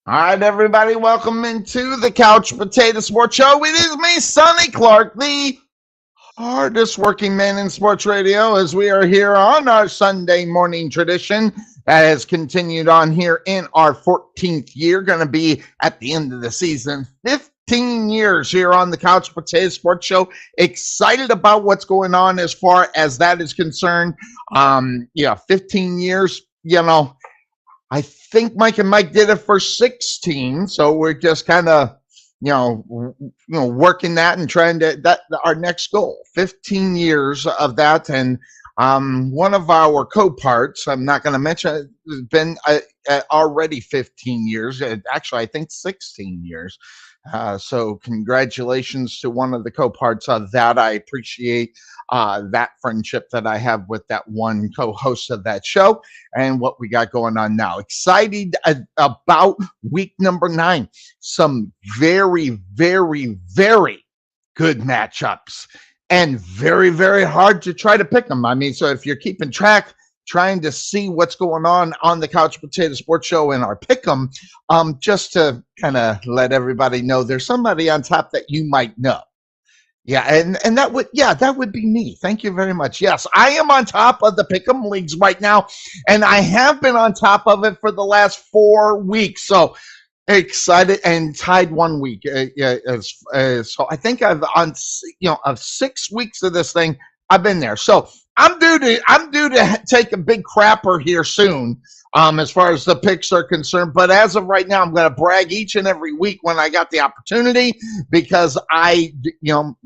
All right, everybody, welcome into the Couch Potato Sports Show. It is me, Sonny Clark, the hardest working man in sports radio, as we are here on our Sunday morning tradition that has continued on here in our 14th year. Going to be at the end of the season, 15 years here on the Couch Potato Sports Show. Excited about what's going on as far as that is concerned. 15 years, I think Mike and Mike did it for 16, so we're just kind of, working that and trying to our next goal, 15 years of that. And one of our co-parts, I'm not going to mention, has been already 15 years. Actually, I think 16 years. So congratulations to one of the co-parts of that. I appreciate that friendship that I have with that one co-host of that show and what we got going on now. Excited about week number 9. Some very, very, very good matchups and very, very hard to try to pick them. I mean, so if you're keeping track, trying to see what's going on the Couch Potato Sports Show and our pick 'em, just to kind of let everybody know there's somebody on top that you might know. Yeah, and that would be me. Thank you very much. Yes, I am on top of the Pick'em leagues right now, and I have been on top of it for the last 4 weeks. So excited and tied 1 week. So I think I've of 6 weeks of this thing, I've been there. So I'm due to take a big crapper here soon, as far as the picks are concerned. But as of right now, I'm going to brag each and every week when I got the opportunity, because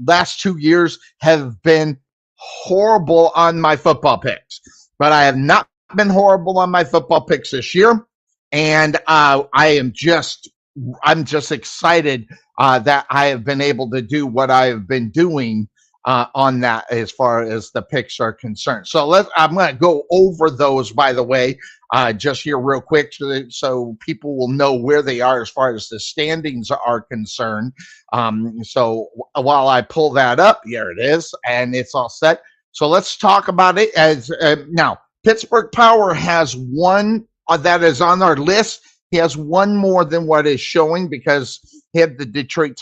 last 2 years have been horrible on my football picks. But I have not been horrible on my football picks this year, and I'm just excited that I have been able to do what I have been doing on that as far as the picks are concerned. So I'm going to go over those, by the way, just here real quick, so people will know where they are as far as the standings are concerned. So while I pull that up, here it is, and it's all set. So let's talk about it. As now, Pittsburgh Power has one that is on our list. He has one more than what is showing, because he had the Detroit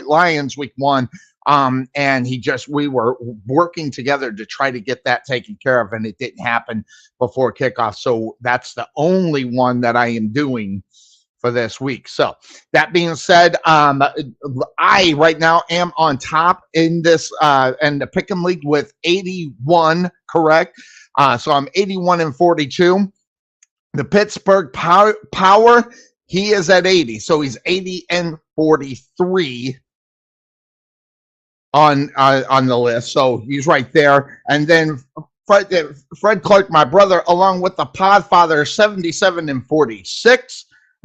Lions week 1. And we were working together to try to get that taken care of, and it didn't happen before kickoff. So that's the only one that I am doing for this week. So that being said, I right now am on top in this, and the Pick'em League with 81, correct? So I'm 81-42. The Pittsburgh Power, he is at 80. So he's 80-43. On the list, so he's right there. And then Fred Clark, my brother, along with the Podfather, 77-46.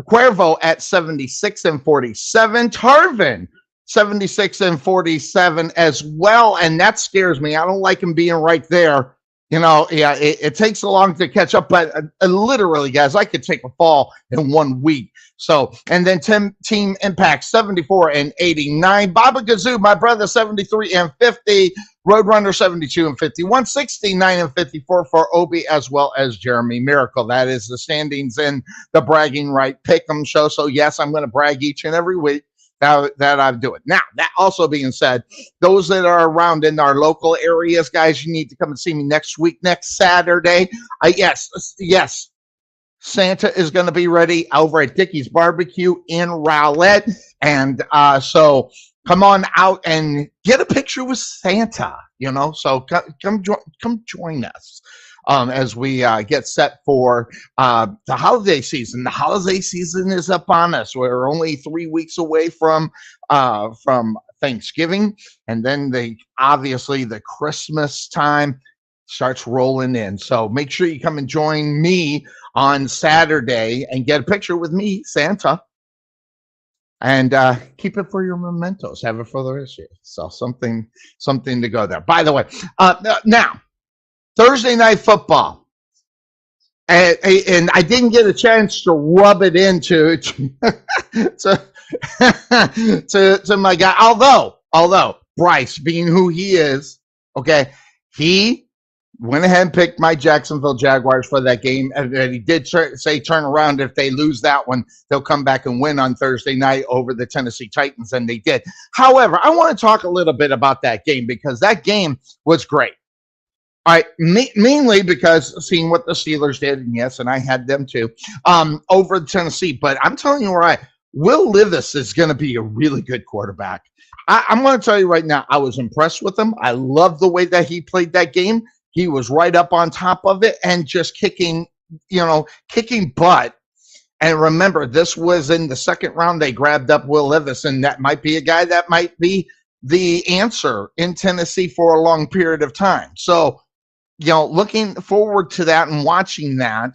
Cuervo at 76-47. Tarvin 76-47 as well, and that scares me. I don't like him being right there. It takes so long to catch up, but literally, guys, I could take a fall in 1 week. So, and then Team Impact 74-89. Baba Gazoo, my brother, 73-50. Roadrunner 72-51. 69-54 for Obi, as well as Jeremy Miracle. That is the standings in the Bragging Right Pick'em show. So yes, I'm going to brag each and every week that I'm doing. Now, that also being said, those that are around in our local areas, guys, you need to come and see me next week, next Saturday. Yes, Santa is going to be ready over at Dickie's Barbecue in Rowlett. And so come on out and get a picture with Santa, So come join us as we get set for the holiday season. The holiday season is up on us. We're only 3 weeks away from Thanksgiving. And then obviously the Christmas time starts rolling in. So make sure you come and join me on Saturday and get a picture with me, Santa, and keep it for your mementos. Have it for the rest of you. So something to go there. By the way, now Thursday night football, and I didn't get a chance to rub it into to my guy. Although Bryce, being who he is, okay, he went ahead and picked my Jacksonville Jaguars for that game. And he did say turn around. If they lose that one, they'll come back and win on Thursday night over the Tennessee Titans, and they did. However, I want to talk a little bit about that game because that game was great. All right, mainly because seeing what the Steelers did, and yes, and I had them too, over Tennessee. But I'm telling you right, Will Levis is going to be a really good quarterback. I'm going to tell you right now, I was impressed with him. I love the way that he played that game. He was right up on top of it and just kicking butt. And remember, this was in the second round. They grabbed up Will Levis, and that might be a guy that might be the answer in Tennessee for a long period of time. So, looking forward to that and watching that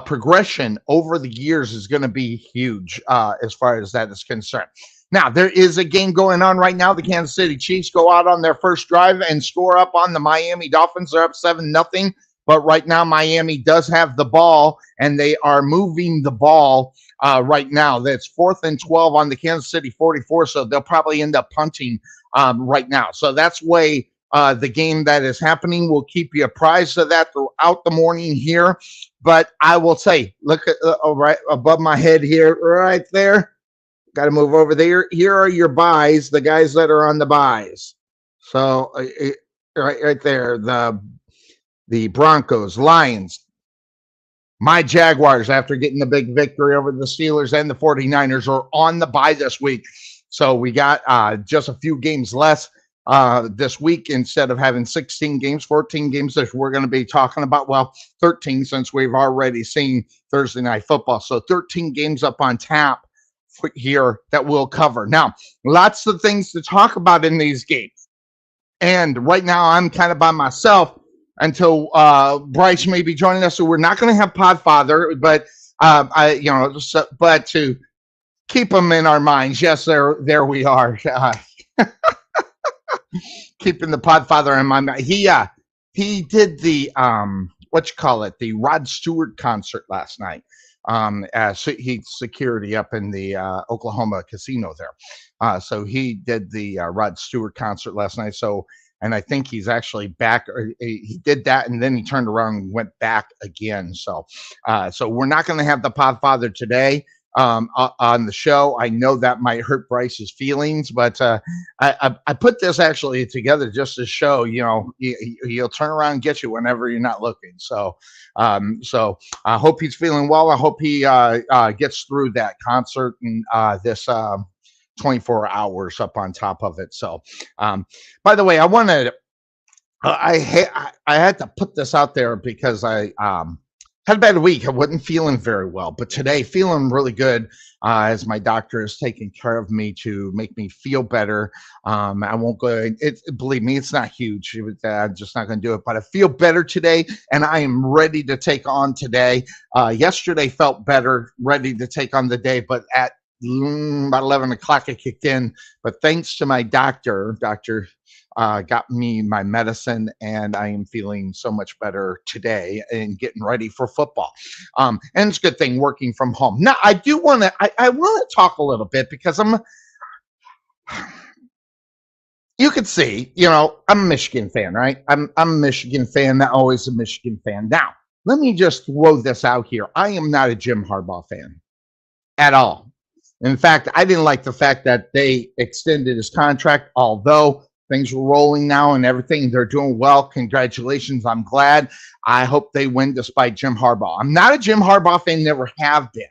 progression over the years is going to be huge as far as that is concerned. Now, there is a game going on right now. The Kansas City Chiefs go out on their first drive and score up on the Miami Dolphins. They're up 7-0. But right now, Miami does have the ball, and they are moving the ball right now. That's 4th and 12 on the Kansas City 44, so they'll probably end up punting right now. So that's way the game that is happening. We'll keep you apprised of that throughout the morning here. But I will say, look at right above my head here, right there. Got to move over there. Here are your buys, the guys that are on the buys. So right there, the Broncos, Lions, my Jaguars, after getting the big victory over the Steelers and the 49ers, are on the bye this week. So we got just a few games less this week instead of having 16 games, 14 games that we're going to be talking about. Well, 13 since we've already seen Thursday night football. So 13 games up on tap here that we'll cover. Now, lots of things to talk about in these games. And right now I'm kind of by myself until Bryce may be joining us. So we're not going to have Podfather, but but to keep him in our minds. Yes, there we are. Keeping the Podfather in my mind. He did the the Rod Stewart concert last night. He's security up in the Oklahoma casino there. So he did the Rod Stewart concert last night. So, and I think he's actually back. He did that, and then he turned around and went back again. So, so we're not going to have the Podfather today on the show. I know that might hurt Bryce's feelings, but I put this actually together just to show, he'll turn around and get you whenever you're not looking. So I hope he's feeling well. I hope he gets through that concert and this 24 hours up on top of it. So, by the way, I wanted, I had to put this out there because I had a bad week. I wasn't feeling very well, but today feeling really good as my doctor is taking care of me to make me feel better. I won't go. Believe me, it's not huge. I'm just not going to do it, but I feel better today, and I am ready to take on today. Yesterday felt better, ready to take on the day, but at about 11 o'clock I kicked in. But thanks to my doctor got me my medicine, and I am feeling so much better today and getting ready for football. And it's a good thing working from home. Now, I do want to, I want to talk a little bit because you could see, I'm a Michigan fan, right? I'm a Michigan fan, not always a Michigan fan. Now, let me just throw this out here. I am not a Jim Harbaugh fan at all. In fact, I didn't like the fact that they extended his contract, although things were rolling now and everything. They're doing well. Congratulations. I'm glad. I hope they win despite Jim Harbaugh. I'm not a Jim Harbaugh fan, never have been.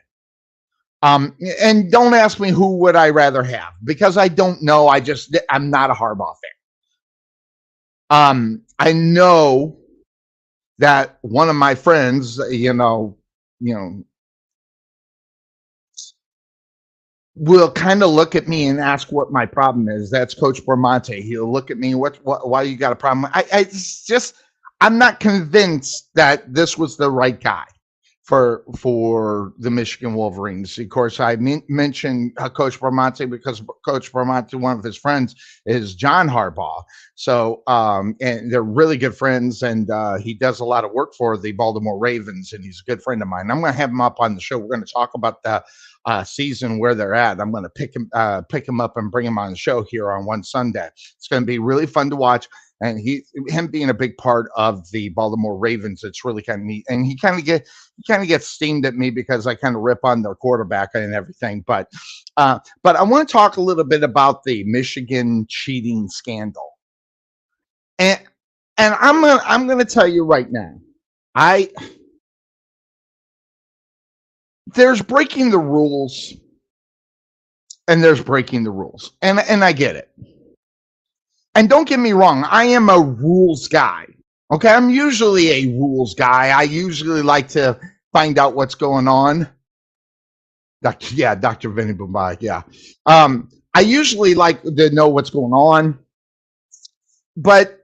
And don't ask me who would I rather have, because I don't know. I'm not a Harbaugh fan. I know that one of my friends, will kind of look at me and ask what my problem is. That's Coach Bramante. He'll look at me, why you got a problem? I'm not convinced that this was the right guy for the Michigan Wolverines. Of course, I mentioned Coach Bramante because Coach Bramante, one of his friends, is John Harbaugh. So, and they're really good friends, and he does a lot of work for the Baltimore Ravens, and he's a good friend of mine. I'm going to have him up on the show. We're going to talk about the season, where they're at. I'm going to pick him up and bring him on the show here on one Sunday. It's going to be really fun to watch. And him being a big part of the Baltimore Ravens, it's really kind of neat. And he kind of gets steamed at me because I kind of rip on their quarterback and everything. But I want to talk a little bit about the Michigan cheating scandal. And I'm gonna tell you right now, there's breaking the rules, and there's breaking the rules, and I get it. And don't get me wrong, I am a rules guy. Okay, I'm usually a rules guy. I usually like to find out what's going on. Dr. Vinny Bumbai, yeah. I usually like to know what's going on. But,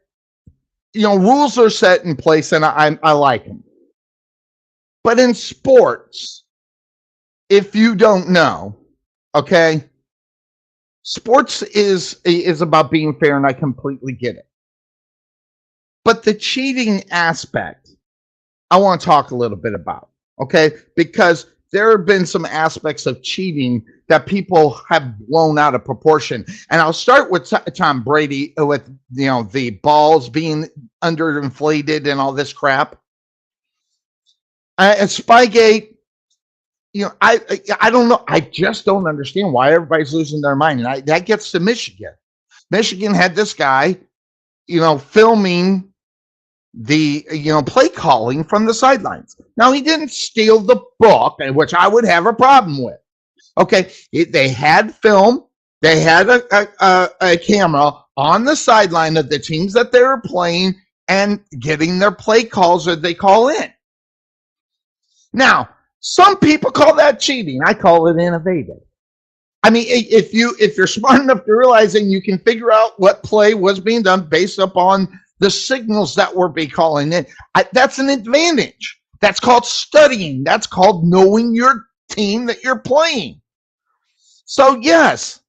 rules are set in place, and I like them. But in sports, if you don't know, okay, sports is about being fair, and I completely get it. But the cheating aspect, I want to talk a little bit about, okay? Because there have been some aspects of cheating that people have blown out of proportion. And I'll start with Tom Brady with, the balls being underinflated and all this crap. And Spygate, I don't know. I just don't understand why everybody's losing their mind. And that gets to Michigan. Michigan had this guy, filming the, play calling from the sidelines. Now, he didn't steal the book, which I would have a problem with. Okay, they had film. They had a camera on the sideline of the teams that they were playing and getting their play calls that they call in. Now, some people call that cheating. I call it innovative. I mean, if you're smart enough to realizing you can figure out what play was being done based upon the signals that were being calling in, that's an advantage. That's called studying. That's called knowing your team that you're playing. So yes,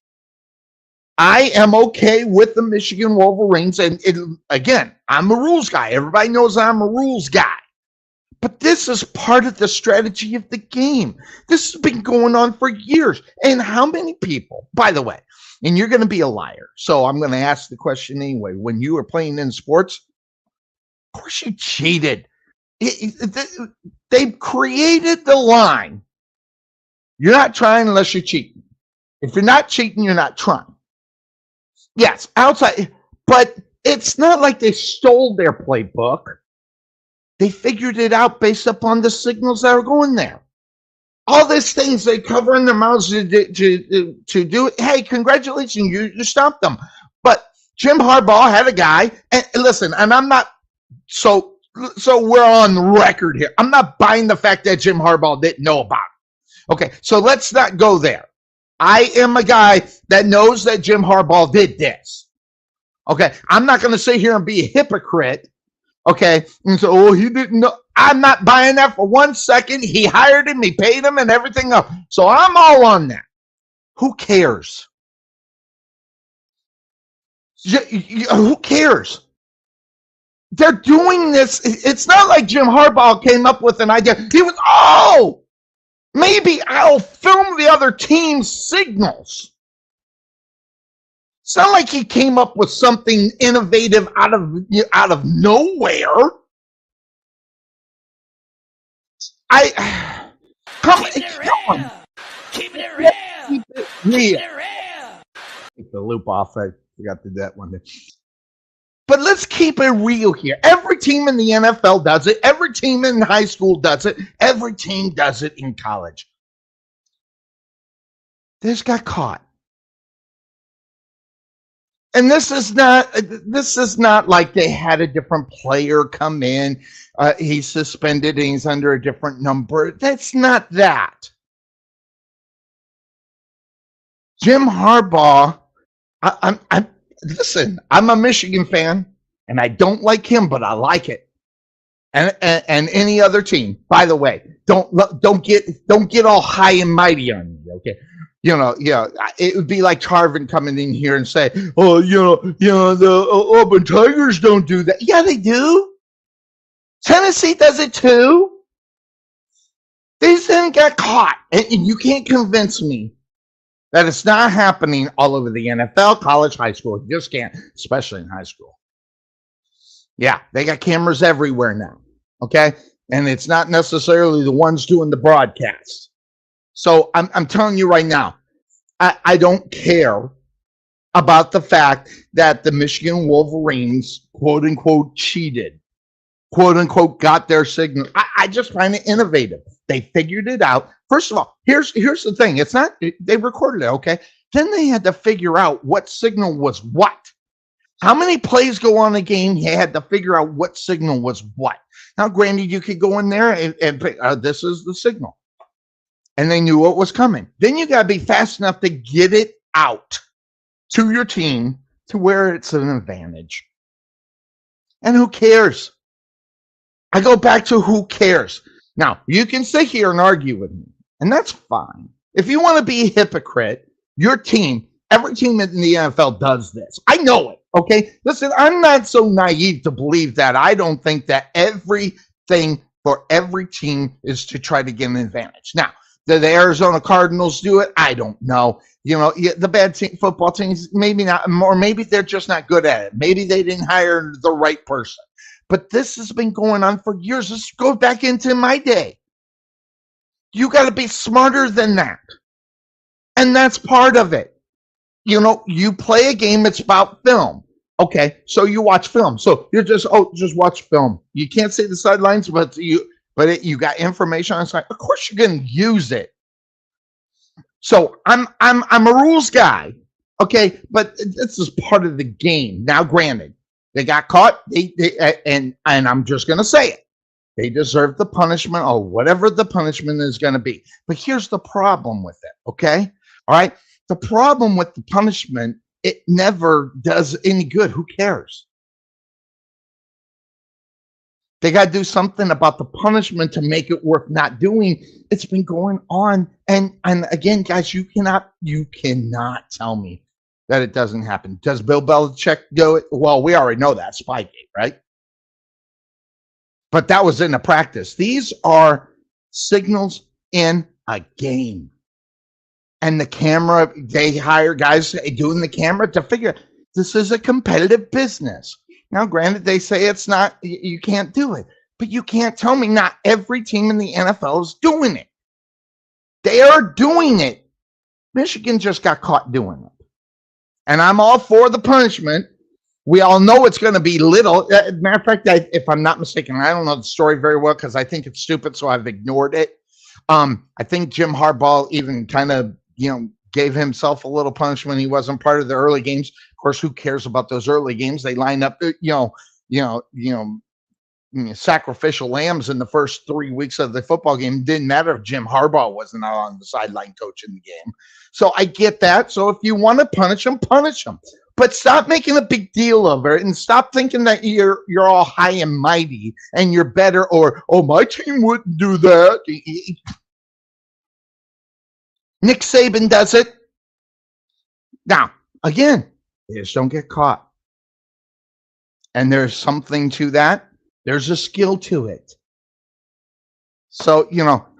I am okay with the Michigan Wolverines. And again, I'm a rules guy. Everybody knows I'm a rules guy. But this is part of the strategy of the game. This has been going on for years. And how many people, by the way, and you're going to be a liar, so I'm going to ask the question anyway. When you were playing in sports, of course you cheated. They created the line. You're not trying unless you're cheating. If you're not cheating, you're not trying. Yes, outside. But it's not like they stole their playbook. They figured it out based upon the signals that are going there. All these things they cover in their mouths to do it. Hey, congratulations, you stopped them. But Jim Harbaugh had a guy, and listen, and I'm not, so we're on record here. I'm not buying the fact that Jim Harbaugh didn't know about it. Okay, so let's not go there. I am a guy that knows that Jim Harbaugh did this. Okay, I'm not going to sit here and be a hypocrite. Okay, and so he didn't know. I'm not buying that for 1 second. He hired him, he paid him, and everything else. So I'm all on that. Who cares? Who cares? They're doing this. It's not like Jim Harbaugh came up with an idea. He was, maybe I'll film the other team's signals. It's not like he came up with something innovative out of nowhere. Come on. Keep it real. keep it real. Take the loop off. I forgot to do that one. But let's keep it real here. Every team in the NFL does it. Every team in high school does it. Every team does it in college. They just got caught. And this is not like they had a different player come in. He's suspended and he's under a different number. That's not that. Jim Harbaugh. Listen. I'm a Michigan fan, and I don't like him, but I like it. And any other team. By the way, don't get all high and mighty on me. Okay. It would be like Tarvin coming in here and say, "Oh, the Auburn Tigers don't do that." Yeah, they do. Tennessee does it too. They just didn't get caught, and you can't convince me that it's not happening all over the NFL, college, high school. You just can't, especially in high school. Yeah, they got cameras everywhere now. Okay, and it's not necessarily the ones doing the broadcast. So I'm telling you right now, I don't care about the fact that the Michigan Wolverines, quote unquote, cheated, quote unquote, got their signal. I just find it innovative. They figured it out. First of all, here's the thing. It's not, they recorded it, okay? Then they had to figure out what signal was what. How many plays go on a game? You had to figure out what signal was what. Now, granted, you could go in there and pick, this is the signal. And they knew what was coming. Then you got to be fast enough to get it out to your team to where it's an advantage. And who cares? I go back to who cares. Now, you can sit here and argue with me, and that's fine. If you want to be a hypocrite, your team, every team in the NFL does this. I know it, okay? Listen, I'm not so naive to believe that. I don't think that everything for every team is to try to get an advantage. Now, do the Arizona Cardinals do it? I don't know. The bad football teams, maybe not, or maybe they're just not good at it. Maybe they didn't hire the right person. But this has been going on for years. Let's go back into my day. You got to be smarter than that. And that's part of it. You play a game, it's about film. Okay, so you watch film. So you're just watch film. You can't see the sidelines, but you got information on the side. Of course, you're going to use it. So I'm a rules guy, okay. But this is part of the game. Now, granted, they got caught. And I'm just going to say it. They deserve the punishment or whatever the punishment is going to be. But here's the problem with it. Okay, all right. The problem with the punishment, it never does any good. Who cares? They got to do something about the punishment to make it worth not doing. It's been going on. And again, guys, you cannot tell me that it doesn't happen. Does Bill Belichick do it? Well, we already know that, Spygate, right? But that was in the practice. These are signals in a game. And the camera, they hire guys doing the camera to figure this is a competitive business. Now, granted, they say it's not, you can't do it, but you can't tell me not every team in the NFL is doing it. They are doing it. Michigan just got caught doing it. And I'm all for the punishment. We all know it's going to be little. Matter of fact, if I'm not mistaken, I don't know the story very well because I think it's stupid, so I've ignored it. I think Jim Harbaugh even kind of, gave himself a little punishment. He wasn't part of the early games. Of course, who cares about those early games? They line up, sacrificial lambs in the first 3 weeks of the football game. Didn't matter if Jim Harbaugh wasn't out on the sideline coaching the game. So I get that. So if you want to punish them, punish them. But stop making a big deal of it and stop thinking that you're all high and mighty and you're better or, oh, my team wouldn't do that. Nick Saban does it. Now, again, they just don't get caught. And there's something to that. There's a skill to it. So,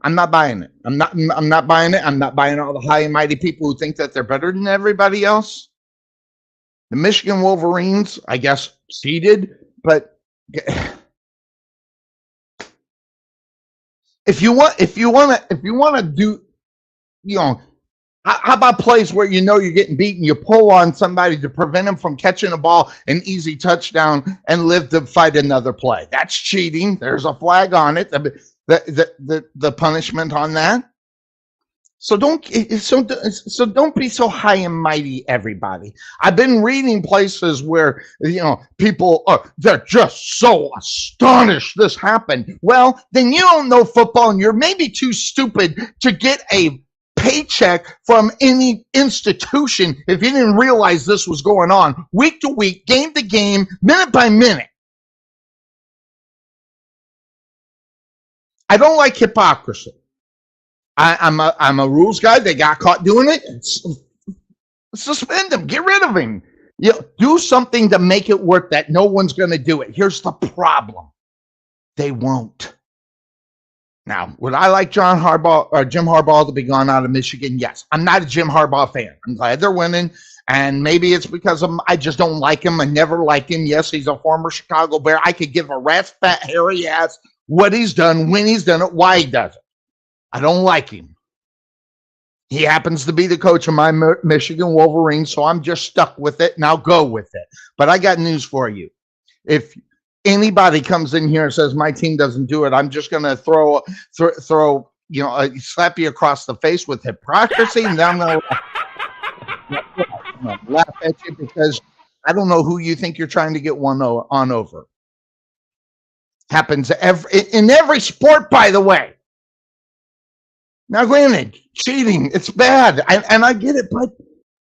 I'm not buying it. I'm not buying it. I'm not buying all the high and mighty people who think that they're better than everybody else. The Michigan Wolverines, I guess, seeded, but if you want to do, How about plays where you know you're getting beaten? You pull on somebody to prevent them from catching a ball, an easy touchdown, and live to fight another play. That's cheating. There's a flag on it. The punishment on that. So don't be so high and mighty, everybody. I've been reading places where people are they're just so astonished this happened. Well, then you don't know football, and you're maybe too stupid to get a paycheck from any institution if you didn't realize this was going on week to week, game to game, minute by minute. I don't like hypocrisy. I'm a rules guy. They got caught doing it. Suspend him. Get rid of him. Do something to make it work that no one's going to do it. Here's the problem. They won't. Now, would I like Jim Harbaugh to be gone out of Michigan? Yes. I'm not a Jim Harbaugh fan. I'm glad they're winning. And maybe it's because I just don't like him. I never liked him. Yes, he's a former Chicago Bear. I could give a rat's fat, hairy ass what he's done, when he's done it, why he does it. I don't like him. He happens to be the coach of my Michigan Wolverines, so I'm just stuck with it, and I'll go with it. But I got news for you. If anybody comes in here and says my team doesn't do it, I'm just going to throw slap you across the face with hypocrisy, and then I'm going to laugh at you because I don't know who you think you're trying to get on over. Happens in every sport, by the way. Now, granted, cheating, it's bad, and I get it, but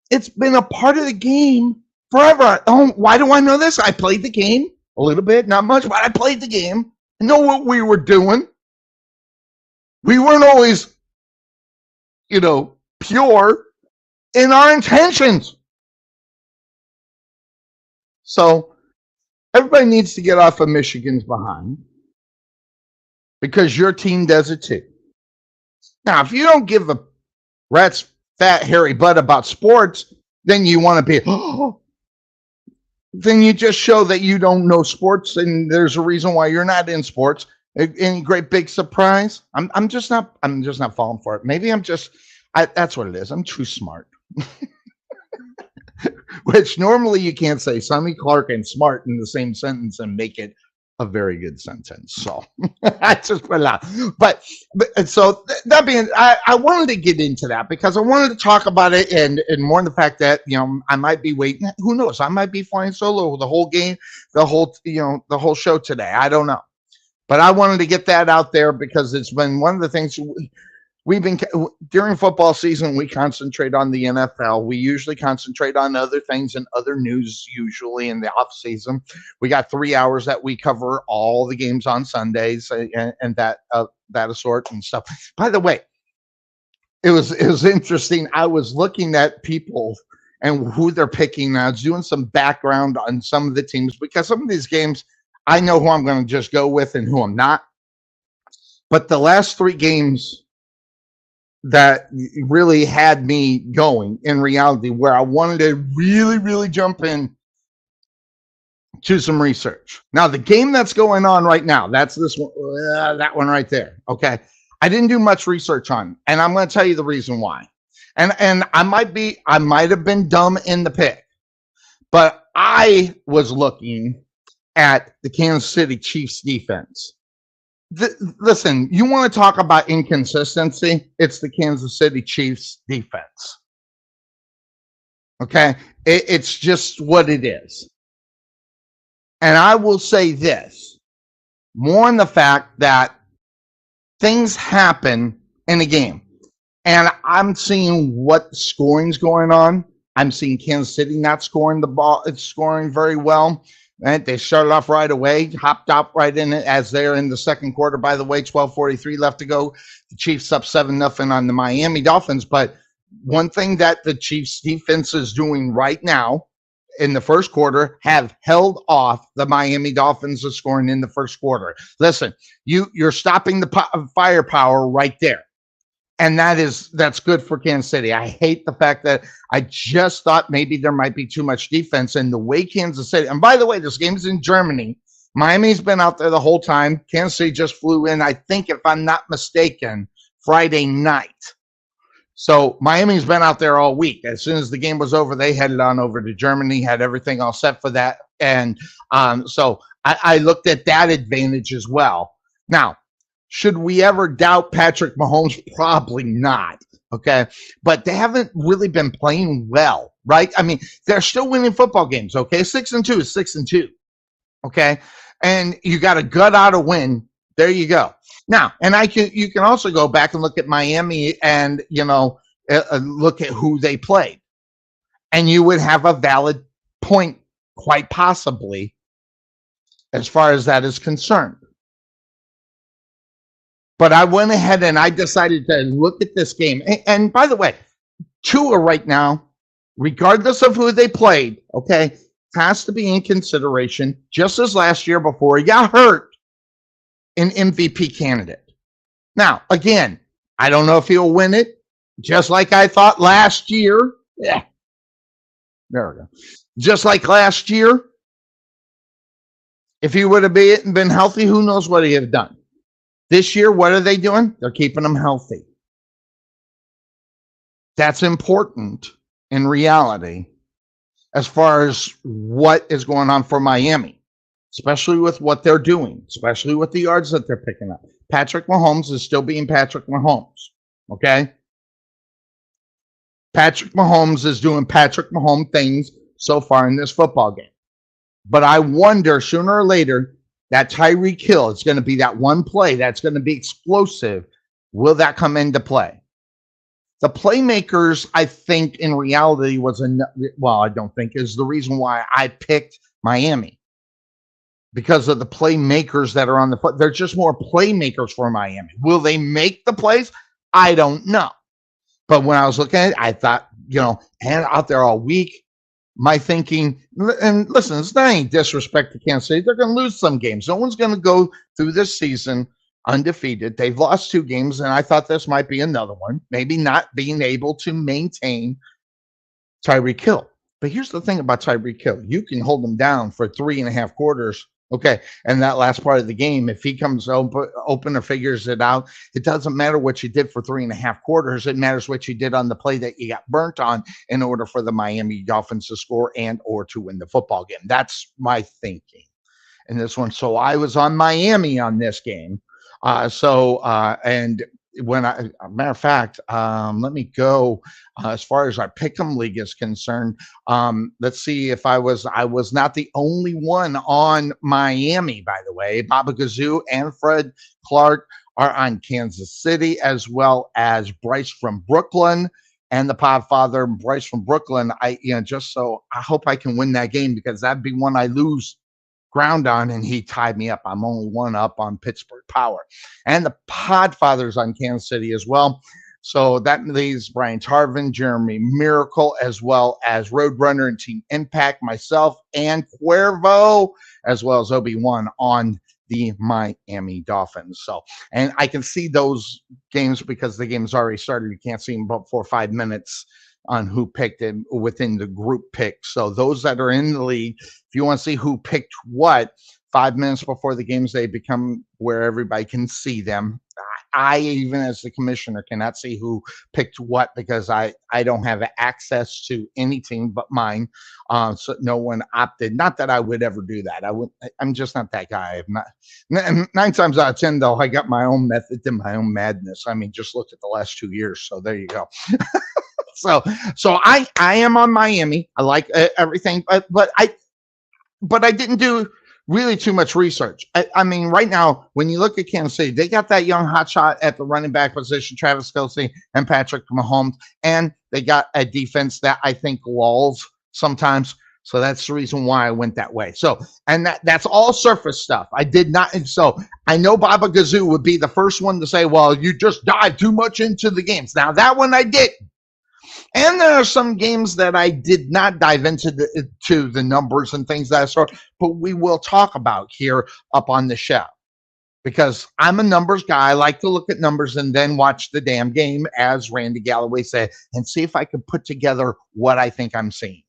it's been a part of the game forever. Oh, why do I know this? I played the game a little bit, not much, but I played the game. I know what we were doing. We weren't always, pure in our intentions. So everybody needs to get off of Michigan's behind because your team does it too. Now, if you don't give a rat's fat, hairy butt about sports, then you want to be, then you just show that you don't know sports, and there's a reason why you're not in sports. Any great big surprise? I'm just not falling for it. Maybe that's what it is. I'm too smart. Which normally you can't say Sonny, Clark, and smart in the same sentence and make it a very good sentence. So I just put it out. But so that being, I wanted to get into that because I wanted to talk about it and more in the fact that, I might be waiting. Who knows? I might be flying solo the whole game, the whole show today. I don't know. But I wanted to get that out there because it's been one of the things we've been during football season. We concentrate on the NFL. We usually concentrate on other things and other news. Usually in the off season, we got 3 hours that we cover all the games on Sundays and that sort and stuff. By the way, it was interesting. I was looking at people and who they're picking. I was doing some background on some of the teams because some of these games I know who I'm going to just go with and who I'm not. But the last 3 games that really had me going in reality, where I wanted to really, really jump in to some research. Now, the game that's going on right now, that's this one, that one right there. Okay. I didn't do much research on, and I'm going to tell you the reason why. And I might have been dumb in the pick, but I was looking at the Kansas City Chiefs defense. Listen, you want to talk about inconsistency? It's the Kansas City Chiefs defense. Okay? It's just what it is. And I will say this, more in the fact that things happen in a game. And I'm seeing what scoring's going on. I'm seeing Kansas City not scoring the ball. It's scoring very well. And they started off right away, hopped up right in it as they're in the second quarter. By the way, 12:43 left to go. The Chiefs up 7-0 on the Miami Dolphins. But one thing that the Chiefs defense is doing right now in the first quarter have held off the Miami Dolphins of scoring in the first quarter. Listen, you're stopping the firepower right there. And that's good for Kansas City. I hate the fact that I just thought maybe there might be too much defense. And the way Kansas City, and by the way, this game's in Germany. Miami's been out there the whole time. Kansas City just flew in, I think, if I'm not mistaken, Friday night. So Miami's been out there all week. As soon as the game was over, they headed on over to Germany, had everything all set for that. And so I looked at that advantage as well. Now, should we ever doubt Patrick Mahomes? Probably not. Okay. But they haven't really been playing well, right? I mean, they're still winning football games. Okay. 6-2 is 6-2. Okay. And you got a gut out a win. There you go. Now, and you can also go back and look at Miami and, look at who they played. And you would have a valid point, quite possibly, as far as that is concerned. But I went ahead and I decided to look at this game. And by the way, Tua right now, regardless of who they played, okay, has to be in consideration, just as last year before he got hurt, an MVP candidate. Now, again, I don't know if he'll win it, just like I thought last year. Yeah, there we go. Just like last year, if he would have been healthy, who knows what he'd have done. This year, what are they doing? They're keeping him healthy. That's important in reality as far as what is going on for Miami, especially with what they're doing, especially with the yards that they're picking up. Patrick Mahomes is still being Patrick Mahomes, okay? Patrick Mahomes is doing Patrick Mahomes things so far in this football game. But I wonder, sooner or later, that Tyreek Hill is going to be that one play that's going to be explosive. Will that come into play? The playmakers, I think, in reality I don't think is the reason why I picked Miami. Because of the playmakers that are on the foot. There's just more playmakers for Miami. Will they make the plays? I don't know. But when I was looking at it, I thought, and out there all week, my thinking, and listen, it's not any disrespect to Kansas City. They're going to lose some games. No one's going to go through this season undefeated. They've lost 2 games, and I thought this might be another one. Maybe not being able to maintain Tyreek Hill. But here's the thing about Tyreek Hill. You can hold him down for 3.5 quarters. Okay, and that last part of the game, if he comes open or figures it out, it doesn't matter what you did for 3.5 quarters. It matters what you did on the play that you got burnt on in order for the Miami Dolphins to score and or to win the football game. That's my thinking in this one. So I was on Miami on this game. And when matter of fact, let me go as far as our Pick'em League is concerned. Let's see if I was not the only one on Miami, by the way. Baba Gazoo and Fred Clark are on Kansas City, as well as Bryce from Brooklyn and the Podfather Bryce from Brooklyn. I hope I can win that game, because that'd be one I lose ground on, and he tied me up. I'm only 1 up on Pittsburgh Power. And the Podfathers on Kansas City as well. So that leaves Brian Tarvin, Jeremy Miracle, as well as Roadrunner and Team Impact, myself, and Cuervo, as well as Obi-Wan on the Miami Dolphins. So, and I can see those games because the game's already started. You can't see them about 4 or 5 minutes on who picked it within the group pick. So those that are in the league, if you want to see who picked what, 5 minutes before the games, they become where everybody can see them. I, even as the commissioner, cannot see who picked what, because I don't have access to any team but mine. So no one opted. Not that I would ever do that. I'm just not that guy. I'm not. 9 times out of 10, though, I got my own method to my own madness. I mean, just look at the last 2 years. So there you go. So I am on Miami. I like everything, but I didn't do really too much research. I mean, right now, when you look at Kansas City, they got that young hotshot at the running back position, Travis Kelce and Patrick Mahomes, and they got a defense that I think lulls sometimes. So that's the reason why I went that way. So, and that's all surface stuff. I did not. So I know Baba Gazoo would be the first one to say, well, you just dive too much into the games. Now, that one I did. And there are some games that I did not dive into the numbers and things that sort, but we will talk about here up on the show, because I'm a numbers guy. I like to look at numbers and then watch the damn game, as Randy Galloway said, and see if I can put together what I think I'm seeing.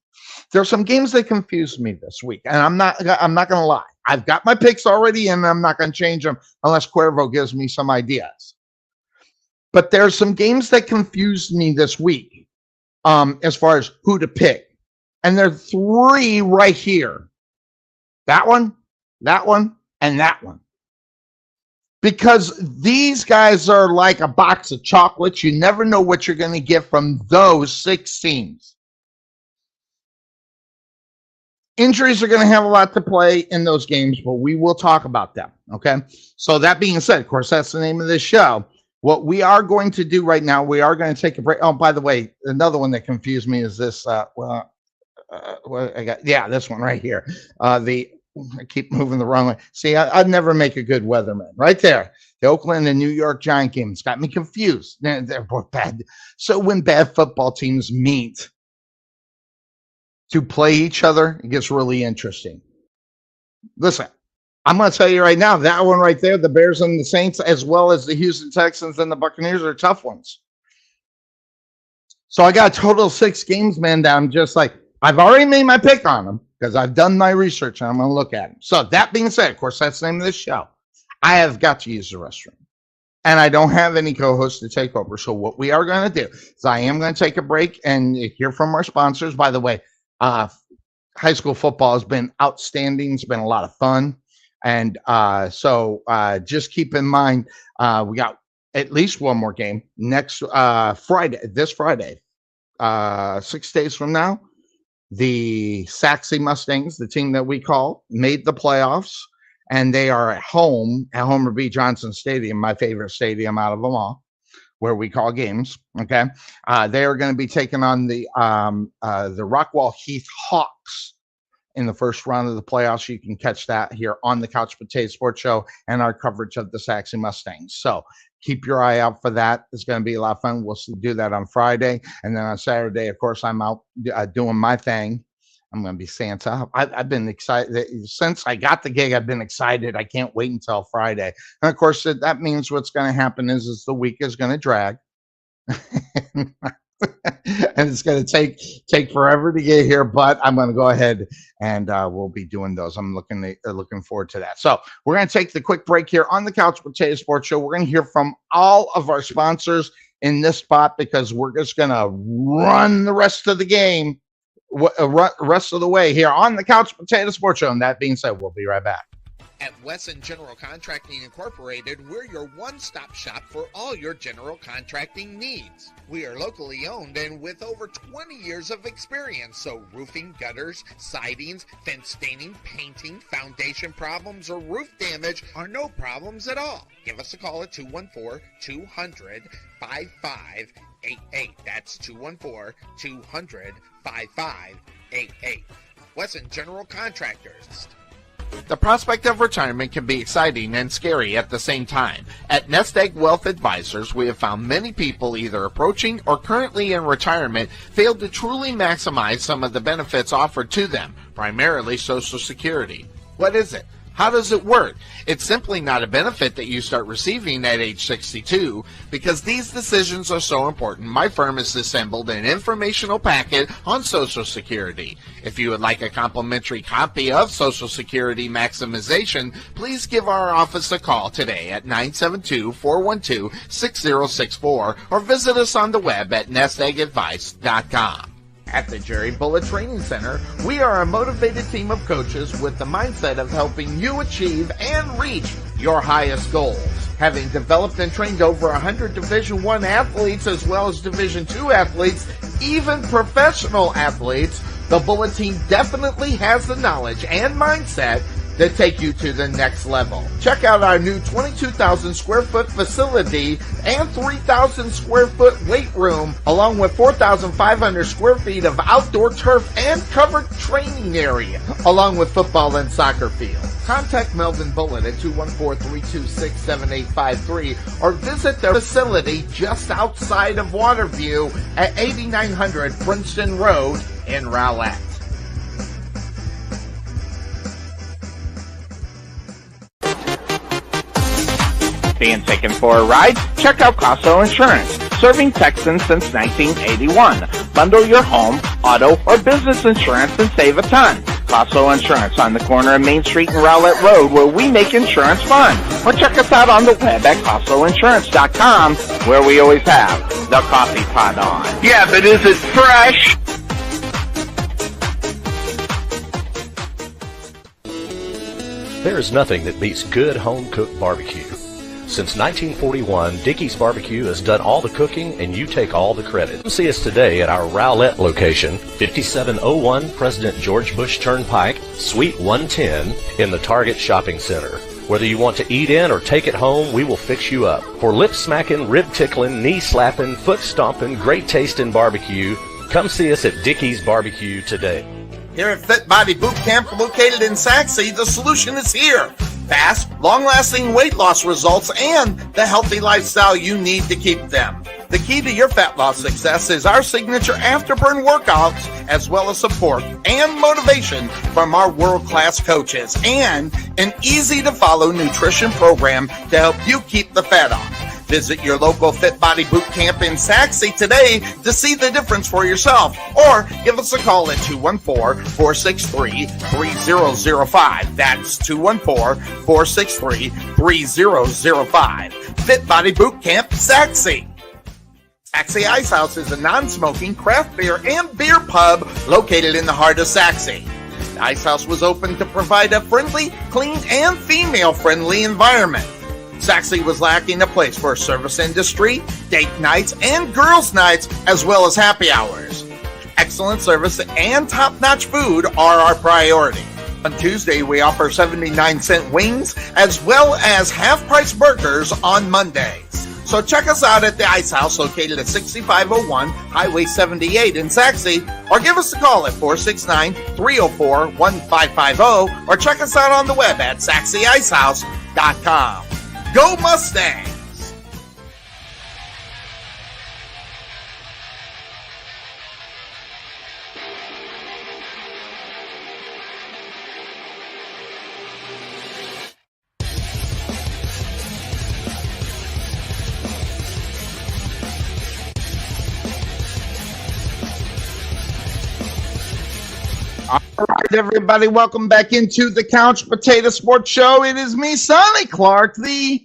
There's some games that confused me this week, and I'm not going to lie. I've got my picks already, and I'm not going to change them unless Cuervo gives me some ideas. But there's some games that confused me this week as far as who to pick. And there are three right here. That one, and that one. Because these guys are like a box of chocolates. You never know what you're going to get from those 6 teams. Injuries are going to have a lot to play in those games, but we will talk about them, okay? So that being said, of course, that's the name of this show. What we are going to do right now, we are going to take a break. Oh, by the way, another one that confused me is this. What I got? Yeah, this one right here. I keep moving the wrong way. See, I'd never make a good weatherman. Right there. The Oakland and New York Giant games got me confused. They're both bad. So when bad football teams meet to play each other, it gets really interesting. Listen, I'm going to tell you right now, that one right there, the Bears and the Saints, as well as the Houston Texans and the Buccaneers, are tough ones. So I got a total of 6 games, man, that I'm just like, I've already made my pick on them because I've done my research and I'm going to look at them. So that being said, of course, that's the name of this show. I have got to use the restroom. And I don't have any co-hosts to take over. So what we are going to do is I am going to take a break and hear from our sponsors. By the way, high school football has been outstanding. It's been a lot of fun. And so just keep in mind, we got at least one more game next this Friday, 6 days from now. The Saxy Mustangs, the team that we call, made the playoffs, and they are at home at Homer B. Johnson Stadium, my favorite stadium out of them all, where we call games. Okay, they are going to be taking on the Rockwall Heath Hawks in the first round of the playoffs. You can catch that here on the Couch Potato Sports Show and our coverage of the Saxy Mustangs. So keep your eye out for that. It's going to be a lot of fun. We'll do that on Friday. And then on Saturday, of course, I'm out doing my thing. I'm going to be Santa. I've been excited. Since I got the gig, I've been excited. I can't wait until Friday. And, of course, that means what's going to happen is the week is going to drag. And it's going to take forever to get here, but I'm going to go ahead and we'll be doing those. I'm looking forward to that. So we're going to take the quick break here on the Couch Potato Sports Show. We're going to hear from all of our sponsors in this spot because we're just going to run the rest of the game, rest of the way here on the Couch Potato Sports Show. And that being said, we'll be right back. At Wesson General Contracting Incorporated, we're your one-stop shop for all your general contracting needs. We are locally owned and with over 20 years of experience, so roofing, gutters, sidings, fence staining, painting, foundation problems, or roof damage are no problems at all. Give us a call at 214-200-5588. That's 214-200-5588. Wesson General Contractors. The prospect of retirement can be exciting and scary at the same time. At Nest Egg Wealth Advisors, we have found many people either approaching or currently in retirement failed to truly maximize some of the benefits offered to them, primarily Social Security. What is it? How does it work? It's simply not a benefit that you start receiving at age 62. Because these decisions are so important, my firm has assembled an informational packet on Social Security. If you would like a complimentary copy of Social Security Maximization, please give our office a call today at 972-412-6064 or visit us on the web at nesteggadvice.com. At the Jerry Bullet Training Center, we are a motivated team of coaches with the mindset of helping you achieve and reach your highest goals. Having developed and trained over 100 Division I athletes as well as Division II athletes, even professional athletes, the Bullet team definitely has the knowledge and mindset to take you to the next level. Check out our new 22,000 square foot facility and 3,000 square foot weight room, along with 4,500 square feet of outdoor turf and covered training area, along with football and soccer fields. Contact Melvin Bullitt at 214-326-7853 or visit their facility just outside of Waterview at 8900 Princeton Road in Rowlett. Being taken for a ride? Check out Casso Insurance, serving Texans since 1981. Bundle your home, auto, or business insurance and save a ton. Costo Insurance on the corner of Main Street and Rowlett Road, where we make insurance fun. Or check us out on the web at CostoInsurance.com, where we always have the coffee pot on. Yeah, but is it fresh? There is nothing that beats good home-cooked barbecue. Since 1941, Dickey's Barbecue has done all the cooking and you take all the credit. Come see us today at our Rowlett location, 5701 President George Bush Turnpike, Suite 110 in the Target Shopping Center. Whether you want to eat in or take it home, we will fix you up. For lip-smacking, rib-tickling, knee-slapping, foot-stomping, great-tasting barbecue, come see us at Dickey's Barbecue today. Here at Fit Body Boot Camp, located in Saxe, the solution is here. Fast, long-lasting weight loss results and the healthy lifestyle you need to keep them. The key to your fat loss success is our signature afterburn workouts, as well as support and motivation from our world-class coaches, and an easy-to-follow nutrition program to help you keep the fat off. Visit your local Fit Body Boot Camp in Saxe today to see the difference for yourself, or give us a call at 214-463-3005. That's 214-463-3005. Fit Body Boot Camp, Saxe. Saxe Ice House is a non-smoking craft beer and beer pub located in the heart of Saxe. The Ice House was opened to provide a friendly, clean, and female-friendly environment. Saxe was lacking a place for service industry, date nights, and girls' nights, as well as happy hours. Excellent service and top-notch food are our priority. On Tuesday, we offer 79-cent wings, as well as half-price burgers on Mondays. So check us out at the Ice House, located at 6501 Highway 78 in Saxe, or give us a call at 469-304-1550, or check us out on the web at SaxeIcehouse.com. Go Mustangs! All right, everybody, welcome back into the Couch Potato Sports Show. It is me, Sonny Clark, the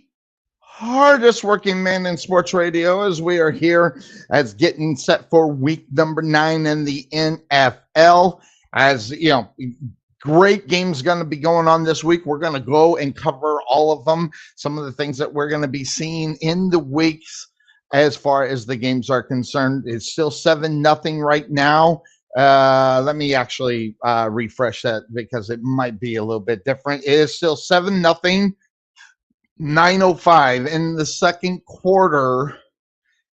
hardest working man in sports radio, as we are here as getting set for week number 9 in the NFL. As you know, great games going to be going on this week. We're going to go and cover all of them. Some of the things that we're going to be seeing in the weeks as far as the games are concerned. It's still 7-0 right now. Let me actually refresh that because it might be a little bit different. It is still 7-0, 9:05 in the second quarter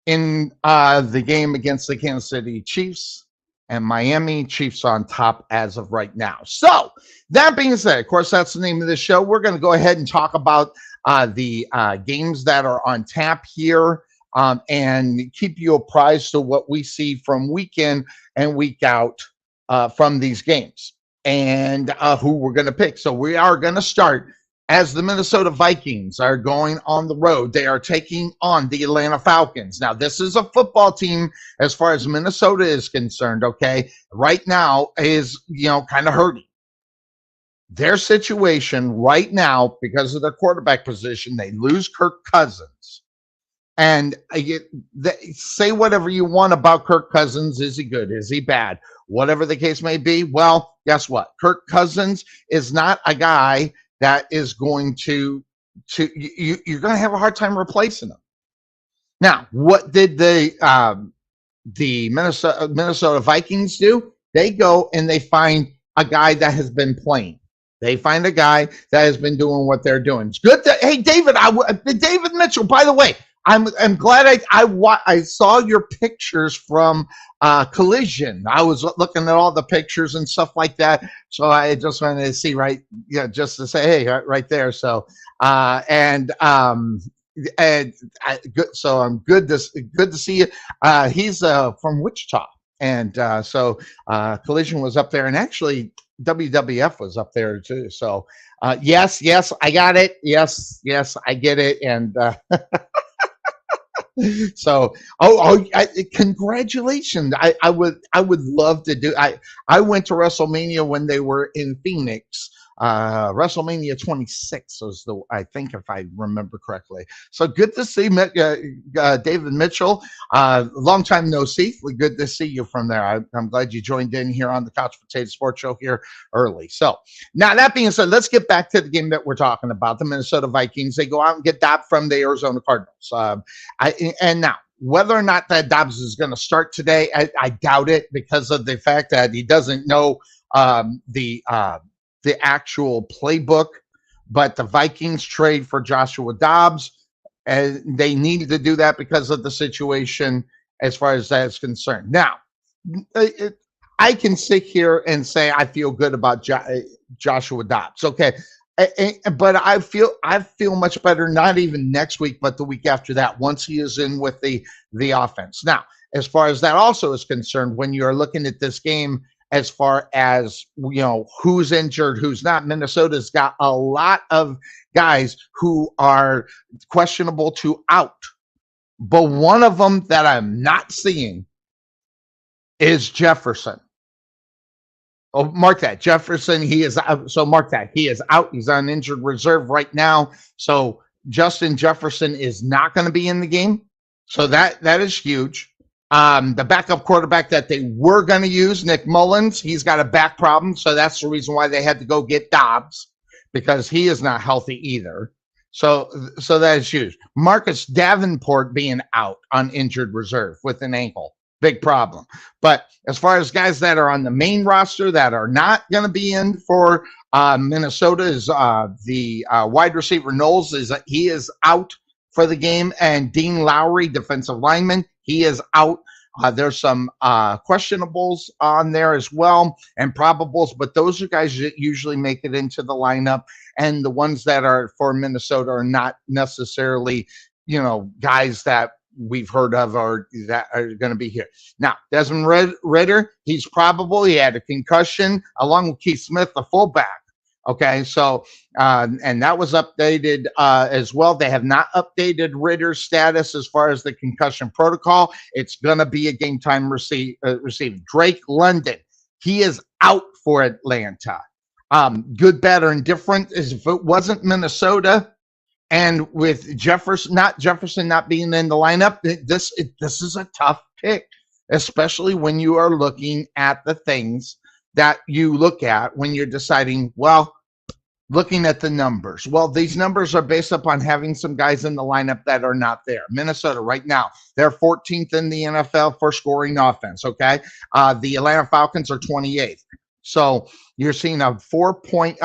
in the game against the Kansas City Chiefs, and Miami Chiefs on top as of right now. So that being said, of course, that's the name of the show. We're going to go ahead and talk about the games that are on tap here, and keep you apprised to what we see from week in and week out from these games, and who we're going to pick. So we are going to start as the Minnesota Vikings are going on the road. They are taking on the Atlanta Falcons. Now, this is a football team as far as Minnesota is concerned, okay? Right now is, kind of hurting. Their situation right now, because of their quarterback position, they lose Kirk Cousins. And say whatever you want about Kirk Cousins. Is he good? Is he bad? Whatever the case may be. Well, guess what? Kirk Cousins is not a guy that is going you're going to have a hard time replacing him. Now, what did the Minnesota Vikings do? They go and they find a guy that has been playing. They find a guy that has been doing what they're doing. It's good. Hey, David Mitchell, by the way, I'm glad I saw your pictures from Collision. I was looking at all the pictures and stuff like that, so I just wanted to see just to say hey, right there. So good. So I'm good to see you. He's from Wichita, and so Collision was up there, and actually WWF was up there too. So yes, I got it. Yes, I get it, and. So, congratulations! I would love to do. I went to WrestleMania when they were in Phoenix. WrestleMania 26 was I think, if I remember correctly. So good to see David Mitchell. Long time no see. Good to see you from there. I'm glad you joined in here on the Couch Potato Sports Show here early. So now that being said, let's get back to the game that we're talking about. The Minnesota Vikings. They go out and get that from the Arizona Cardinals. And now, whether or not that Dobbs is going to start today, I doubt it, because of the fact that he doesn't know the actual playbook. But the Vikings trade for Joshua Dobbs, and they needed to do that because of the situation as far as that is concerned. Now, I can sit here and say I feel good about Joshua Dobbs. Okay. But I feel much better, not even next week, but the week after that, once he is in with the offense. Now, as far as that also is concerned, when you're looking at this game, as far as, who's injured, who's not, Minnesota's got a lot of guys who are questionable to out. But one of them that I'm not seeing is Jefferson. Oh, mark that. Jefferson, he is out. So mark that. He is out. He's on injured reserve right now. So Justin Jefferson is not going to be in the game. So that is huge. The backup quarterback that they were going to use, Nick Mullins, he's got a back problem. So that's the reason why they had to go get Dobbs, because he is not healthy either. So that is huge. Marcus Davenport being out on injured reserve with an ankle. Big problem. But as far as guys that are on the main roster that are not going to be in for Minnesota, is the wide receiver Knowles, he is out for the game, and Dean Lowry, defensive lineman, he is out. There's some questionables on there as well, and probables, but those are guys that usually make it into the lineup, and the ones that are for Minnesota are not necessarily, guys that we've heard of or that are going to be here. Now, Desmond Ritter, he's probable. He had a concussion, along with Keith Smith, the fullback. Okay, so and that was updated as well. They have not updated Ritter's status as far as the concussion protocol. It's going to be a game time receive. Drake London, he is out for Atlanta. Good, bad, or indifferent is if it wasn't Minnesota, and with Jefferson not being in the lineup, this is a tough pick, especially when you are looking at the things that you look at when you're deciding, looking at the numbers. Well, these numbers are based upon having some guys in the lineup that are not there. Minnesota right now, they're 14th in the NFL for scoring offense, okay? The Atlanta Falcons are 28th. So you're seeing a 5-point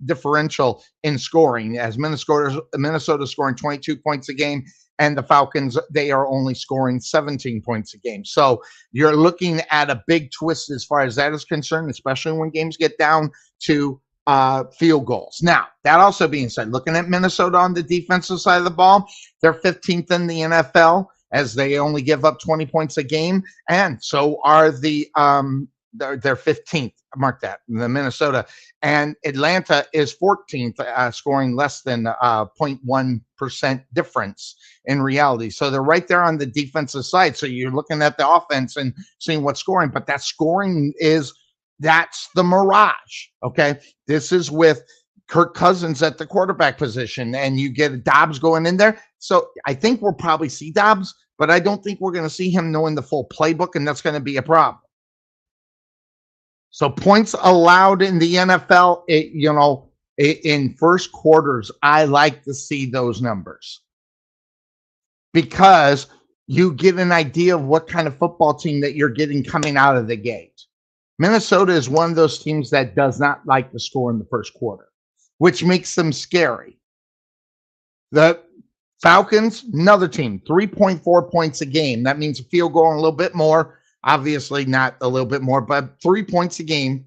differential in scoring, as Minnesota scoring 22 points a game, and the Falcons, they are only scoring 17 points a game. So you're looking at a big twist as far as that is concerned, especially when games get down to field goals. Now, that also being said, looking at Minnesota on the defensive side of the ball, they're 15th in the NFL, as they only give up 20 points a game, and so are they're 15th. Mark that, the Minnesota. And Atlanta is 14th, scoring less than 0.1% difference in reality. So they're right there on the defensive side. So you're looking at the offense and seeing what's scoring, but that scoring that's the mirage. Okay. This is with Kirk Cousins at the quarterback position, and you get a Dobbs going in there. So I think we'll probably see Dobbs, but I don't think we're going to see him knowing the full playbook, and that's going to be a problem. So points allowed in the NFL, in first quarters, I like to see those numbers, because you get an idea of what kind of football team that you're getting coming out of the gate. Minnesota is one of those teams that does not like to score in the first quarter, which makes them scary. The Falcons, another team, 3.4 points a game. That means a field goal and a little bit more. Obviously not a little bit more, but 3 points a game,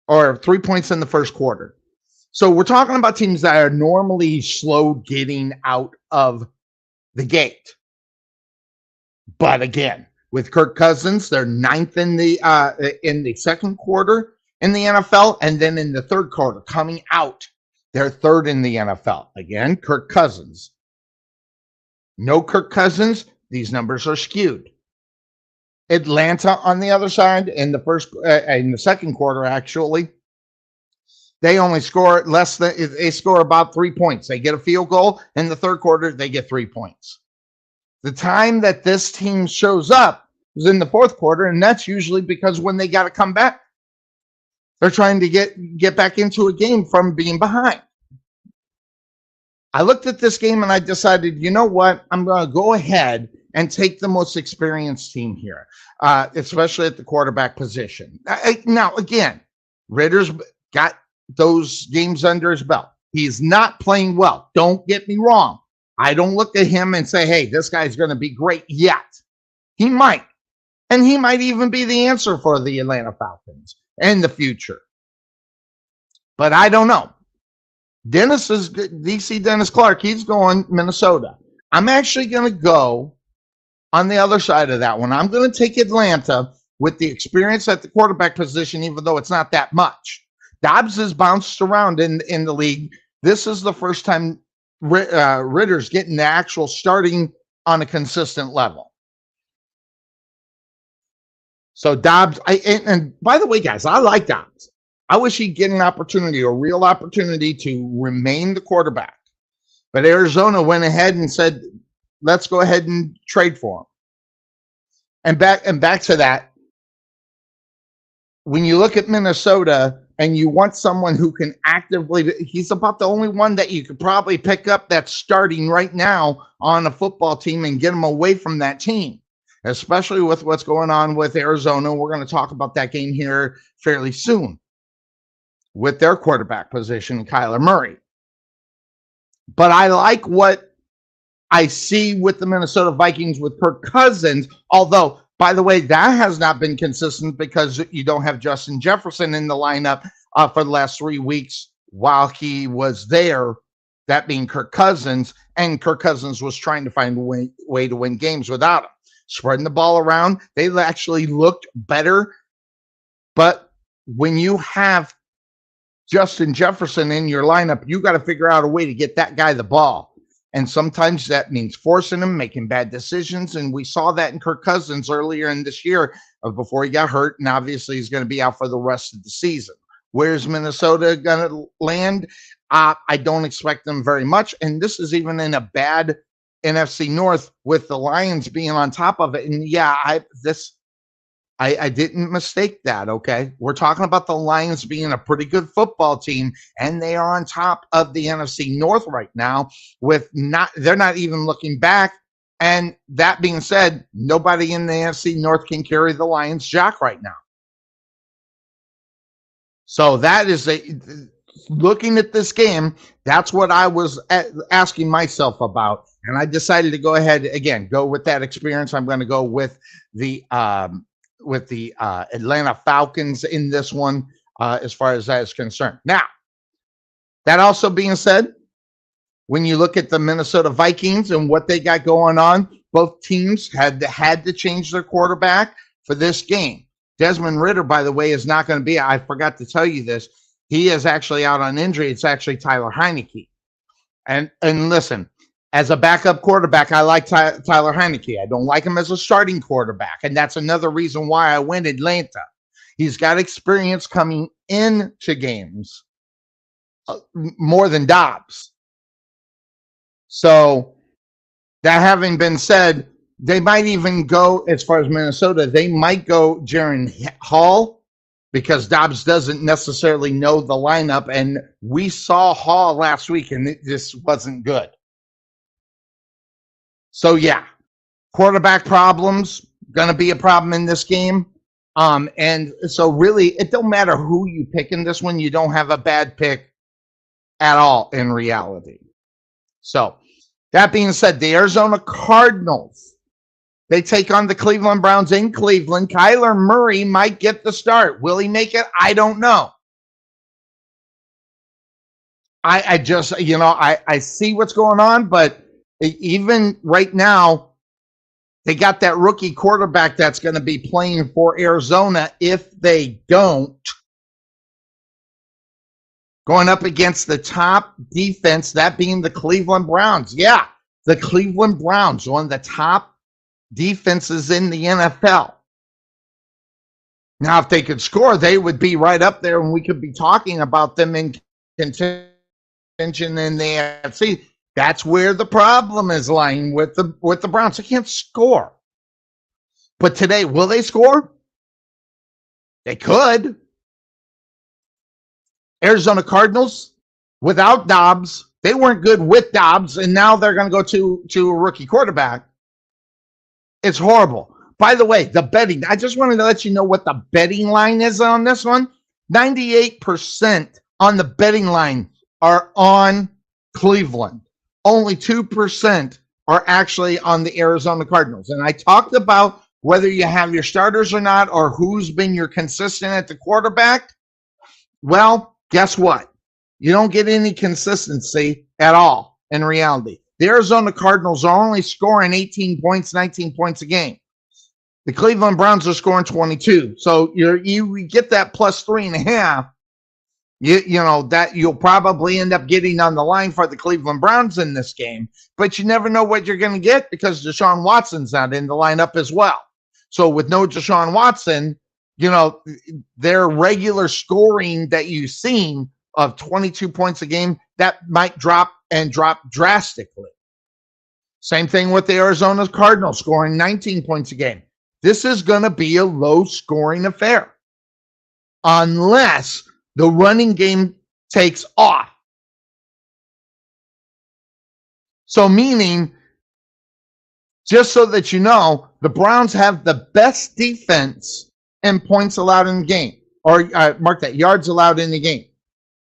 or 3 points in the first quarter. So we're talking about teams that are normally slow getting out of the gate. But again, with Kirk Cousins, they're 9th in the second quarter in the NFL, and then in the third quarter coming out, they're 3rd in the NFL. Again, Kirk Cousins. No Kirk Cousins, these numbers are skewed. Atlanta on the other side in the second quarter, actually, they only score less than they score about 3 points. They get a field goal in the third quarter, they get 3 points. The time that this team shows up is in the fourth quarter, and that's usually because when they got to come back, they're trying to get back into a game from being behind. I looked at this game and I decided, you know what? I'm going to go ahead and take the most experienced team here, especially at the quarterback position. Now, again, Ritter's got those games under his belt. He's not playing well. Don't get me wrong. I don't look at him and say, hey, this guy's going to be great yet. He might. And he might even be the answer for the Atlanta Falcons in the future. But I don't know. DC Dennis Clark, he's going Minnesota. I'm actually going to go on the other side of that one. I'm going to take Atlanta with the experience at the quarterback position, even though it's not that much. Dobbs has bounced around in the league. This is the first time Ritter's getting the actual starting on a consistent level. So Dobbs, and by the way, guys, I like Dobbs. I wish he'd get an opportunity, a real opportunity to remain the quarterback. But Arizona went ahead and said, let's go ahead and trade for him. And back to that, when you look at Minnesota and you want someone who can actively, he's about the only one that you could probably pick up that's starting right now on a football team and get him away from that team, especially with what's going on with Arizona. We're going to talk about that game here fairly soon with their quarterback position, Kyler Murray. But I like what I see with the Minnesota Vikings with Kirk Cousins, although, by the way, that has not been consistent because you don't have Justin Jefferson in the lineup for the last 3 weeks while he was there, that being Kirk Cousins, and Kirk Cousins was trying to find a way to win games without him. Spreading the ball around, they actually looked better, but when you have Justin Jefferson in your lineup, you got to figure out a way to get that guy the ball. And sometimes that means forcing him, making bad decisions. And we saw that in Kirk Cousins earlier in this year before he got hurt. And obviously he's going to be out for the rest of the season. Where's Minnesota going to land? I don't expect them very much. And this is even in a bad NFC North with the Lions being on top of it. And yeah, I didn't mistake that, okay? We're talking about the Lions being a pretty good football team, and they are on top of the NFC North right now they're not even looking back. And that being said, nobody in the NFC North can carry the Lions' jack right now. So that is looking at this game, that's what I was asking myself about. And I decided to go ahead, again, go with that experience. I'm going to go with the Atlanta Falcons in this one as far as that is concerned. Now, that also being said, when you look at the Minnesota Vikings and what they got going on, both teams had to change their quarterback for this game. Desmond Ridder, by the way, is not going to be, I forgot to tell you this, he is actually out on injury. It's actually Tyler Heineke. And listen, as a backup quarterback, I like Tyler Heineke. I don't like him as a starting quarterback, and that's another reason why I went Atlanta. He's got experience coming into games more than Dobbs. So that having been said, they might even go, as far as Minnesota, they might go Jaren Hall because Dobbs doesn't necessarily know the lineup, and we saw Hall last week, and it just wasn't good. So, yeah, quarterback problems, going to be a problem in this game. And so, really, it don't matter who you pick in this one. You don't have a bad pick at all in reality. So, that being said, the Arizona Cardinals, they take on the Cleveland Browns in Cleveland. Kyler Murray might get the start. Will he make it? I don't know. I just, I see what's going on, but even right now, they got that rookie quarterback that's going to be playing for Arizona if they don't. Going up against the top defense, that being the Cleveland Browns. Yeah, the Cleveland Browns, one of the top defenses in the NFL. Now, if they could score, they would be right up there, and we could be talking about them in contention in the AFC. That's where the problem is lying with the Browns. They can't score. But today, will they score? They could. Arizona Cardinals, without Dobbs, they weren't good with Dobbs, and now they're going to go to a rookie quarterback. It's horrible. By the way, the betting, I just wanted to let you know what the betting line is on this one. 98% on the betting line are on Cleveland. Only 2% are actually on the Arizona Cardinals. And I talked about whether you have your starters or not, or who's been your consistent at the quarterback. Well, guess what? You don't get any consistency at all in reality. The Arizona Cardinals are only scoring 18 points, 19 points a game. The Cleveland Browns are scoring 22. So you get that plus 3.5. You know that you'll probably end up getting on the line for the Cleveland Browns in this game, but you never know what you're going to get because Deshaun Watson's not in the lineup as well. So with no Deshaun Watson, you know, their regular scoring that you've seen of 22 points a game, that might drop drastically. Same thing with the Arizona Cardinals scoring 19 points a game. This is going to be a low-scoring affair unless the running game takes off. So meaning, just so that you know, the Browns have the best defense in points allowed in the game, or mark that, yards allowed in the game.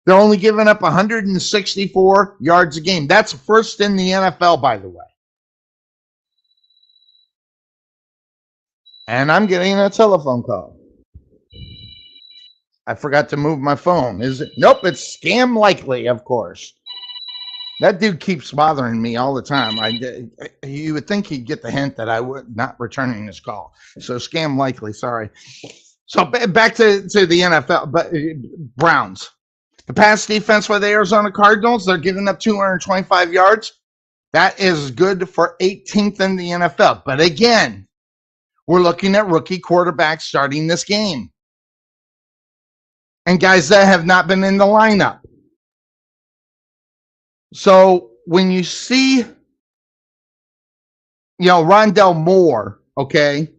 They're only giving up 164 yards a game. That's first in the NFL, by the way. And I'm getting a telephone call. I forgot to move my phone. Is it? Nope, it's scam likely, of course. That dude keeps bothering me all the time. You would think he'd get the hint that I would not returning his call. So scam likely, sorry. So back to the NFL, but Browns. The pass defense for the Arizona Cardinals, they're giving up 225 yards. That is good for 18th in the NFL. But again, we're looking at rookie quarterbacks starting this game. And guys that have not been in the lineup. So when you see, Rondell Moore, okay,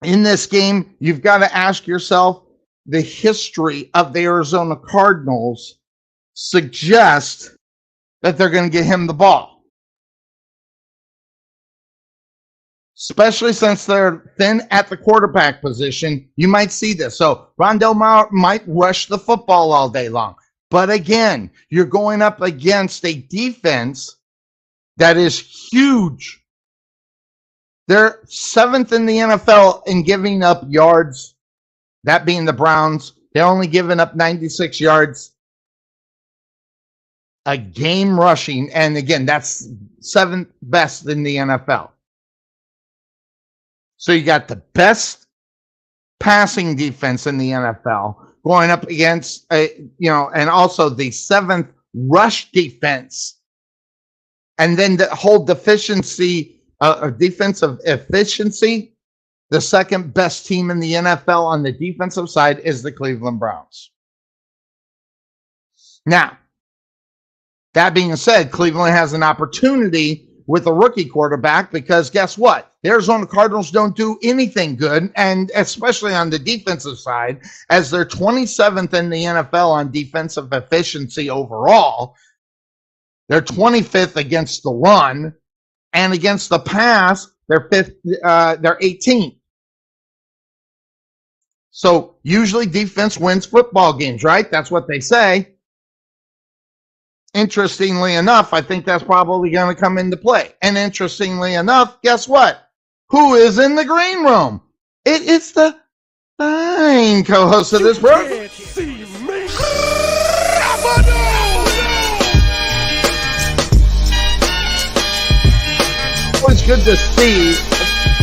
in this game, you've got to ask yourself, the history of the Arizona Cardinals suggests that they're going to get him the ball. Especially since they're thin at the quarterback position, you might see this. So Rondell Moore might rush the football all day long. But again, you're going up against a defense that is huge. They're 7th in the NFL in giving up yards. That being the Browns, they're only giving up 96 yards a game rushing. And again, that's 7th best in the NFL. So you got the best passing defense in the NFL going up against, and also the 7th rush defense. And then the whole defensive efficiency. The second best team in the NFL on the defensive side is the Cleveland Browns. Now, that being said, Cleveland has an opportunity with a rookie quarterback because guess what? The Arizona Cardinals don't do anything good, and especially on the defensive side, as they're 27th in the NFL on defensive efficiency overall. They're 25th against the run, and against the pass, they're 18th. So usually defense wins football games, right? That's what they say. Interestingly enough, I think that's probably going to come into play. And interestingly enough, guess what? Who is in the green room? It's the fine co-host of this program. It's good to see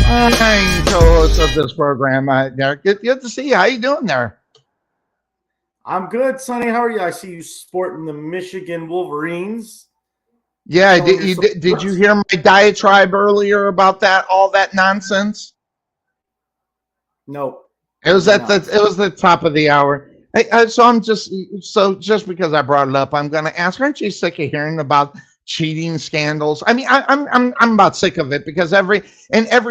fine co-host of this program, Derek. Good to see you. How you doing there? I'm good, Sonny. How are you? I see you sporting the Michigan Wolverines. Yeah, So you're did you hear my diatribe earlier about that, all that nonsense? no, It I was did at the not. it was the top of the hour. So just because I brought it up, I'm going to ask: aren't you sick of hearing about cheating scandals? I mean, I'm about sick of it because every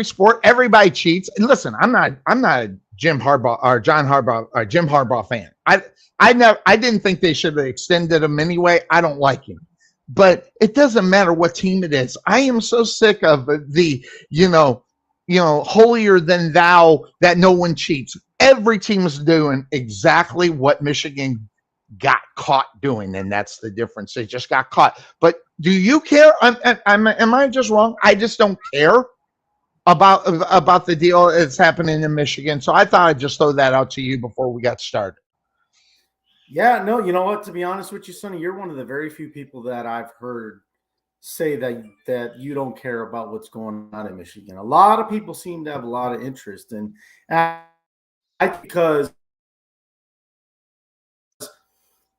sport, everybody cheats. And listen, I'm not a Jim Harbaugh or John Harbaugh or Jim Harbaugh fan. I didn't think they should have extended him anyway. I don't like him, but it doesn't matter what team it is. I am so sick of the you know holier than thou that no one cheats. Every team is doing exactly what Michigan got caught doing, and that's the difference. They just got caught. But do you care? Am I just wrong? I just don't care about the deal that's happening in Michigan. So I thought I'd just throw that out to you before we got started. Yeah, no, you know what? To be honest with you, Sonny, you're one of the very few people that I've heard say that you don't care about what's going on in Michigan. A lot of people seem to have a lot of interest, and because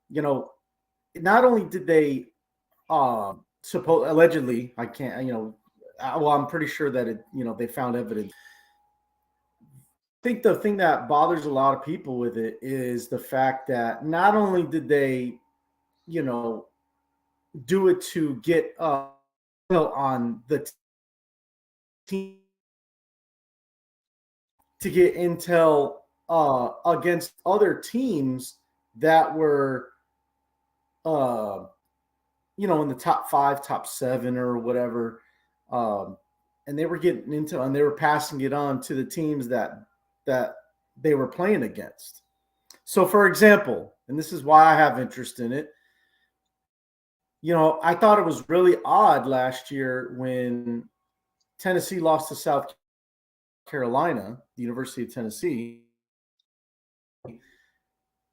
you know, not only did they suppose allegedly, I can't, well, I'm pretty sure that they found evidence. I think the thing that bothers a lot of people with it is the fact that not only did they, you know, do it to get on the team to get intel against other teams that were in the top 5, top 7 or whatever, and they were getting intel and they were passing it on to the teams that they were playing against. So for example, and this is why I have interest in it, I thought it was really odd last year when Tennessee lost to South Carolina, the University of Tennessee,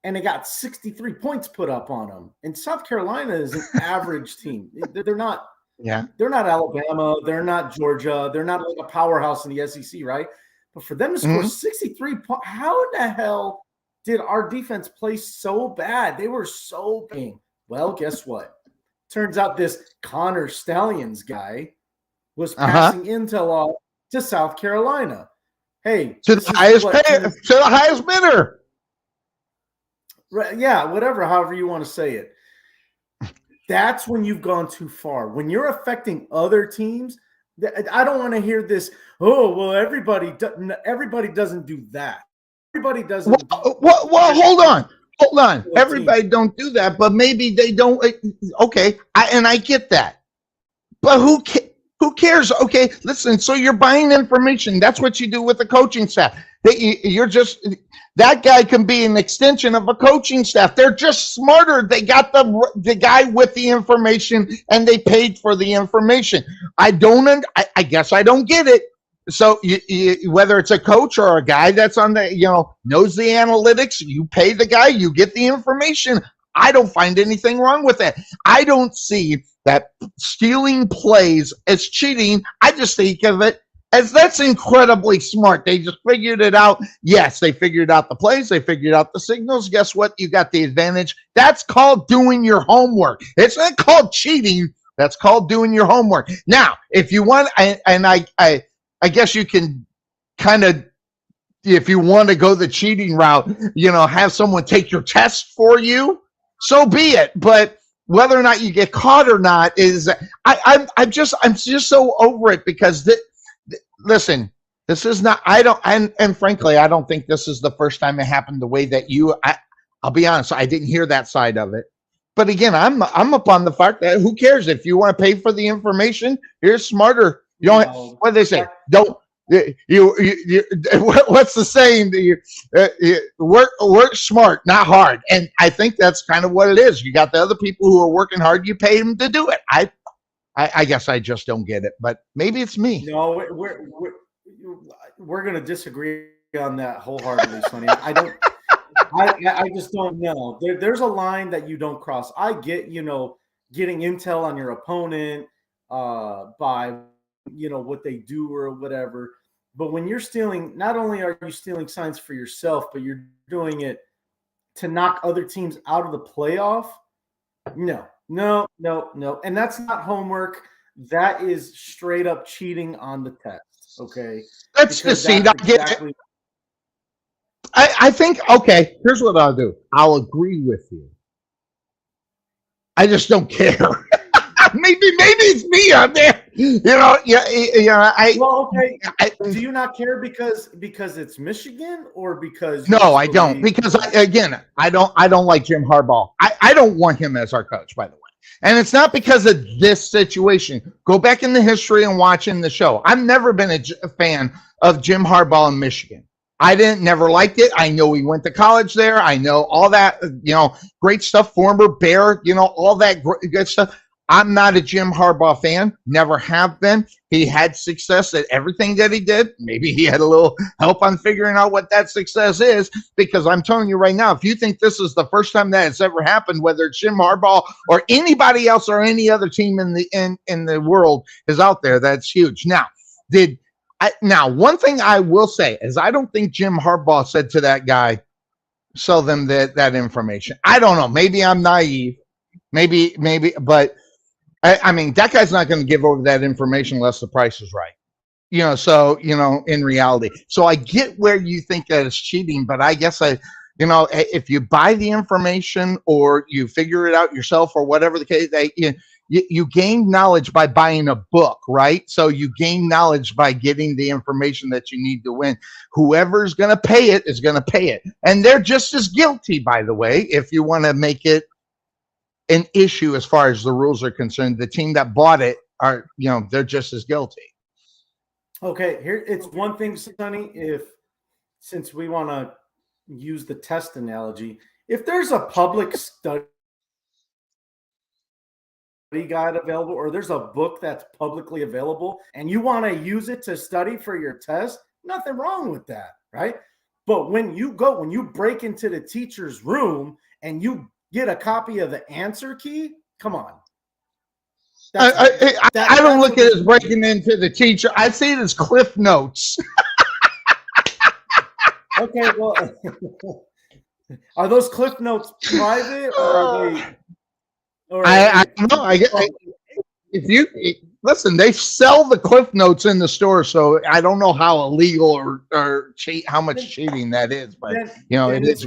and they got 63 points put up on them. And South Carolina is an average team. They're not They're not Alabama, they're not Georgia, they're not like a powerhouse in the SEC, right? But for them to score 63 points, how in the hell did our defense play so bad? They were so bad. Well, guess what? Turns out this Connor Stallions guy was passing intel off to South Carolina. Hey, to the highest bidder. Right, yeah, whatever, however you want to say it. That's when you've gone too far. When you're affecting other teams, I don't want to hear this. Oh, well, everybody doesn't do that. Everybody doesn't. Well, hold on. Everybody don't do that, but maybe they don't. Okay, I get that, but who cares? Okay, listen. So you're buying information. That's what you do with the coaching staff. That guy can be an extension of a coaching staff. They're just smarter. They got the guy with the information, and they paid for the information. I guess I don't get it. So whether it's a coach or a guy that's on the, knows the analytics, you pay the guy, you get the information. I don't find anything wrong with that. I don't see that stealing plays as cheating. I just think of it as that's incredibly smart. They just figured it out. Yes, they figured out the plays. They figured out the signals. Guess what? You got the advantage. That's called doing your homework. It's not called cheating. That's called doing your homework. Now, if you want, and I guess you can kind of, if you want to go the cheating route, have someone take your test for you, so be it. But whether or not you get caught or not is, I'm just so over it because listen, this is not, and frankly, I don't think this is the first time it happened the way that I'll be honest, I didn't hear that side of it. But again, I'm upon the fact that who cares if you want to pay for the information, you're smarter. You don't, what do they say? Don't what's the saying? Work smart, not hard. And I think that's kind of what it is. You got the other people who are working hard. You pay them to do it. I guess I just don't get it, but maybe it's me. No, we're going to disagree on that wholeheartedly, Sonny. I just don't know. There's a line that you don't cross. I get, getting intel on your opponent by, what they do or whatever. But when you're stealing, not only are you stealing signs for yourself, but you're doing it to knock other teams out of the playoff. No, No, no, no. And that's not homework. That is straight up cheating on the test. Okay. That's Because deceit. that's I get it. exactly. I think, okay, here's what I'll do. I'll agree with you. I just don't care. maybe it's me out there. Well, okay. Do you not care because it's Michigan, or because you No, just I don't, believe because I don't like Jim Harbaugh. I don't want him as our coach, by the way. And it's not because of this situation. Go back in the history and watching the show. I've never been a fan of Jim Harbaugh in Michigan. I never liked it. I know he went to college there. I know all that, great stuff. Former Bear, all that good stuff. I'm not a Jim Harbaugh fan. Never have been. He had success at everything that he did. Maybe he had a little help on figuring out what that success is, because I'm telling you right now, if you think this is the first time that it's ever happened, whether it's Jim Harbaugh or anybody else or any other team in the world is out there, that's huge. Now, one thing I will say is I don't think Jim Harbaugh said to that guy, sell them that information. I don't know. Maybe I'm naive. Maybe, but I mean, that guy's not going to give over that information unless the price is right. In reality. So I get where you think that it's cheating, but I guess if you buy the information or you figure it out yourself or whatever the case, you gain knowledge by buying a book, right? So you gain knowledge by getting the information that you need to win. Whoever's going to pay it is going to pay it. And they're just as guilty, by the way, if you want to make it an issue as far as the rules are concerned. The team that bought it they're just as guilty. Okay, here it's one thing, Sonny, since we want to use the test analogy, if there's a public study guide available, or there's a book that's publicly available and you want to use it to study for your test, nothing wrong with that, right? But when you break into the teacher's room and you get a copy of the answer key, come on. I don't look at it as breaking into the teacher. I see it as Cliff Notes. Okay, well, are those Cliff Notes private, or are they? I don't know. Listen, they sell the Cliff Notes in the store, so I don't know how illegal or how much cheating that is, but it is.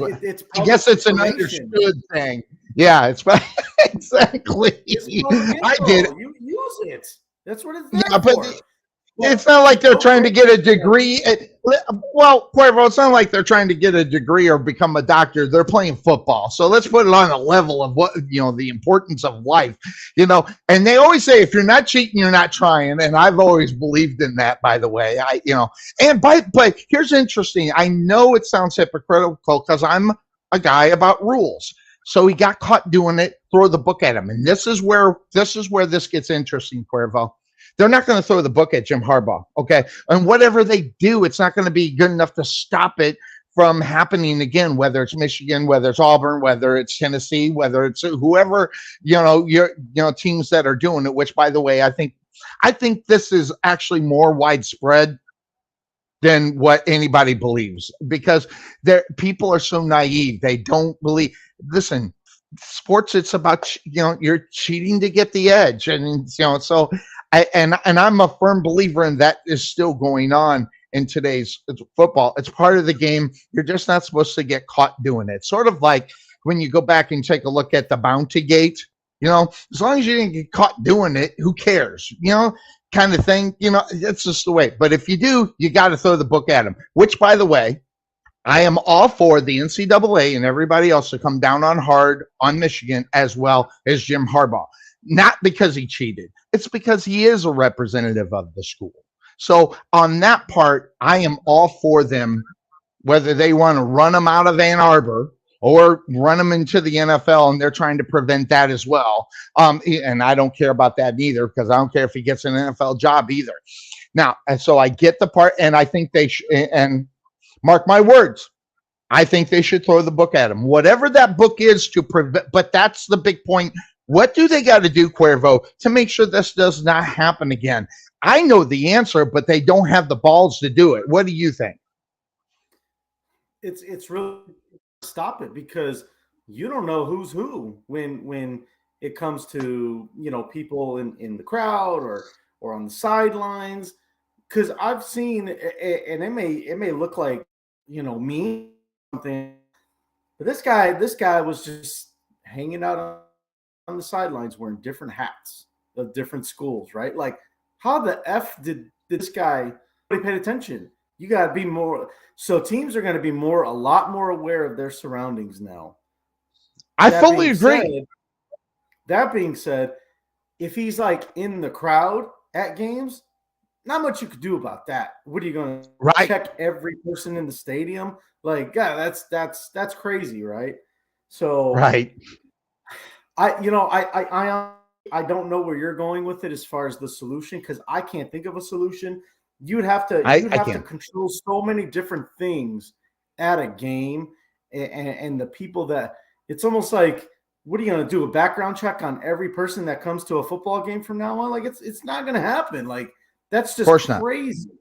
I guess it's an understood thing. Yeah, it's exactly. I get it. You use it. That's what it's there for. It's not like they're trying to get a degree. Well, Cuervo, it's not like they're trying to get a degree or become a doctor. They're playing football. So let's put it on a level of what, the importance of life, and they always say, if you're not cheating, you're not trying. And I've always believed in that, by the way, but here's interesting. I know it sounds hypocritical because I'm a guy about rules. So he got caught doing it, throw the book at him. And this is where this gets interesting, Cuervo. They're not going to throw the book at Jim Harbaugh, okay? And whatever they do, it's not going to be good enough to stop it from happening again, whether it's Michigan, whether it's Auburn, whether it's Tennessee, whether it's whoever, teams that are doing it, which, by the way, I think this is actually more widespread than what anybody believes, because people are so naive. They don't believe. Listen, sports, it's about, you're cheating to get the edge. And, so I'm a firm believer in that is still going on in today's football. It's part of the game. You're just not supposed to get caught doing it. Sort of like when you go back and take a look at the Bounty Gate, as long as you didn't get caught doing it, who cares, kind of thing. That's just the way. But if you do, you got to throw the book at them, which, by the way, I am all for the NCAA and everybody else to come down hard on Michigan as well as Jim Harbaugh. Not because he cheated. It's because he is a representative of the school. So on that part, I am all for them, whether they want to run him out of Ann Arbor or run him into the NFL, and they're trying to prevent that as well. And I don't care about that neither, because I don't care if he gets an NFL job either. Now, and so I get the part, and I think they should, and mark my words, I think they should throw the book at him. Whatever that book is to prevent, but that's the big point. What do they got to do, Cuervo, to make sure this does not happen again? I know the answer, but they don't have the balls to do it. What do you think? It's really stop it, because you don't know who's who when it comes to, people in the crowd or on the sidelines. Because I've seen, and it may look like, me something, but this guy was just hanging out on the sidelines wearing different hats of different schools, right? Like, how the F did this guy really pay attention? You got to be more. So teams are going to be a lot more aware of their surroundings now. I fully agree. That being said, if he's like in the crowd at games, not much you could do about that. What are you going to check every person in the stadium? Like, God, that's crazy, right? So, right. I don't know where you're going with it as far as the solution, because I can't think of a solution. You'd have to control so many different things at a game, and the people that it's almost like, what are you going to do? A background check on every person that comes to a football game from now on? Like, it's not going to happen. Like, that's just crazy. Not.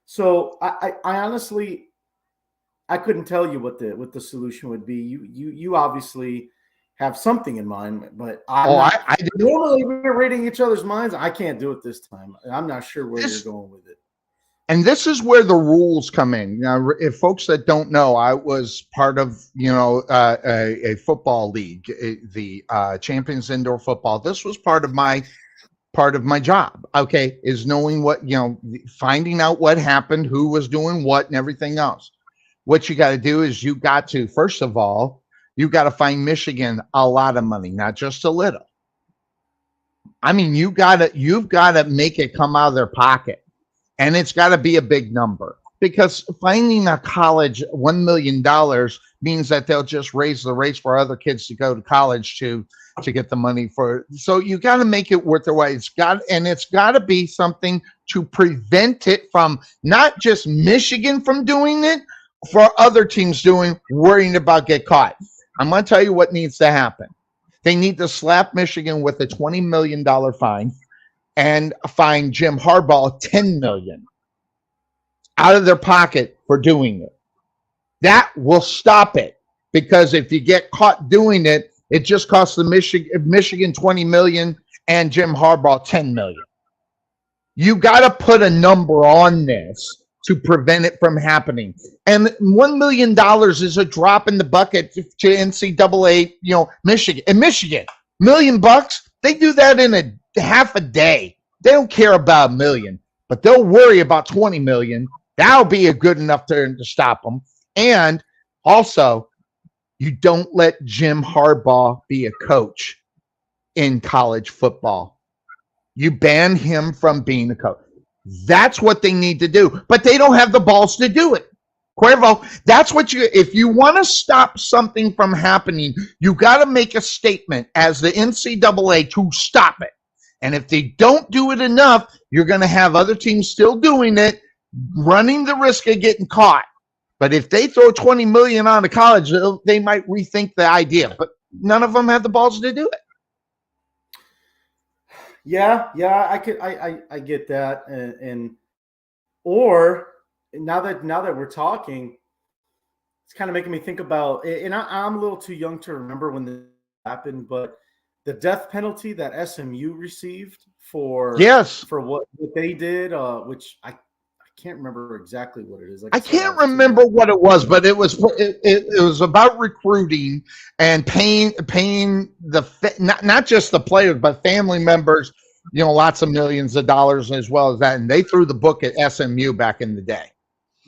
So I honestly, I couldn't tell you what the solution would be. You obviously have something in mind, but I normally we're reading each other's minds. I can't do it this time. I'm not sure where you're going with it. And this is where the rules come in. Now, if folks that don't know, I was part of, a football league, the Champions Indoor Football. This was part of my job. Okay, is knowing what, finding out what happened, who was doing what, and everything else. What you got to do is you got to, first of all, you got to find Michigan a lot of money, not just a little. I mean, you've got to make it come out of their pocket. And it's got to be a big number, because finding a college $1 million means that they'll just raise the rates for other kids to go to college to get the money for. So you got to make it worth their while. It's got to be something to prevent it from, not just Michigan from doing it, for other teams worrying about get caught. I'm going to tell you what needs to happen. They need to slap Michigan with a $20 million fine and fine Jim Harbaugh $10 million out of their pocket for doing it. That will stop it, because if you get caught doing it, it just costs the Michigan $20 million and Jim Harbaugh $10 million. You got to put a number on this to prevent it from happening. And $1 million is a drop in the bucket to NCAA, Michigan. And Michigan, $1 million, they do that in a half a day. They don't care about $1 million, but they'll worry about $20 million. That'll be a good enough to stop them. And also, you don't let Jim Harbaugh be a coach in college football. You ban him from being a coach. That's what they need to do, but they don't have the balls to do it. Cuervo, that's what if you want to stop something from happening, you got to make a statement as the NCAA to stop it. And if they don't do it enough, you're going to have other teams still doing it, running the risk of getting caught. But if they throw $20 million on the college, they might rethink the idea. But none of them have the balls to do it. Yeah, I get that, or now that we're talking, it's kind of making me think about, and I'm a little too young to remember when this happened, but the death penalty that SMU received for what they did, which I can't remember exactly what it is. I can't remember what it was, but it was about recruiting and paying not just the players, but family members, lots of millions of dollars as well as that. And they threw the book at SMU back in the day.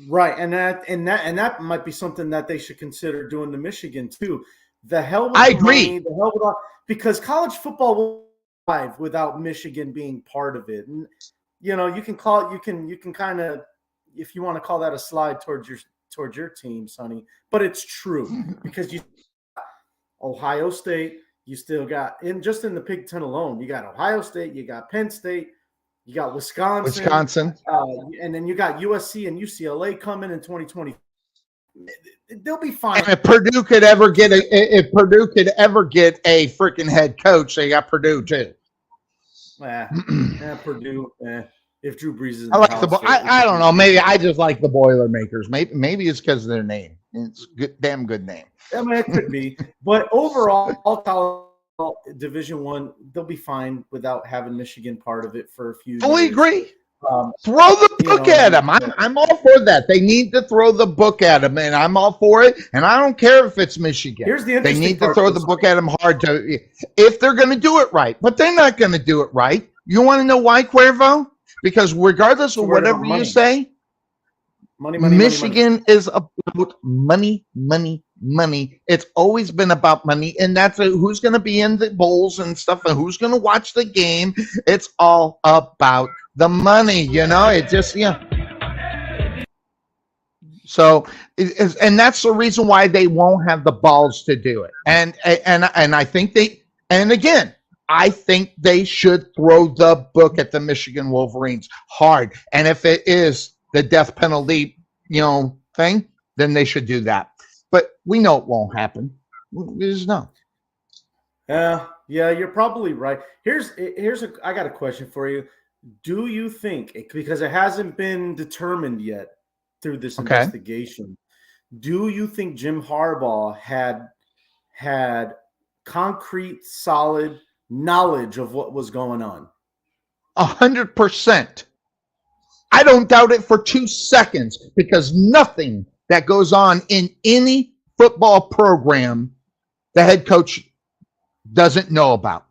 Right. And that might be something that they should consider doing to Michigan too. The hell with I agree. Money, the hell with because college football will survive without Michigan being part of it. And you can call it, you can kind of, if you want to call that a slide towards your team, Sonny, but it's true because you Ohio State, you still got just in the Big Ten alone, you got Ohio State, you got Penn State, you got Wisconsin, and then you got USC and UCLA coming in 2020. They'll be fine. And if Purdue could ever get a freaking head coach, they got Purdue too. Purdue. If Drew Brees is, I like I don't know. Maybe I just like the Boilermakers. Maybe it's because of their name. It's a damn good name. I mean, it could be. But overall, college Division One, they'll be fine without having Michigan part of it for a few Fully years. agree. Throw the book at them. I'm all for that. They need to throw the book at them, and I'm all for it. And I don't care if it's Michigan. Here's the they need to part throw the book at them hard if they're going to do it right. But they're not going to do it right. You want to know why, Cuervo? Because regardless of whatever you say, Michigan is about money. It's always been about money, and that's who's going to be in the bowls and stuff, and who's going to watch the game. It's all about the money, It just So, and that's the reason why they won't have the balls to do it. And I think I think they should throw the book at the Michigan Wolverines hard. And if it is the death penalty, thing, then they should do that. But we know it won't happen. We just know. Yeah, you're probably right. I got a question for you. Do you think, because it hasn't been determined yet through this investigation, do you think Jim Harbaugh had concrete, solid knowledge of what was going on? 100%. I don't doubt it for 2 seconds, because nothing that goes on in any football program the head coach doesn't know about.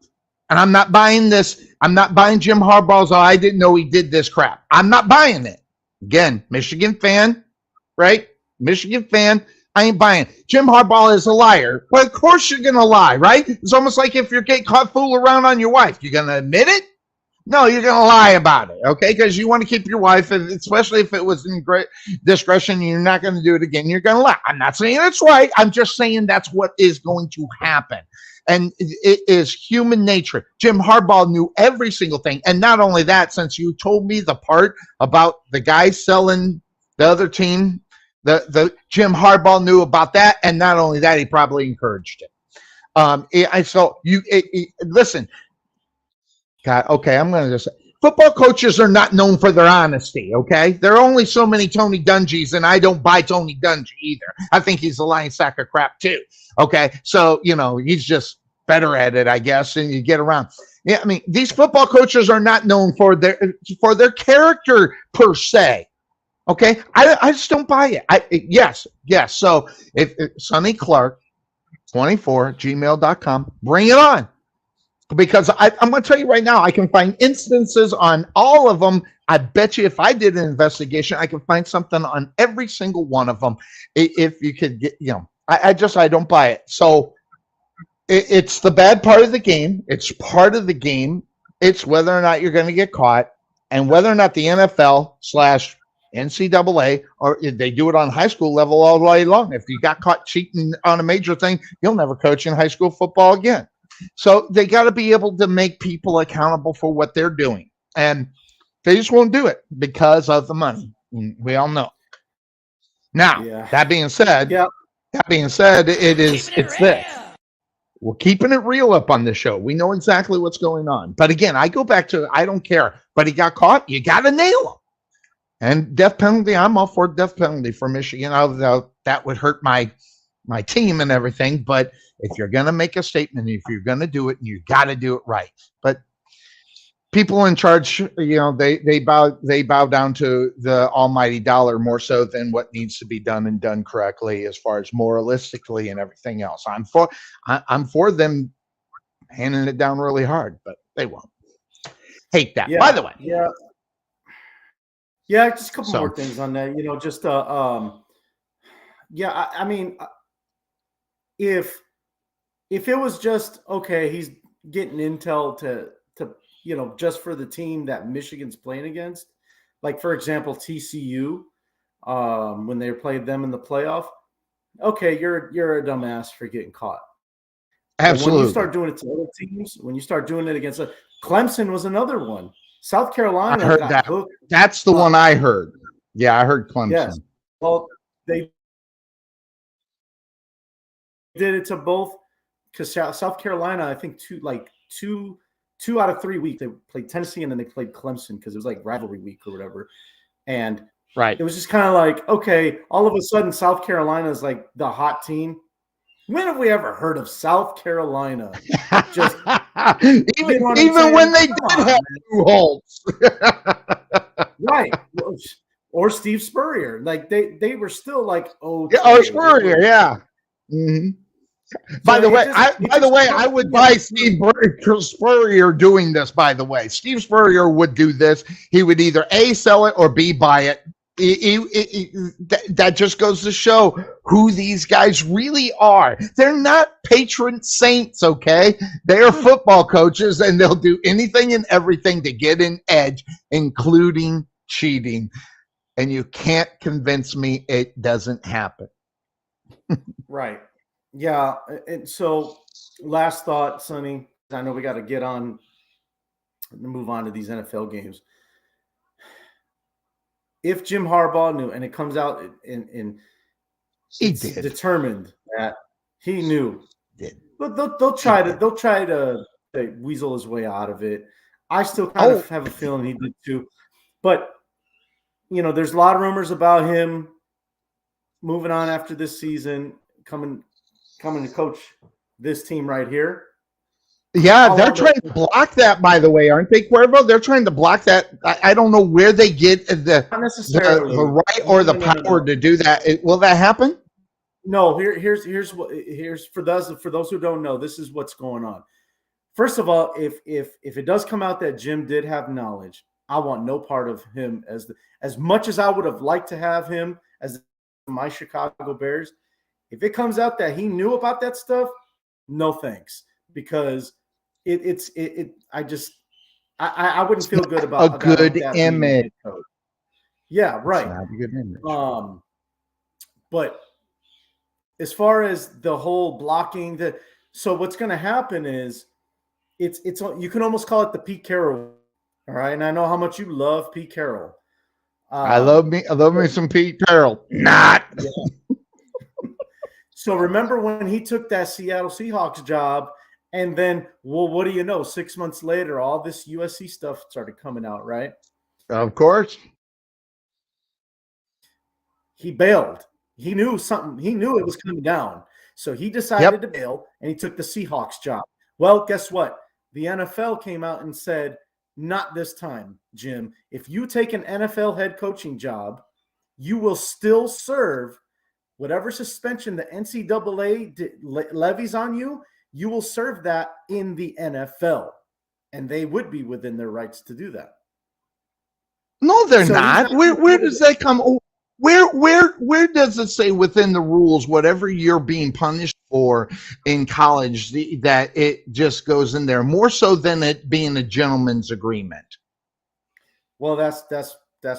And I'm not buying this. I'm not buying Jim Harbaugh's, I didn't know he did this crap. I'm not buying it. Again, Michigan fan, right? Michigan fan. I ain't buying it. Jim Harbaugh is a liar. Well, of course you're going to lie, right? It's almost like if you're getting caught fooling around on your wife. You're going to admit it? No, you're going to lie about it, okay? Because you want to keep your wife, especially if it was in great discretion, and you're not going to do it again. You're going to lie. I'm not saying it's right. I'm just saying that's what is going to happen. And it is human nature. Jim Harbaugh knew every single thing. And not only that, since you told me the part about the guy selling the other team, the Jim Harbaugh knew about that. And not only that, he probably encouraged it. Listen. God, okay, I'm going to just say, football coaches are not known for their honesty, okay? There are only so many Tony Dungy's, and I don't buy Tony Dungy either. I think he's a lying sack of crap too, okay? So, he's just better at it, I guess, and you get around. Yeah, I mean, these football coaches are not known for their character per se, okay? I just don't buy it. Yes. So if Sonny Clark, 24@gmail.com, bring it on. Because I'm going to tell you right now, I can find instances on all of them. I bet you if I did an investigation, I can find something on every single one of them. If you could get, I don't buy it. So it's the bad part of the game. It's part of the game. It's whether or not you're going to get caught, and whether or not the NFL/NCAA, or they do it on high school level all day long. If you got caught cheating on a major thing, you'll never coach in high school football again. So they got to be able to make people accountable for what they're doing. And they just won't do it because of the money. We all know. Now, that being said, it's this. We're keeping it real up on the show. We know exactly what's going on. But again, I go back to, I don't care. But he got caught. You got to nail him. And death penalty, I'm all for death penalty for Michigan. Although that would hurt my team and everything. But if you're going to make a statement, if you're going to do it, you got to do it right. But people in charge, they bow down to the almighty dollar more so than what needs to be done and done correctly as far as moralistically and everything else. I'm for them handing it down really hard, but they won't. Hate that. By the way. Yeah, just a couple more things on that. I mean, if it was just okay, he's getting intel to just for the team that Michigan's playing against, like for example TCU, when they played them in the playoff. Okay, you're a dumbass for getting caught. Absolutely. But when you start doing it to other teams, when you start doing it against Clemson was another one. South Carolina. I heard that. That's the one I heard. Yeah, I heard Clemson. Yes. Well, they did it to both, because South Carolina, I think two out of 3 weeks they played Tennessee and then they played Clemson because it was like rivalry week or whatever. And it was just kind of like, okay, all of a sudden South Carolina is like the hot team. When have we ever heard of South Carolina? Just even when they did have Lou Holtz. Right. Or Steve Spurrier. Like they were still like, Spurrier, yeah. Mm-hmm. By the way, I would buy Steve Spurrier doing this, by the way. Steve Spurrier would do this. He would either A, sell it, or B, buy it. That just goes to show who these guys really are. They're not patron saints, okay? They are football coaches, and they'll do anything and everything to get an edge, including cheating. And you can't convince me it doesn't happen. Right. Yeah. And so last thought, Sonny, I know we got to get on and move on to these NFL games. If Jim Harbaugh knew, and it comes out in he did determined that he knew, but they'll try to weasel his way out of it. I still kind of have a feeling he did too, but there's a lot of rumors about him moving on after this season, coming to coach this team right here. Yeah, they're trying to block that, by the way, aren't they, Cuervo? They're trying to block that. I don't know where they get the right or the power to do that. Will that happen? No. Here's for those who don't know, this is what's going on. First of all, if it does come out that Jim did have knowledge, I want no part of him as much as I would have liked to have him as my Chicago Bears. If it comes out that he knew about that stuff, no thanks, because I wouldn't feel good about a good image. Yeah, right. Not a good image. But as far as the whole blocking, so what's going to happen is it's you can almost call it the Pete Carroll. All right, and I know how much you love Pete Carroll. I love me some Pete Carroll. Not. Yeah. So remember when he took that Seattle Seahawks job, and then, well, what do you know? 6 months later, all this USC stuff started coming out, right? Of course. He bailed. He knew something. He knew it was coming down. So he decided to bail, and he took the Seahawks job. Well, guess what? The NFL came out and said, not this time, Jim. If you take an NFL head coaching job, you will still serve whatever suspension the NCAA levies on you. You will serve that in the NFL, and they would be within their rights to do that. No, they're not. Where does that come? Where does it say within the rules, whatever you're being punished for in college, that it just goes in there more so than it being a gentleman's agreement? Well, that's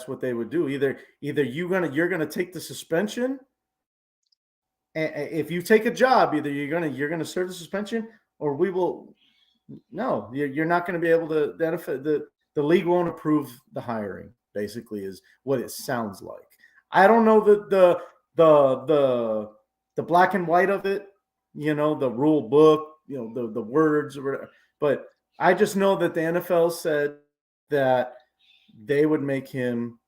what they would do. Either you're gonna take the suspension. And if you take a job, either you're gonna serve the suspension, or we will. No, you're not going to be able to. The league won't approve the hiring. Basically, is what it sounds like. I don't know the black and white of it. The rule book. The words or whatever. But I just know that the NFL said that they would make him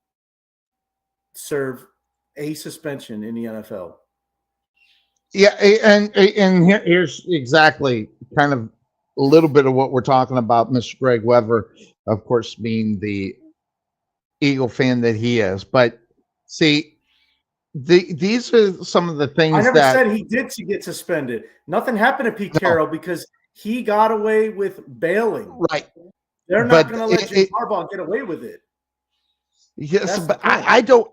serve a suspension in the NFL. Yeah, and here's exactly kind of a little bit of what we're talking about. Mr. Greg Weber, of course, being the Eagle fan that he is. But see, these are some of the things I never said he did to get suspended. Nothing happened to Pete Carroll because he got away with bailing. Right. They're not going to let Jim Harbaugh get away with it. Yes, but I don't.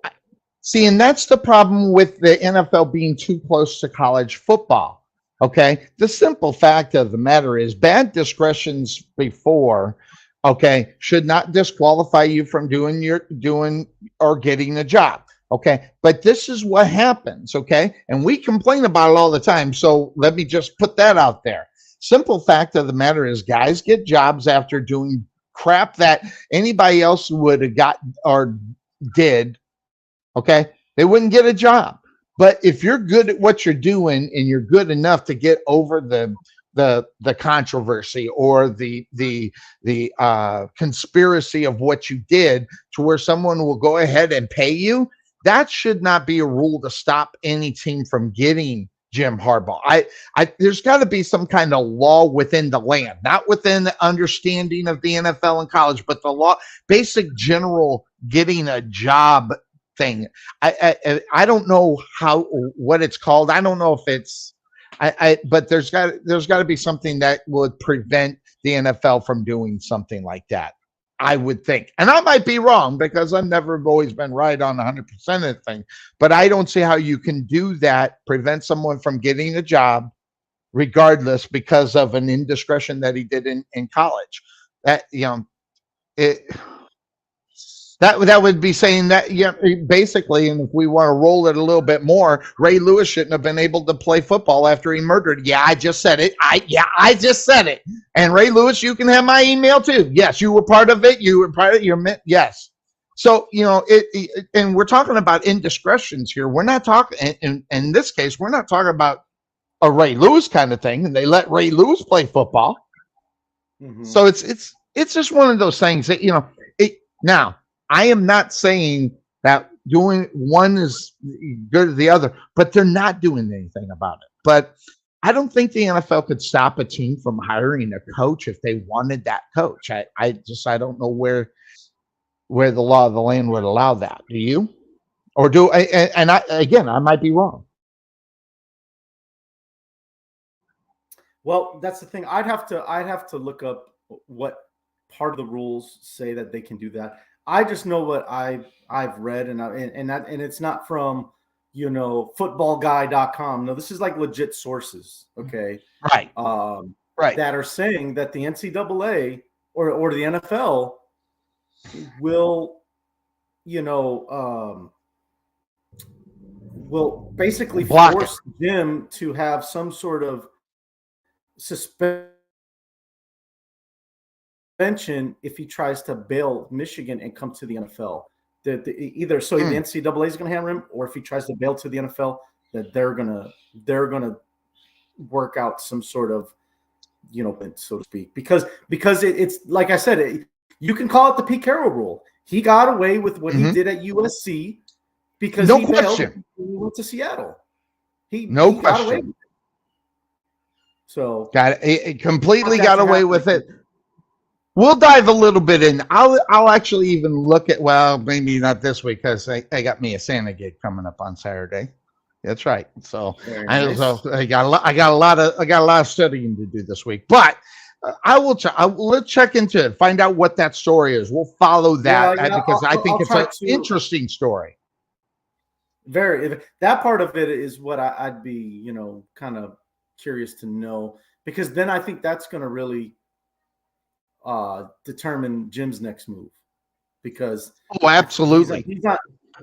See, and that's the problem with the NFL being too close to college football. Okay. The simple fact of the matter is bad discretions before, okay, should not disqualify you from doing or getting a job. Okay. But this is what happens. Okay. And we complain about it all the time. So let me just put that out there. Simple fact of the matter is guys get jobs after doing crap that anybody else would have got or did. Okay, they wouldn't get a job. But if you're good at what you're doing and you're good enough to get over the controversy or the conspiracy of what you did to where someone will go ahead and pay you, that should not be a rule to stop any team from getting Jim Harbaugh. There's got to be some kind of law within the land, not within the understanding of the NFL and college, but the law, basic general getting a job thing. I don't know what it's called. I don't know if it's but there's got to be something that would prevent the NFL from doing something like that. I would think. And I might be wrong because I've never always been right on 100% of the thing. But I don't see how you can do that, prevent someone from getting a job regardless because of an indiscretion that he did in college. That, that would be saying that, basically, and if we want to roll it a little bit more, Ray Lewis shouldn't have been able to play football after he murdered. Yeah, I just said it. I just said it. And Ray Lewis, you can have my email too. Yes, you were part of it. You were part of it. Yes. So, and we're talking about indiscretions here. We're not talking, in this case, we're not talking about a Ray Lewis kind of thing. And they let Ray Lewis play football. Mm-hmm. So it's just one of those things that, now, I am not saying that doing one is good or the other, but they're not doing anything about it. But I don't think the NFL could stop a team from hiring a coach if they wanted that coach. I don't know where the law of the land would allow that. Do you? Or do I? And I might be wrong. Well, that's the thing. I'd have to look up what part of the rules say that they can do that. I just know what I've read, and it's not from footballguy.com. No, this is like legit sources, okay? Right. Right. That are saying that the NCAA or the NFL will basically force Jim to have some sort of suspension if he tries to bail Michigan and come to the NFL. Either the NCAA is going to hammer him, or if he tries to bail to the NFL, that they're gonna work out some sort of so to speak, because it's like I said, you can call it the Pete Carroll rule. He got away with what he did at USC because he bailed when he went to Seattle. He got away with it. So he completely got away with it. We'll dive a little bit in. I'll actually even look at, well, maybe not this week because I got me a Santa gig coming up on Saturday. That's right. So I got a lot of studying to do this week. But let's check into it, find out what that story is. We'll follow that because I think it's an interesting story. That part of it is what I'd be, kind of curious to know, because then I think that's going to really determine Jim's next move, because absolutely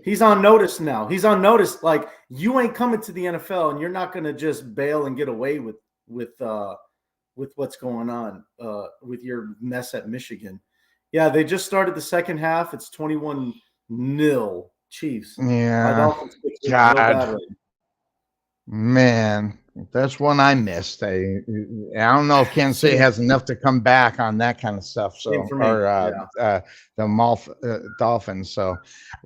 he's on notice now. He's on notice, like, you ain't coming to the NFL and you're not going to just bail and get away with what's going on with your mess at Michigan. Yeah, they just started the second half. It's 21-0 Chiefs. Yeah, God, man, that's one I missed. I don't know if Kansas City has enough to come back on that kind of stuff. So, the Dolphins. So,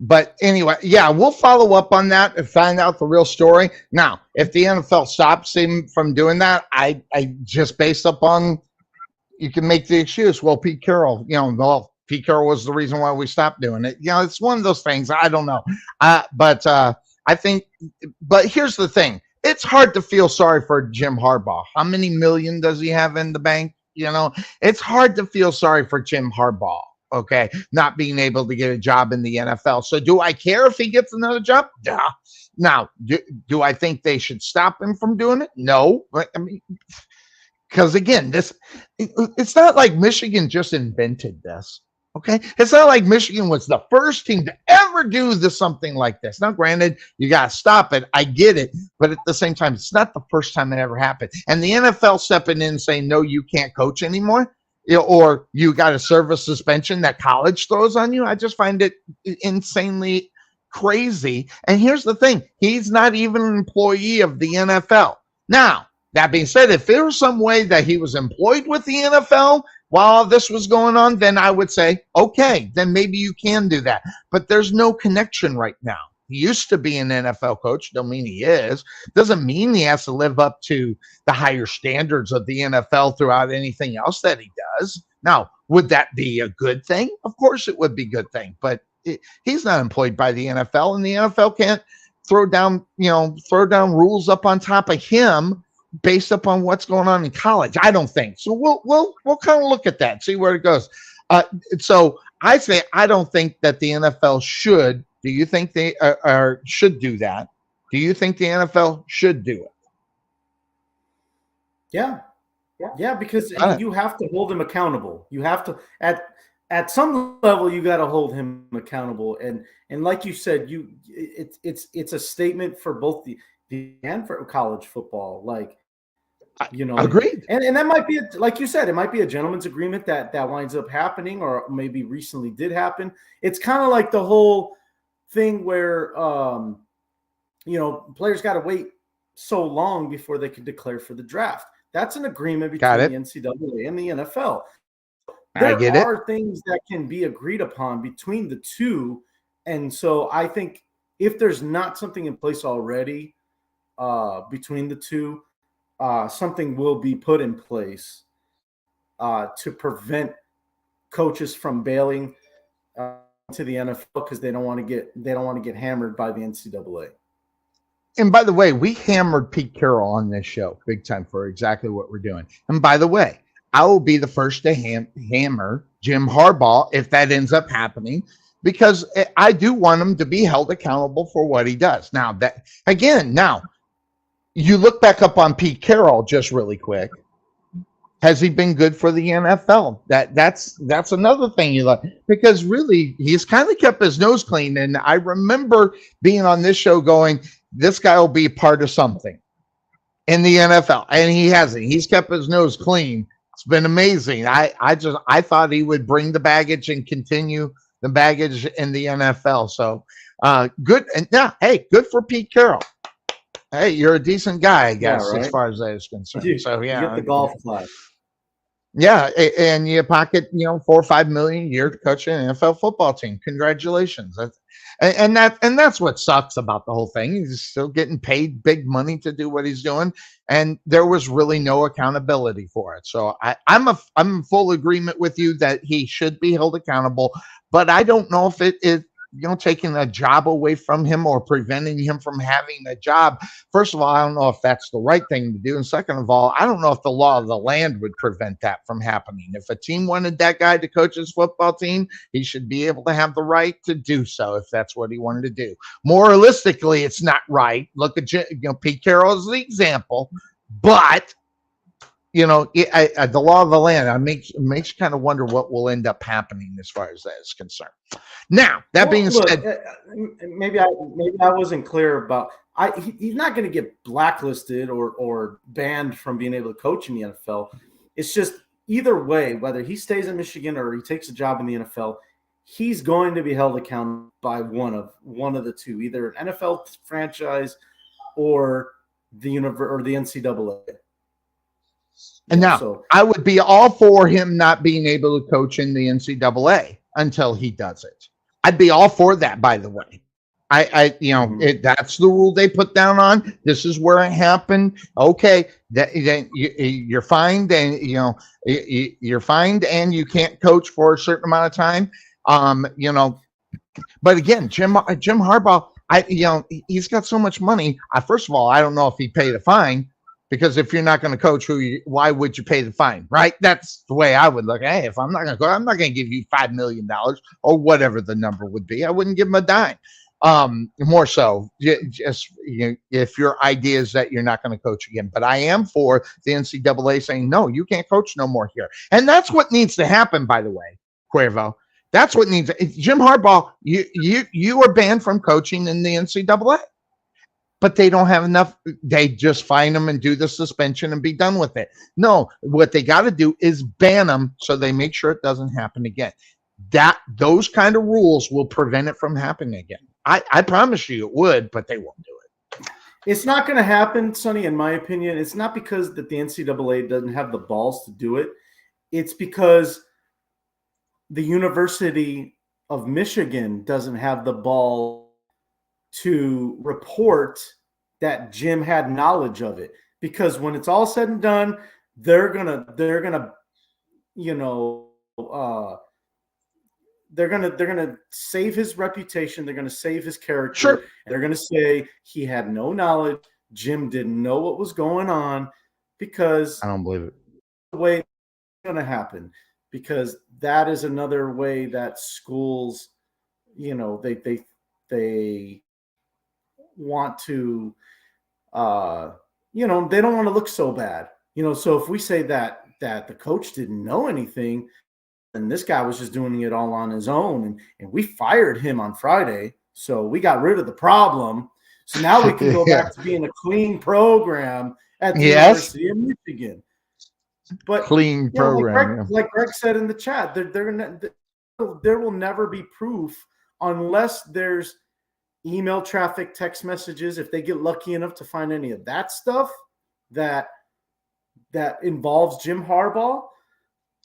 but anyway, we'll follow up on that and find out the real story. Now, if the NFL stops him from doing that, I just based upon, you can make the excuse. Well, Pete Carroll, Pete Carroll was the reason why we stopped doing it. It's one of those things. I don't know, but I think. But here's the thing. It's hard to feel sorry for Jim Harbaugh. How many million does he have in the bank? It's hard to feel sorry for Jim Harbaugh, okay, not being able to get a job in the NFL. So do I care if he gets another job? Yeah. Now, do I think they should stop him from doing it? No. I mean, because again, it's not like Michigan just invented this. Okay, it's not like Michigan was the first team to ever do something like this. Now, granted, you got to stop it. I get it. But at the same time, it's not the first time it ever happened. And the NFL stepping in and saying, no, you can't coach anymore, or you got to serve a suspension that college throws on you. I just find it insanely crazy. And here's the thing. He's not even an employee of the NFL. Now, that being said, if there was some way that he was employed with the NFL while this was going on, then I would say, okay, then maybe you can do that. But there's no connection right now. He used to be an NFL coach. Don't mean he is. Doesn't mean he has to live up to the higher standards of the NFL throughout anything else that he does. Now, would that be a good thing? Of course it would be a good thing, but he's not employed by the NFL, and the NFL can't throw down rules up on top of him based upon what's going on in college. I don't think so. We'll kind of look at that, see where it goes. So I say I don't think that the NFL should. Do you think they should do that? Do you think the NFL should do it? Yeah, because you have to hold him accountable. You have to at some level you got to hold him accountable. And like you said, it's a statement for both the and for college football. Like, agreed. And that might be like you said, it might be a gentleman's agreement that winds up happening, or maybe recently did happen. It's kind of like the whole thing where players got to wait so long before they can declare for the draft. That's an agreement between the NCAA and the NFL. There are things that can be agreed upon between the two, and so I think if there's not something in place already between the two, something will be put in place to prevent coaches from bailing to the NFL because they don't want to get hammered by the NCAA. And by the way, we hammered Pete Carroll on this show big time for exactly what we're doing. And by the way, I will be the first to hammer Jim Harbaugh if that ends up happening, because I do want him to be held accountable for what he does. Now, you look back up on Pete Carroll just really quick. Has he been good for the NFL? That's another thing you like, because really he's kind of kept his nose clean. And I remember being on this show going, this guy will be part of something in the NFL, and he hasn't. He's kept his nose clean. It's been amazing. I thought he would bring the baggage and continue the baggage in the NFL. So good. And hey, good for Pete Carroll. Hey, you're a decent guy, I guess, as far as that is concerned. You get the golf flag. Yeah, and you pocket, $4 or $5 million a year to coach an NFL football team. Congratulations. And that's what sucks about the whole thing. He's still getting paid big money to do what he's doing, and there was really no accountability for it. So I'm in full agreement with you that he should be held accountable, but I don't know if it is taking a job away from him or preventing him from having a job. First of all, I don't know if that's the right thing to do. And second of all, I don't know if the law of the land would prevent that from happening. If a team wanted that guy to coach his football team, he should be able to have the right to do so if that's what he wanted to do. Moralistically, it's not right. Look at Pete Carroll as the example, but the law of the land makes you kind of wonder what will end up happening as far as that is concerned. Now, that being said, maybe I wasn't clear about. He's not going to get blacklisted or banned from being able to coach in the NFL. It's just either way, whether he stays in Michigan or he takes a job in the NFL, he's going to be held accountable by one of the two, either an NFL franchise or the NCAA. And now, I would be all for him not being able to coach in the NCAA until he does it. I'd be all for that, by the way. That's the rule they put down on. This is where it happened. Okay, then you're fined, and you're fined, and you can't coach for a certain amount of time. But again, Jim Harbaugh, he's got so much money. First of all, I don't know if he paid a fine. Because if you're not going to coach, why would you pay the fine, right? That's the way I would look. Hey, if I'm not going to go, I'm not going to give you $5 million or whatever the number would be. I wouldn't give him a dime. More so, if your idea is that you're not going to coach again. But I am for the NCAA saying, no, you can't coach no more here. And that's what needs to happen, by the way, Cuervo. That's what needs. Jim Harbaugh, you are banned from coaching in the NCAA. But they don't have enough. They just fine them and do the suspension and be done with it. No, what they got to do is ban them so they make sure it doesn't happen again. Those kind of rules will prevent it from happening again. I promise you it would, but they won't do it. It's not going to happen, Sonny, in my opinion. It's not because that the NCAA doesn't have the balls to do it. It's because the University of Michigan doesn't have the ball to report that Jim had knowledge of it, because when it's all said and done, they're gonna you know they're gonna save his reputation, they're gonna save his character. Sure. They're gonna say he had no knowledge, Jim didn't know what was going on, because I don't believe it. The way it's gonna happen, because that is another way that schools, you know, they want to you know, they don't want to look so bad, you know. So if we say that the coach didn't know anything, and this guy was just doing it all on his own, and we fired him on Friday, so we got rid of the problem, so now we can go back to being a clean program at the University of Michigan. But clean program, like Greg said in the chat, there will never be proof unless there's email traffic, text messages, if they get lucky enough to find any of that stuff that involves Jim Harbaugh.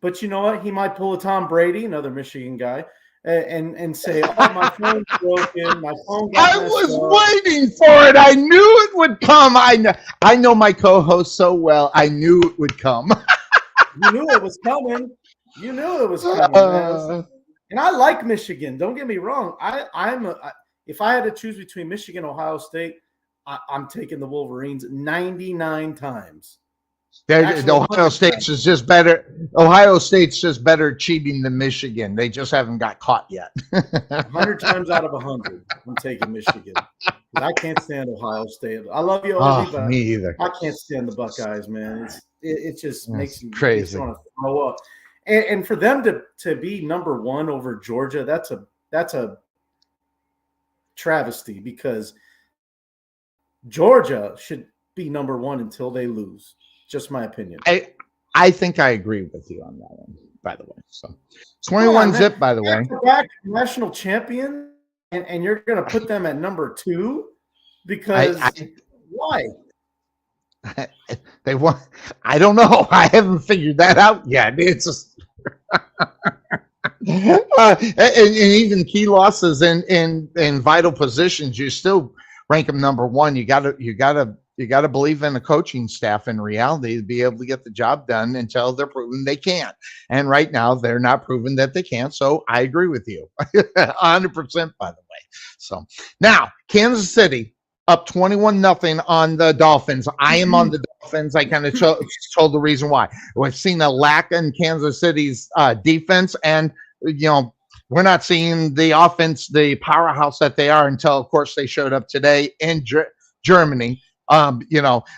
But you know what? He might pull a Tom Brady, another Michigan guy, and say, "Oh, my phone's broken. My phone got I was waiting for it. I knew it would come. I know my co-host so well. I knew it would come. You knew it was coming. You knew it was coming, man. And I like Michigan. Don't get me wrong. If I had to choose between Michigan and Ohio State, I'm taking the Wolverines 99 times. Ohio State's is just better. Ohio State's just better cheating than Michigan. They just haven't got caught yet. 100 times out of 100, I'm taking Michigan. I can't stand Ohio State. I love you, but me either. I can't stand the Buckeyes, man. It just makes me crazy. Want to throw up. And for them to be number one over Georgia, that's a travesty, because Georgia should be number one until they lose. Just my opinion. I think I agree with you on that one, by the way. So 21 zip, by the way. Back national champion, and you're going to put them at number 2 because why? They want. I don't know. I haven't figured that out yet. It's just and even key losses in vital positions, you still rank them number 1. You got to believe in the coaching staff in reality to be able to get the job done until they're proven they can't. And right now they're not proven that they can't. So I agree with you 100%, by the way. So now Kansas City up 21-0 on the Dolphins. I am on the Dolphins. I kind of told the reason why. We've seen a lack in Kansas City's defense, and we're not seeing the offense, the powerhouse that they are, until, of course, they showed up today in Germany.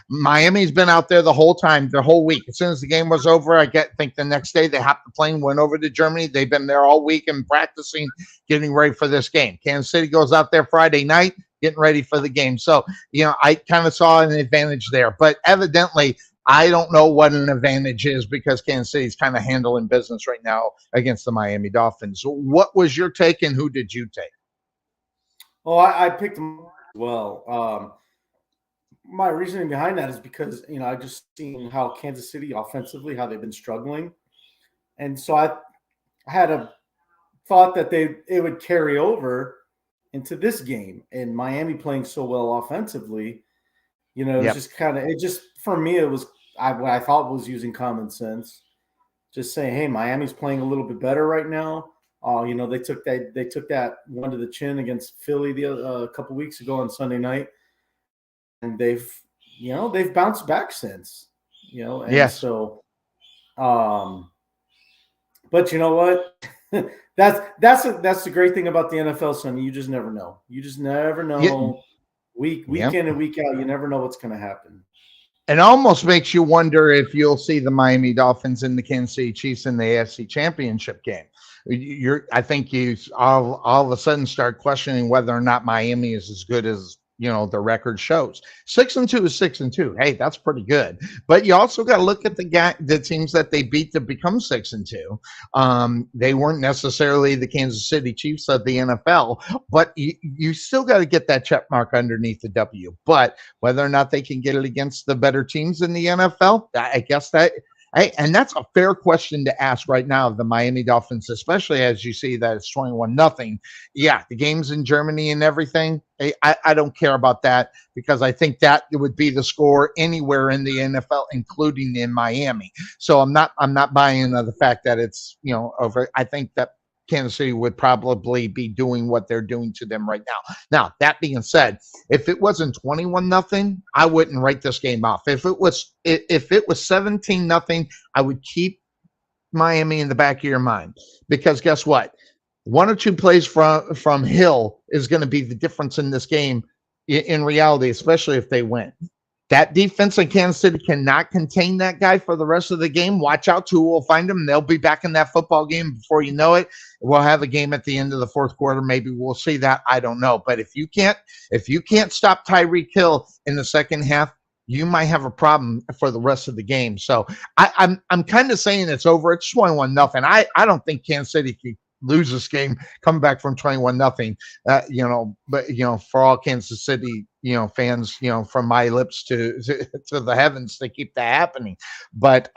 Miami's been out there the whole time, the whole week. As soon as the game was over, I think the next day they hopped the plane, went over to Germany. They've been there all week and practicing, getting ready for this game. Kansas City goes out there Friday night, getting ready for the game. So, I kind of saw an advantage there. But evidently, I don't know what an advantage is, because Kansas City's kind of handling business right now against the Miami Dolphins. What was your take, and who did you take? Well, I picked them as well. My reasoning behind that is because, I just seen how Kansas City offensively, how they've been struggling. And so I had a thought that it would carry over into this game, and Miami playing so well offensively, it was just for me, it was, what I thought was using common sense, just saying, hey, Miami's playing a little bit better right now. They took that one to the chin against Philly a couple weeks ago on Sunday night. And they've bounced back since, and yes. So, but you know what? that's the great thing about the NFL, Sonny. You just never know. You just never know. Week in and week out, you never know what's going to happen. It almost makes you wonder if you'll see the Miami Dolphins and the Kansas City Chiefs in the AFC Championship game. I think you all of a sudden start questioning whether or not Miami is as good as the record shows. 6-2 is 6-2. Hey, that's pretty good. But you also got to look at the teams that they beat to become 6-2. They weren't necessarily the Kansas City Chiefs of the NFL, but you still got to get that check mark underneath the W. But whether or not they can get it against the better teams in the NFL, I guess that Hey, and that's a fair question to ask right now of the Miami Dolphins, especially as you see that it's 21-0. Yeah, the game's in Germany and everything. I don't care about that because I think that it would be the score anywhere in the NFL, including in Miami. So I'm not buying into the fact that it's over. I think that Kansas City would probably be doing what they're doing to them right now. Now, that being said, if it wasn't 21-0, I wouldn't write this game off. If it was 17-0, I would keep Miami in the back of your mind because guess what? One or two plays from Hill is going to be the difference in this game in reality, especially if they win. That defense in Kansas City cannot contain that guy for the rest of the game. Watch out, Tua will find him. They'll be back in that football game before you know it. We'll have a game at the end of the fourth quarter. Maybe we'll see that. I don't know. But if you can't stop Tyreek Hill in the second half, you might have a problem for the rest of the game. So I'm kind of saying it's over. It's 21-0. I don't think Kansas City can lose this game coming back from 21-0. But for all Kansas City fans, from my lips to the heavens, they keep that happening. But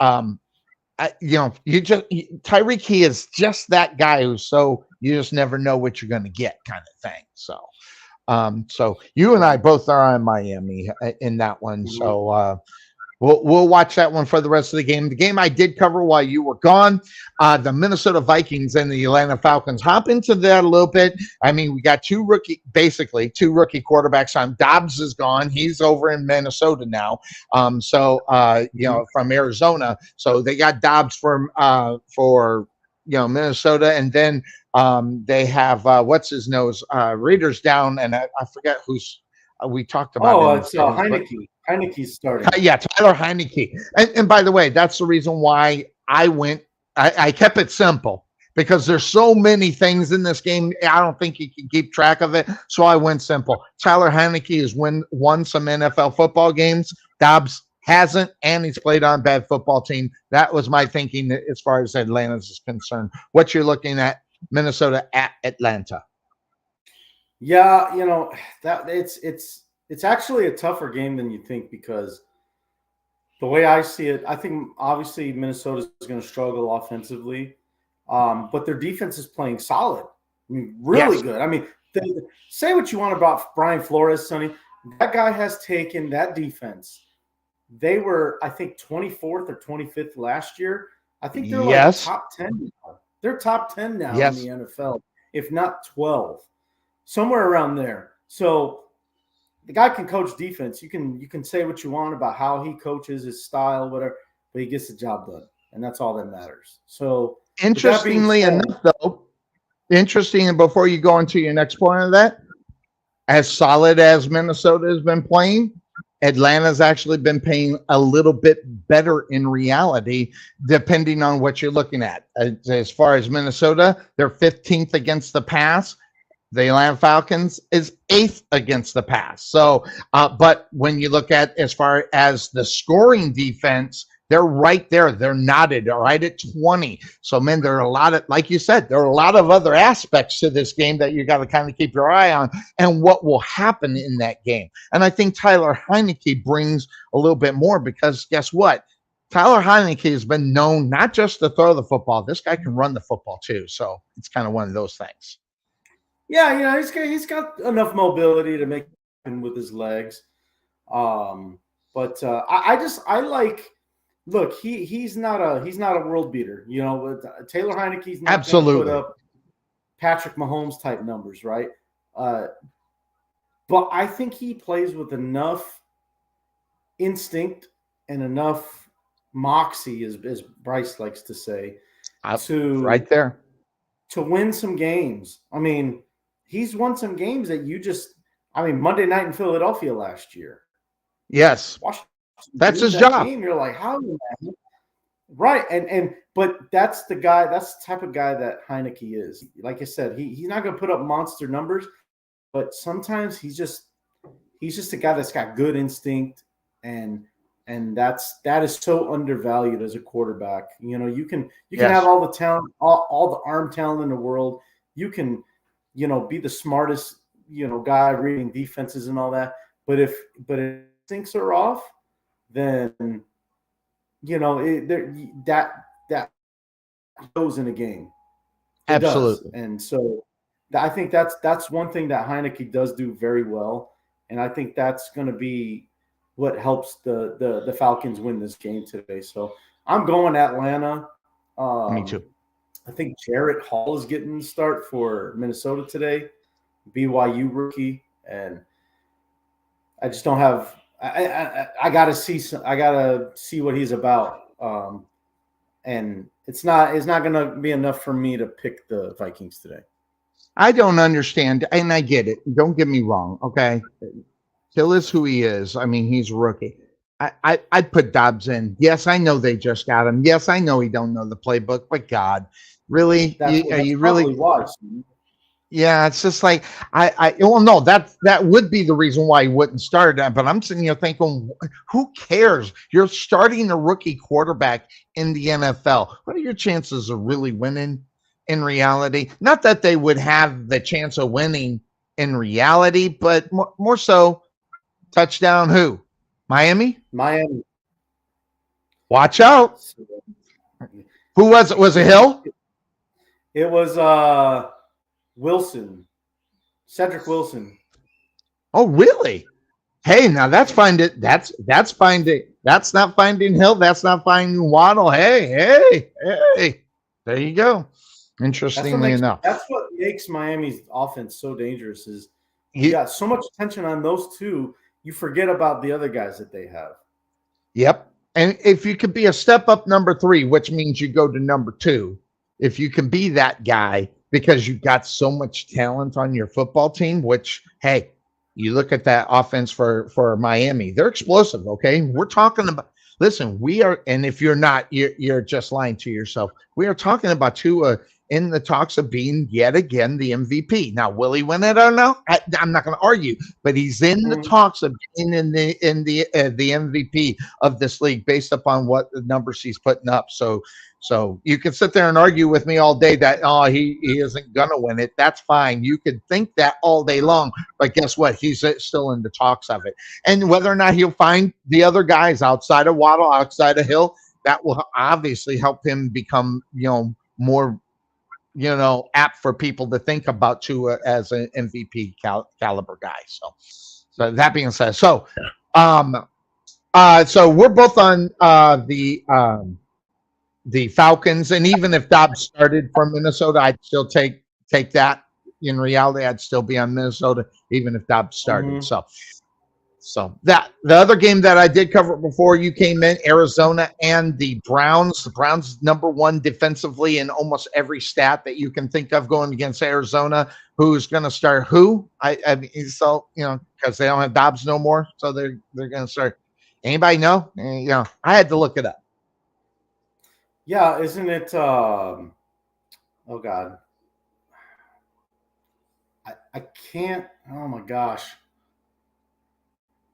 Tyreek, he is just that guy who's you just never know what you're going to get kind of thing. So you and I both are on Miami in that one. So we'll watch that one for the rest of the game. The game I did cover while you were gone, the Minnesota Vikings and the Atlanta Falcons. Hop into that a little bit. I mean, we got two rookie quarterbacks on. Dobbs is gone. He's over in Minnesota now. From Arizona. So they got Dobbs for Minnesota, and then they have what's his nose Raiders down, and I forget who's we talked about. Oh, it's Heineke. Heineke's starting. Yeah, Tyler Heineke. And by the way, that's the reason why I kept it simple because there's so many things in this game. I don't think you can keep track of it. So I went simple. Tyler Heineke has won some NFL football games. Dobbs hasn't, and he's played on a bad football team. That was my thinking as far as Atlanta is concerned. What you're looking at, Minnesota at Atlanta. Yeah, that it's actually a tougher game than you think because the way I see it, I think obviously Minnesota is going to struggle offensively, but their defense is playing solid. I mean, really good. I mean, say what you want about Brian Flores, Sonny. That guy has taken that defense. They were, I think, 24th or 25th last year. I think they're like top 10 now. They're top 10 now in the NFL, if not 12, somewhere around there. So the guy can coach defense. You can say what you want about how he coaches, his style, whatever, but he gets the job done, and that's all that matters. So interestingly enough, though, and before you go into your next point of that, as solid as Minnesota has been playing, Atlanta's actually been playing a little bit better in reality, depending on what you're looking at. As far as Minnesota, they're 15th against the pass. The Atlanta Falcons is 8th against the pass. So, but when you look at as far as the scoring defense, they're right there. They're knotted right at 20. So, man, there are a lot of, like you said, there are a lot of other aspects to this game that you got to kind of keep your eye on and what will happen in that game. And I think Tyler Heineke brings a little bit more because guess what? Tyler Heineke has been known not just to throw the football. This guy can run the football too. So it's kind of one of those things. Yeah, he's got enough mobility to make it with his legs. But I like. Look, he's not a world beater. Taylor Heineke's not going to put up Patrick Mahomes type numbers, right? But I think he plays with enough instinct and enough moxie, as Bryce likes to say, right there to win some games. I mean, he's won some games that Monday night in Philadelphia last year. Yes. That's his job. Game, you're like, how? Right. But that's the guy, that's the type of guy that Heineke is. Like I said, he's not going to put up monster numbers, but sometimes he's just a guy that's got good instinct, and that is so undervalued as a quarterback. You can have all the talent, all the arm talent in the world. You can, be the smartest, guy reading defenses and all that. But if instincts are off, then that goes in a game. It Absolutely. does. And so I think that's one thing that Heineke does do very well. And I think that's going to be what helps the Falcons win this game today. So I'm going Atlanta. Me too. I think Jarrett Hall is getting the start for Minnesota today, BYU rookie, and I just don't have. I gotta see what he's about, and it's not gonna be enough for me to pick the Vikings today. I don't understand, and I get it. Don't get me wrong, okay? Hill is who he is. I mean, he's a rookie. I'd put Dobbs in. Yes, I know they just got him. Yes, I know he don't know the playbook, but God, really? You really watch? Yeah, it's just like well, no, that would be the reason why he wouldn't start. But I'm sitting here thinking, who cares? You're starting a rookie quarterback in the NFL. What are your chances of really winning in reality? Not that they would have the chance of winning in reality, but more so, touchdown who? Miami? Watch out. Who was it? Was it Hill? It was Wilson. Cedric Wilson. Oh, really? Hey, now that's finding. That's finding. That's not finding Hill. That's not finding Waddle. Hey. There you go. Interestingly enough. That's what makes Miami's offense so dangerous is you got so much attention on those two, you forget about the other guys that they have. Yep. And if you could be a step up number 3, which means you go to number 2, if you can be that guy because you've got so much talent on your football team, which, hey, you look at that offense for Miami, they're explosive, okay? We're talking about, listen, we are, and if you're not, you're just lying to yourself. We are talking about Tua in the talks of being yet again the MVP. Now, will he win it or no? I'm not going to argue, but he's in the talks of being in the MVP of this league based upon what the numbers he's putting up. So you can sit there and argue with me all day that he isn't going to win it. That's fine. You could think that all day long, but guess what? He's still in the talks of it. And whether or not he'll find the other guys outside of Waddle, outside of Hill, that will obviously help him become more apt for people to think about Tua as an MVP caliber guy. So that being said, so we're both on the Falcons, and even if Dobbs started from Minnesota, I'd still take that. In reality, I'd still be on Minnesota, even if Dobbs started. So that the other game that I did cover before you came in, Arizona and the Browns. The Browns #1 defensively in almost every stat that you can think of going against Arizona. Who's going to start who? I mean, so because they don't have Dobbs no more, so they're going to start. Anybody know? I had to look it up. Yeah, isn't it? Oh God, I can't. Oh my gosh.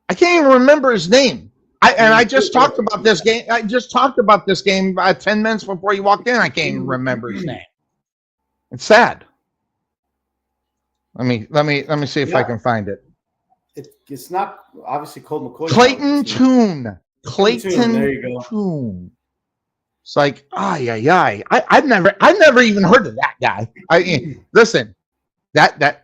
I can't even remember his name. I just talked about this game. I just talked about this game about 10 minutes before you walked in. I can't even remember his name. It's sad. Let me see if I can find it. It's not obviously Colt McCoy. Clayton Tune. There you go. Tune. It's like, I've never even heard of that guy. Listen, that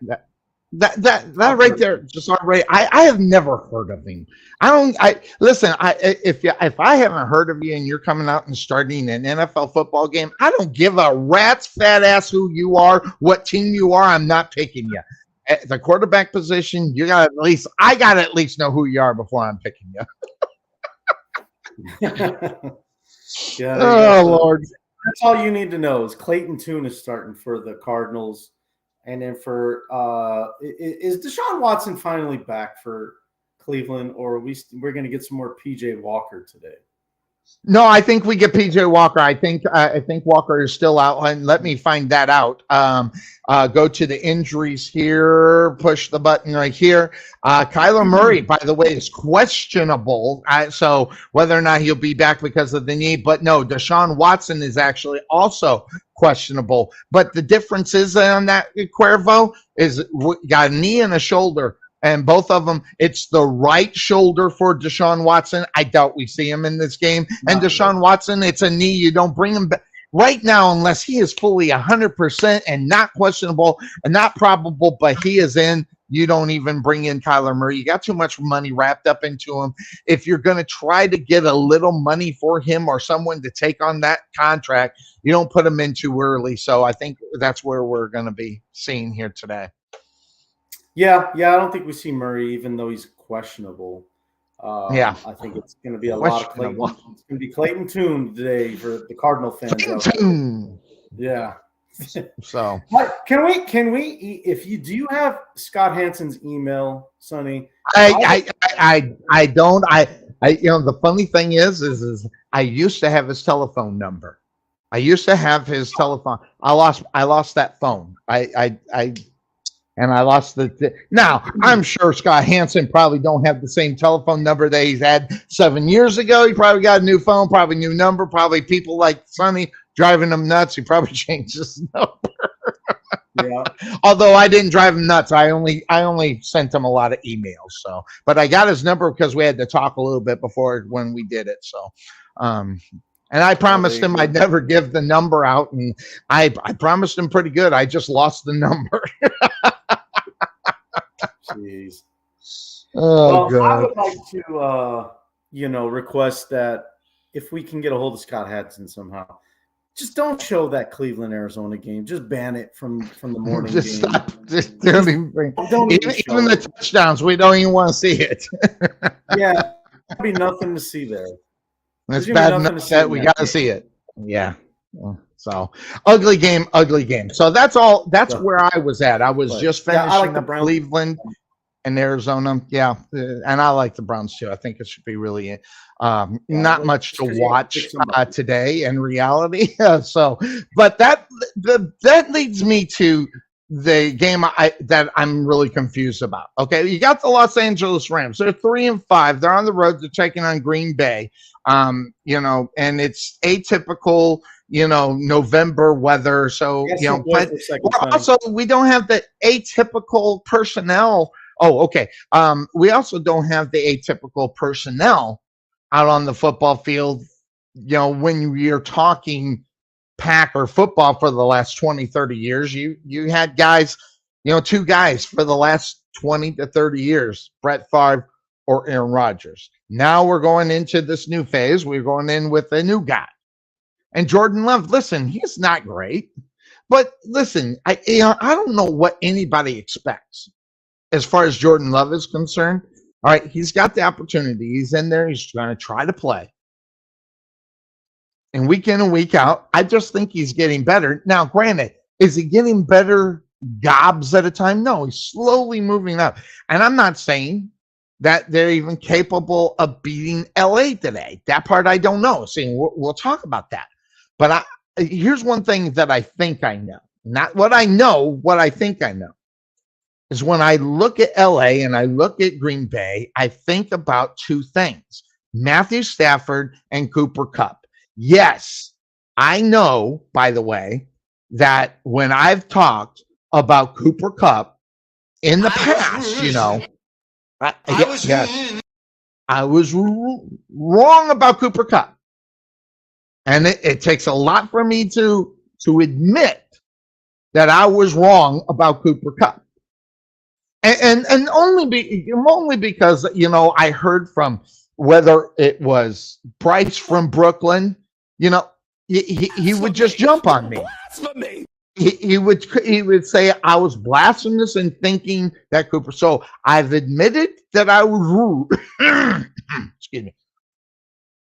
right there, just already. I have never heard of him. If I haven't heard of you and you're coming out and starting an NFL football game, I don't give a rat's fat ass who you are, what team you are. I'm not picking you. At the quarterback position, I got to at least know who you are before I'm picking you. Yeah. Oh Lord. That's all you need to know is Clayton Tune is starting for the Cardinals. And then for is Deshaun Watson finally back for Cleveland, or we're going to get some more PJ Walker today? No, I think we get PJ Walker. I think Walker is still out, and let me find that out. Go to the injuries here. Push the button right here. Kyler Murray, by the way, is questionable. So whether or not he'll be back because of the knee, but no, Deshaun Watson is actually also questionable. But the difference is on that Cuervo is got a knee and a shoulder. And both of them, it's the right shoulder for Deshaun Watson. I doubt we see him in this game. And Deshaun Watson, it's a knee. You don't bring him back right now unless he is fully 100% and not questionable and not probable, but he is in. You don't even bring in Kyler Murray. You got too much money wrapped up into him. If you're going to try to get a little money for him or someone to take on that contract, you don't put him in too early. So I think that's where we're going to be seeing here today. Yeah. I don't think we see Murray, even though he's questionable. I think it's going to be a lot of Clayton. It's going to be Clayton Tune today for the Cardinal fans. Yeah. So can we if you do have Scott Hansen's email, Sonny? I don't. The funny thing is I used to have his telephone number. I used to have his telephone. I lost that phone. I lost the. Now I'm sure Scott Hansen probably don't have the same telephone number that he's had 7 years ago. He probably got a new phone, probably new number. Probably people like Sonny driving him nuts. He probably changed his number. Yeah. Although I didn't drive him nuts. I only sent him a lot of emails. So, but I got his number because we had to talk a little bit before when we did it. So, and I promised him I'd never give the number out, and I promised him pretty good. I just lost the number. Jeez. Oh, God. I would like to, request that if we can get a hold of Scott Hansen somehow, just don't show that Cleveland Arizona game. Just ban it from the morning game. Stop. Just don't even the touchdowns. We don't even want to see it. Yeah, there'll be nothing to see there. It's bad enough that we got to see it. Yeah. So ugly game. So that's all. That's where I was at. I was just finishing I like the Cleveland and Arizona. Yeah, and I like the Browns too. I think it should be really not much to watch today in reality. But that leads me to the game that I'm really confused about. Okay, you got the Los Angeles Rams. They're 3-5. They're on the road. They're taking on Green Bay. And it's atypical. November weather. So, but we don't have the atypical personnel. Oh, okay. We also don't have the atypical personnel out on the football field. When you're talking Packer football for the last 20, 30 years, you had guys, two guys for the last 20 to 30 years, Brett Favre or Aaron Rodgers. Now we're going into this new phase. We're going in with a new guy. And Jordan Love, listen, he's not great, but listen, I don't know what anybody expects as far as Jordan Love is concerned. All right, he's got the opportunity. He's in there. He's going to try to play. And week in and week out, I just think he's getting better. Now, granted, is he getting better gobs at a time? No, he's slowly moving up. And I'm not saying that they're even capable of beating LA today. That part I don't know. See, we'll talk about that. But here's one thing that I think I know. Not what I know, what I think I know. Is when I look at LA and I look at Green Bay, I think about two things. Matthew Stafford and Cooper Kupp. Yes, I know, by the way, that when I've talked about Cooper Kupp in the past, I was wrong about Cooper Kupp. And it takes a lot for me to admit that I was wrong about Cooper Kupp. And only because, I heard from whether it was Bryce from Brooklyn, he would just jump on me. He would say I was blasphemous in thinking that Cooper. So I've admitted that I was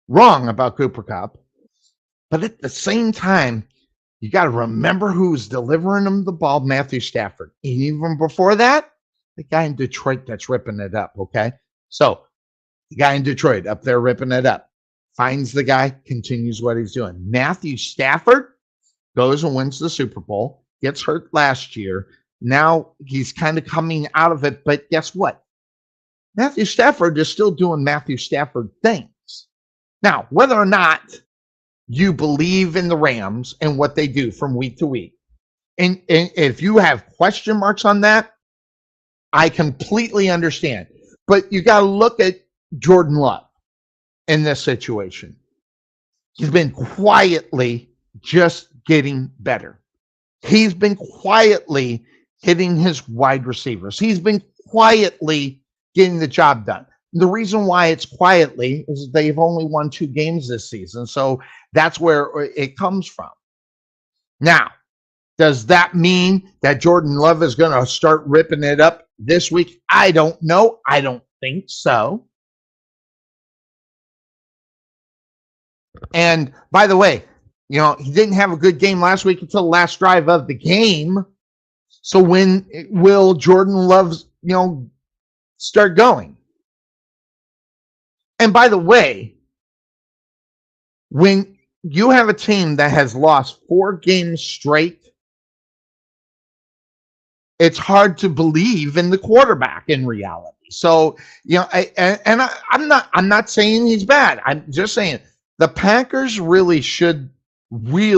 wrong about Cooper Kupp. But at the same time, you got to remember who's delivering him the ball, Matthew Stafford. And even before that, the guy in Detroit that's ripping it up, okay? So the guy in Detroit up there ripping it up, finds the guy, continues what he's doing. Matthew Stafford goes and wins the Super Bowl, gets hurt last year. Now he's kind of coming out of it, but guess what? Matthew Stafford is still doing Matthew Stafford things. Now, whether or not you believe in the Rams and what they do from week to week, and if you have question marks on that, I completely understand. But you got to look at Jordan Love in this situation. He's been quietly just getting better. He's been quietly hitting his wide receivers. He's been quietly getting the job done. The reason why it's quietly is they've only won 2 games this season. So that's where it comes from. Now, does that mean that Jordan Love is going to start ripping it up this week? I don't know. I don't think so. And by the way, he didn't have a good game last week until the last drive of the game. So when will Jordan Love, start going? And by the way, when you have a team that has lost 4 games straight, it's hard to believe in the quarterback in reality. So, I'm not saying he's bad. I'm just saying the Packers really should in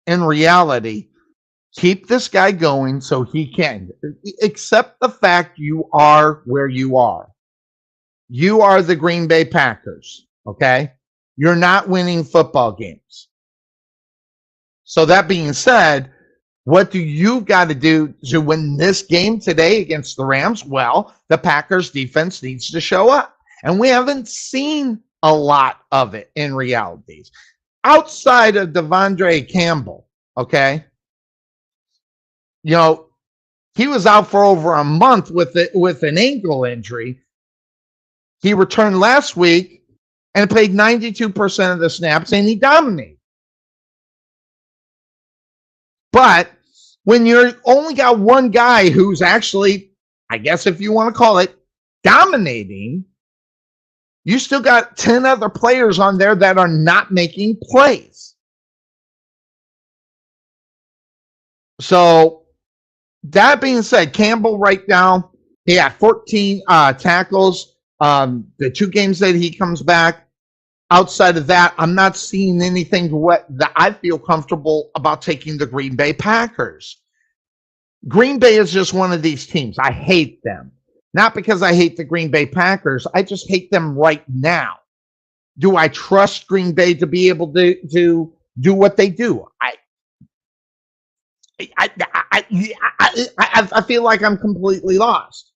reality, keep this guy going so he can. Accept the fact you are where you are. You are the Green Bay Packers, okay? You're not winning football games. So that being said, what do you got to do to win this game today against the Rams? Well, the Packers defense needs to show up. And we haven't seen a lot of it in realities. Outside of Devondre Campbell, okay? He was out for over a month with an ankle injury. He returned last week and played 92% of the snaps, and he dominated. But when you're only got one guy who's actually, I guess if you want to call it, dominating, you still got 10 other players on there that are not making plays. So that being said, Campbell right now, he had 14 tackles. The 2 games that he comes back, outside of that, I'm not seeing anything that I feel comfortable about taking the Green Bay Packers. Green Bay is just one of these teams. I hate them. Not because I hate the Green Bay Packers. I just hate them right now. Do I trust Green Bay to be able to do what they do? I feel like I'm completely lost.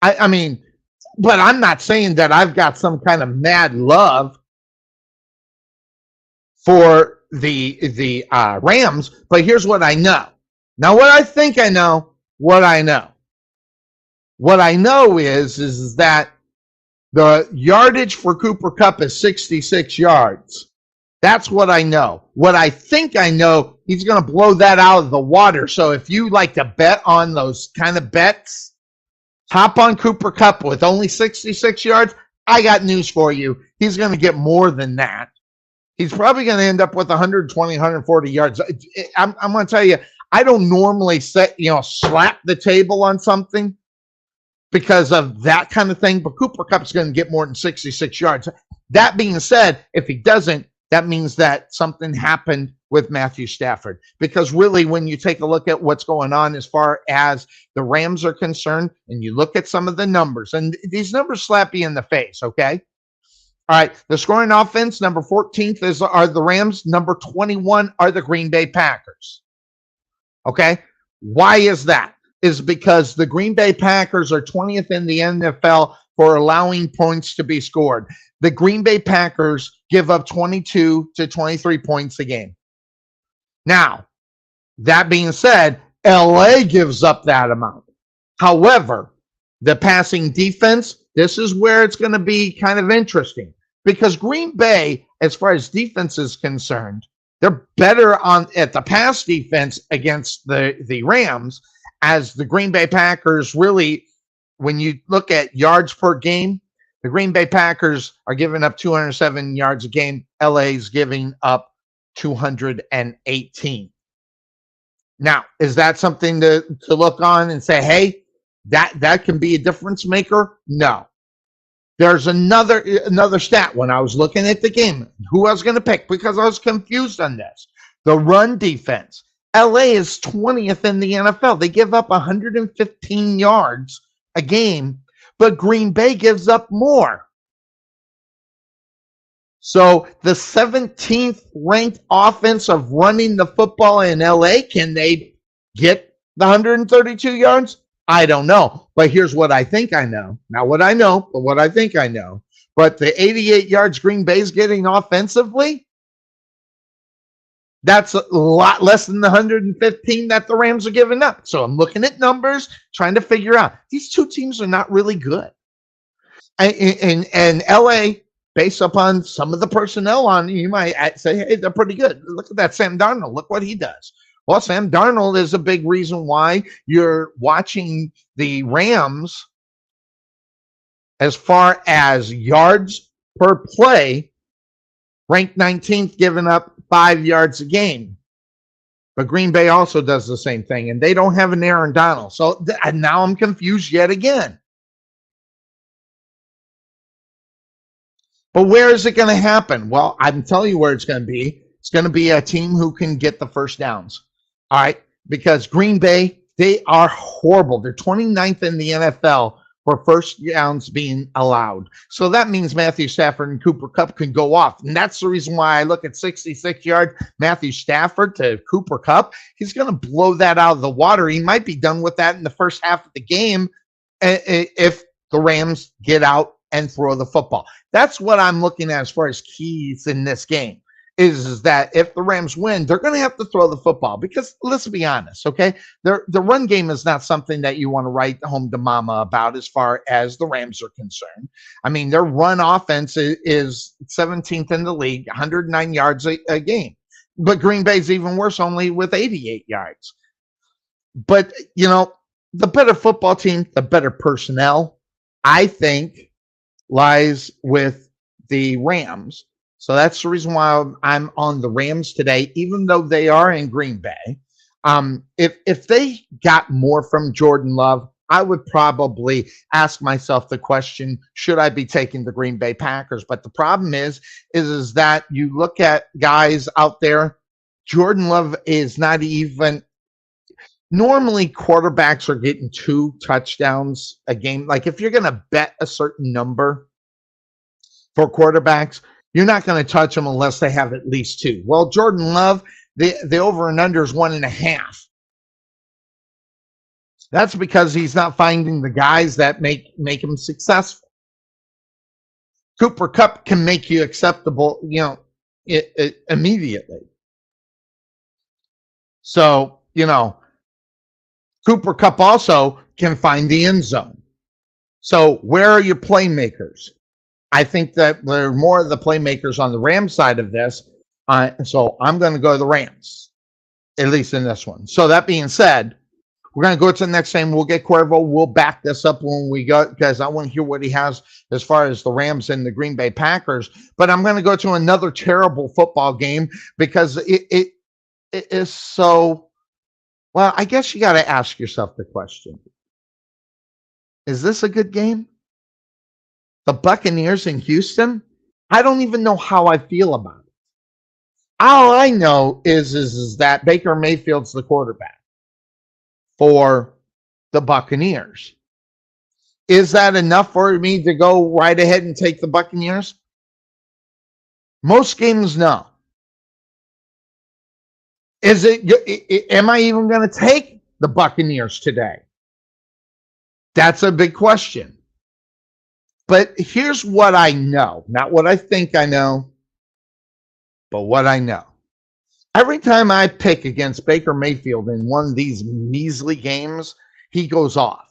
I mean, but I'm not saying that I've got some kind of mad love for the Rams, but here's what I know. Now, what I think I know, what I know. What I know is that the yardage for Cooper Kupp is 66 yards. That's what I know. What I think I know, he's going to blow that out of the water. So if you like to bet on those kind of bets, hop on Cooper Kupp with only 66 yards. I got news for you. He's going to get more than that. He's probably going to end up with 120, 140 yards. I'm going to tell you, I don't normally slap the table on something because of that kind of thing, but Cooper Kupp's going to get more than 66 yards. That being said, if he doesn't, that means that something happened with Matthew Stafford. Because really, when you take a look at what's going on as far as the Rams are concerned, and you look at some of the numbers, and these numbers slap you in the face, okay? All right, the scoring offense, number 14th are the Rams. Number 21 are the Green Bay Packers. Okay? Why is that? Is because the Green Bay Packers are 20th in the NFL for allowing points to be scored. The Green Bay Packers give up 22 to 23 points a game. Now, that being said, LA gives up that amount. However, the passing defense, this is where it's going to be kind of interesting because Green Bay, as far as defense is concerned, they're better at the pass defense against the Rams, as the Green Bay Packers really, when you look at yards per game, the Green Bay Packers are giving up 207 yards a game. LA's giving up 218. Now, is that something to look on and say, hey, that can be a difference maker? No. There's another stat when I was looking at the game, who I was going to pick because I was confused on this. The run defense. LA is 20th in the NFL. They give up 115 yards a game, but Green Bay gives up more. So the 17th ranked offense of running the football in LA, can they get the 132 yards? I don't know. But here's what I think I know. Not what I know, but what I think I know. But the 88 yards Green Bay's getting offensively, that's a lot less than the 115 that the Rams are giving up. So I'm looking at numbers, trying to figure out these two teams are not really good. And LA, based upon some of the personnel on, you might say, hey, they're pretty good. Look at that Sam Darnold. Look what he does. Well, Sam Darnold is a big reason why you're watching the Rams as far as yards per play, ranked 19th, giving up 5 yards a game. But Green Bay also does the same thing, and they don't have an Aaron Donald. So now I'm confused yet again. But where is it going to happen? Well, I'm telling you where it's going to be. It's going to be a team who can get the first downs. All right, because Green Bay, they are horrible. They're 29th in the NFL for first downs being allowed. So that means Matthew Stafford and Cooper Kupp can go off. And that's the reason why I look at 66-yard Matthew Stafford to Cooper Kupp. He's going to blow that out of the water. He might be done with that in the first half of the game if the Rams get out and throw the football. That's what I'm looking at as far as keys in this game. Is that if the Rams win, they're going to have to throw the football because let's be honest, okay? The run game is not something that you want to write home to mama about as far as the Rams are concerned. I mean, their run offense is 17th in the league, 109 yards a game. But Green Bay's even worse, only with 88 yards. But, the better football team, the better personnel, I think, lies with the Rams. So that's the reason why I'm on the Rams today, even though they are in Green Bay. If they got more from Jordan Love, I would probably ask myself the question, should I be taking the Green Bay Packers? But the problem is that you look at guys out there, Jordan Love is not even – normally quarterbacks are getting 2 touchdowns a game. Like if you're going to bet a certain number for quarterbacks – you're not going to touch them unless they have at least 2. Well, Jordan Love, the over and under is 1.5. That's because he's not finding the guys that make him successful. Cooper Kupp can make you acceptable, immediately. So, Cooper Kupp also can find the end zone. So where are your playmakers? I think that there are more of the playmakers on the Rams side of this. So I'm going to go to the Rams, at least in this one. So that being said, we're going to go to the next game. We'll get Cuervo. We'll back this up when we go because I want to hear what he has as far as the Rams and the Green Bay Packers. But I'm going to go to another terrible football game because it is so, well, I guess you got to ask yourself the question. Is this a good game? The Buccaneers in Houston, I don't even know how I feel about it. All I know is that Baker Mayfield's the quarterback for the Buccaneers. Is that enough for me to go right ahead and take the Buccaneers? Most games, no. Am I even going to take the Buccaneers today? That's a big question. But here's what I know, not what I think I know, but what I know. Every time I pick against Baker Mayfield in one of these measly games, he goes off.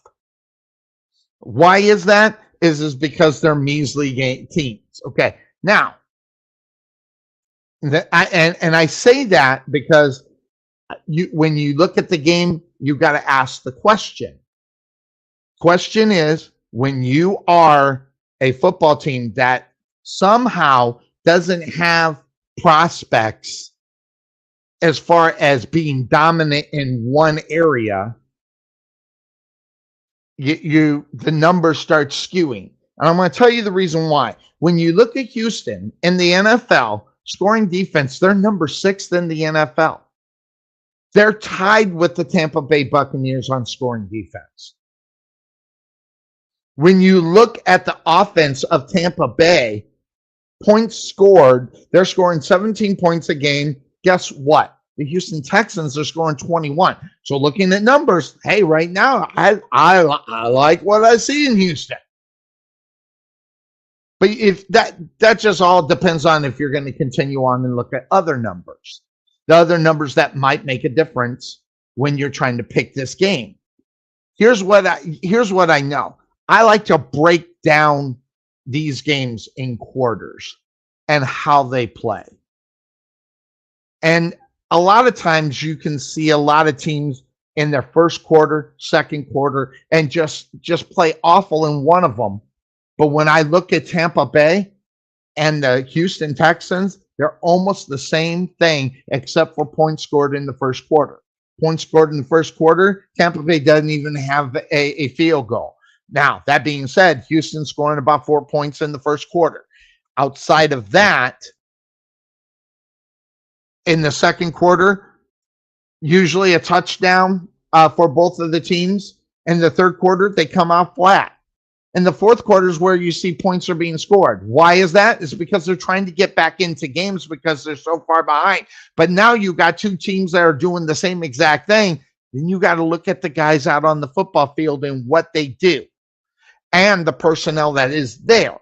Why is that? Is because they're measly teams. Okay, now, I say that because when you look at the game, you got to ask the question. Question is, when you are a football team that somehow doesn't have prospects as far as being dominant in one area, the numbers start skewing. And I'm going to tell you the reason why. When you look at Houston in the NFL, scoring defense, they're number 6 in the NFL. They're tied with the Tampa Bay Buccaneers on scoring defense. When you look at the offense of Tampa Bay, points scored, they're scoring 17 points a game. Guess what? The Houston Texans are scoring 21. So looking at numbers, hey, right now, I like what I see in Houston. But if that just all depends on if you're going to continue on and look at other numbers. The other numbers that might make a difference when you're trying to pick this game. Here's what I know. I like to break down these games in quarters and how they play. And a lot of times you can see a lot of teams in their first quarter, second quarter, and just play awful in one of them. But when I look at Tampa Bay and the Houston Texans, they're almost the same thing except for points scored in the first quarter. Points scored in the first quarter, Tampa Bay doesn't even have a field goal. Now, that being said, Houston scoring about 4 points in the first quarter. Outside of that, in the second quarter, usually a touchdown for both of the teams. In the third quarter, they come out flat. In the fourth quarter is where you see points are being scored. Why is that? It's because they're trying to get back into games because they're so far behind. But now you got two teams that are doing the same exact thing. Then you got to look at the guys out on the football field and what they do and the personnel that is there.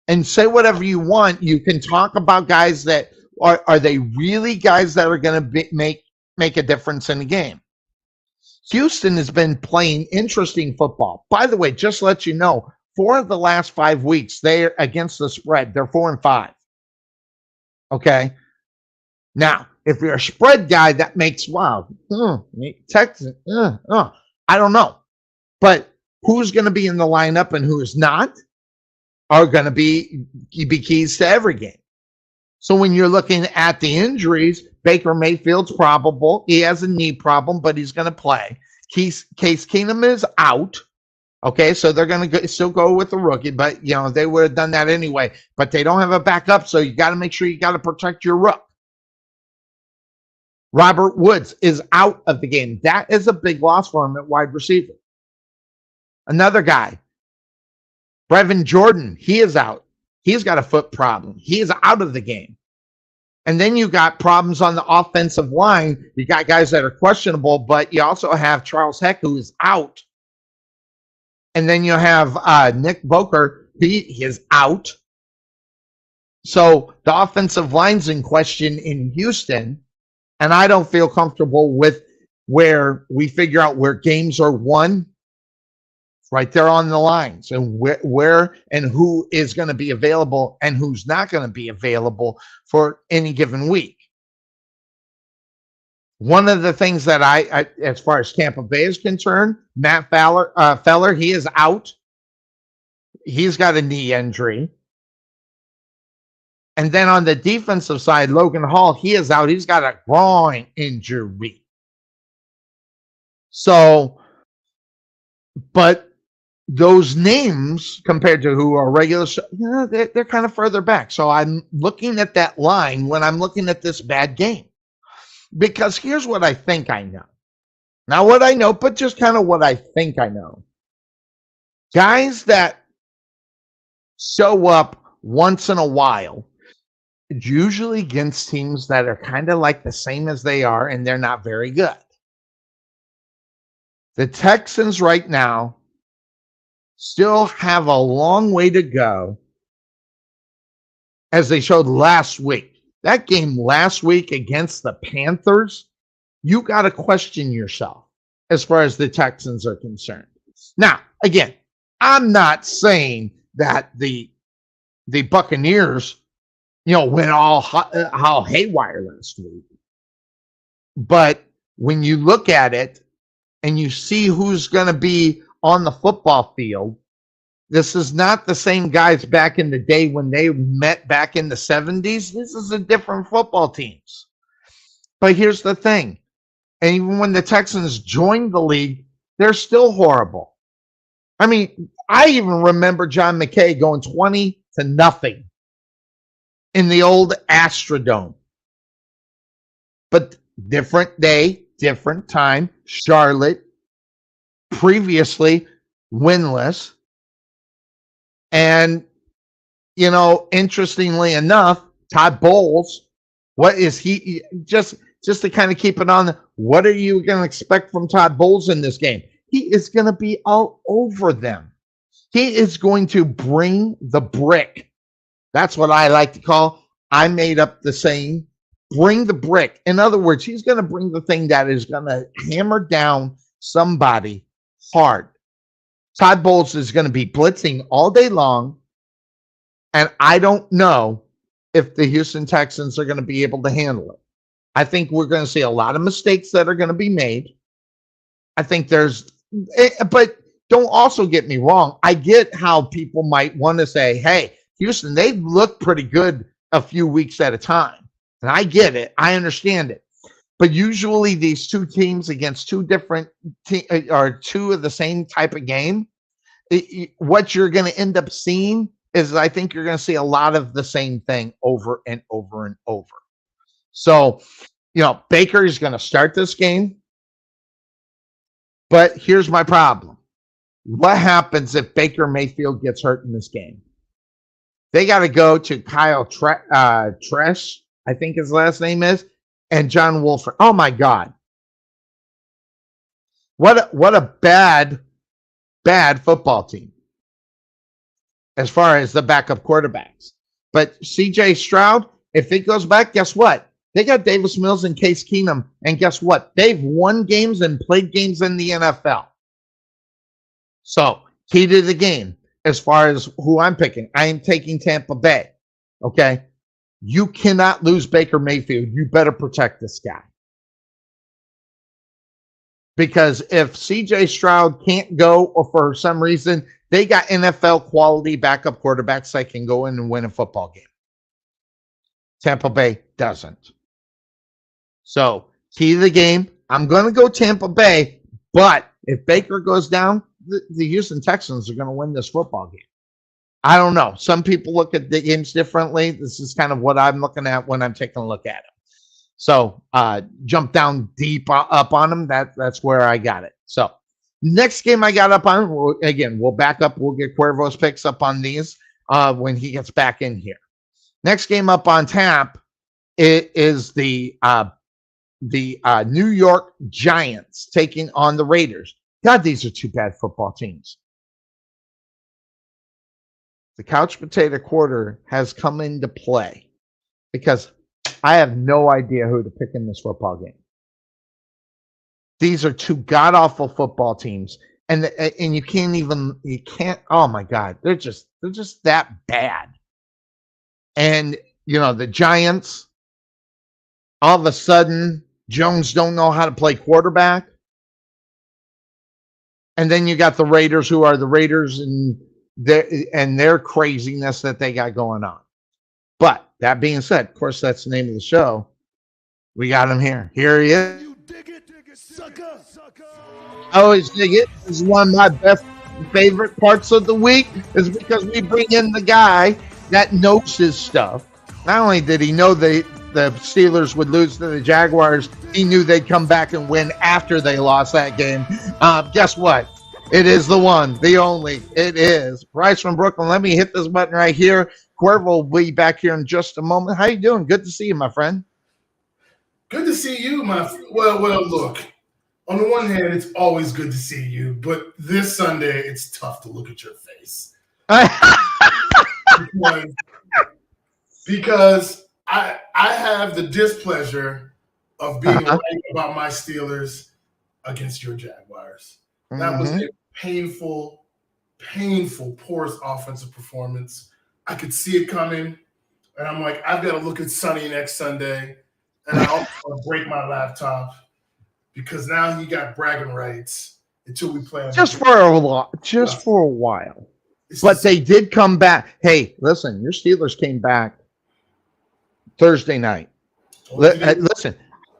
And say whatever you want. You can talk about guys that are they really guys that are going to make a difference in the game. Houston has been playing interesting football. By the way, just to let you know, 4 of the last 5 weeks, they're against the spread. They're 4-5. Okay. Now, if you're a spread guy, that makes Texas. I don't know, but who's going to be in the lineup and who is not are going to be keys to every game. So when you're looking at the injuries, Baker Mayfield's probable. He has a knee problem, but he's going to play. Case Keenum is out. Okay, so they're going to still go with the rookie, but they would have done that anyway. But they don't have a backup, so you got to make sure you got to protect your rook. Robert Woods is out of the game. That is a big loss for him at wide receiver. Another guy, Brevin Jordan, he is out. He's got a foot problem. He is out of the game. And then you got problems on the offensive line. You got guys that are questionable, but you also have Charles Heck, who is out. And then you have Nick Boker. He is out. So the offensive line's in question in Houston. And I don't feel comfortable with where we figure out where games are won. Right there on the lines and where and who is going to be available and who's not going to be available for any given week. One of the things that I as far as Tampa Bay is concerned, Matt Feller, he is out. He's got a knee injury. And then on the defensive side, Logan Hall, he is out. He's got a groin injury. So, but those names compared to who are regular, they're kind of further back. So I'm looking at that line when I'm looking at this bad game. Because here's what I think I know. Not what I know, but just kind of what I think I know. Guys that show up once in a while, usually against teams that are kind of like the same as they are, and they're not very good. The Texans right now still have a long way to go, as they showed last week. That game last week against the Panthers, you got to question yourself as far as the Texans are concerned. Now, again, I'm not saying that the Buccaneers, went all haywire last week. But when you look at it and you see who's going to be on the football field, this is not the same guys back in the day when they met back in the 70s. This is a different football teams. But here's the thing. And even when the Texans joined the league, they're still horrible. I mean, I even remember John McKay going 20-0 in the old Astrodome. But different day, different time. Charlotte, previously winless. And, interestingly enough, Todd Bowles, what is he, just to kind of keep it on, what are you going to expect from Todd Bowles in this game? He is going to be all over them. He is going to bring the brick. That's what I like to call, I made up the saying, bring the brick. In other words, he's going to bring the thing that is going to hammer down somebody hard. Todd Bowles is going to be blitzing all day long, and I don't know if the Houston Texans are going to be able to handle it. I think we're going to see a lot of mistakes that are going to be made. I think but don't also get me wrong. I get how people might want to say, hey, Houston, they've looked pretty good a few weeks at a time. And I get it. I understand it. But usually these two teams against two different or two of the same type of game, what you're going to end up seeing is I think you're going to see a lot of the same thing over and over and over. So, Baker is going to start this game. But here's my problem. What happens if Baker Mayfield gets hurt in this game? They got to go to Kyle Trask, I think his last name is, and John Wolford. Oh, my God. What a bad football team as far as the backup quarterbacks. But C.J. Stroud, if it goes back, guess what? They got Davis Mills and Case Keenum, and guess what? They've won games and played games in the NFL. So, key to the game, as far as who I'm picking, I am taking Tampa Bay, okay? You cannot lose Baker Mayfield. You better protect this guy. Because if C.J. Stroud can't go, or for some reason, they got NFL quality backup quarterbacks that can go in and win a football game. Tampa Bay doesn't. So, key to the game, I'm going to go Tampa Bay, but if Baker goes down, the Houston Texans are going to win this football game. I don't know. Some people look at the games differently. This is kind of what I'm looking at when I'm taking a look at it. So, jump down deep up on them. That's where I got it. So, next game I got up on, again, we'll back up. We'll get Cuervo's picks up on these when he gets back in here. Next game up on tap, it is the New York Giants taking on the Raiders. God, these are two bad football teams. The couch potato quarter has come into play because I have no idea who to pick in this football game. These are two god-awful football teams, and you can't. Oh my God, they're just that bad. And the Giants, all of a sudden, Jones don't know how to play quarterback. And then you got the Raiders, who are the Raiders, and their craziness that they got going on. But that being said, of course, that's the name of the show. We got him here. Here he is. You dig it, sucker. I always dig it. This is one of my best favorite parts of the week, is because we bring in the guy that knows his stuff. Not only did he know the Steelers would lose to the Jaguars, he knew they'd come back and win after they lost that game. Guess what? It is the one, the only. It is Bryce from Brooklyn. Let me hit this button right here. Cuervo will be back here in just a moment. How you doing? Good to see you, my friend. Good to see you, well, look. On the one hand, it's always good to see you, but this Sunday, it's tough to look at your face. because I have the displeasure of being right about my Steelers against your Jaguars. That was a painful, poor offensive performance. I could see it coming, and I'm like, I've got to look at Sonny next Sunday, and I also want to break my laptop because now he got bragging rights until we play. Just for a while. But they did come back. Hey, listen, your Steelers came back Thursday night. Listen,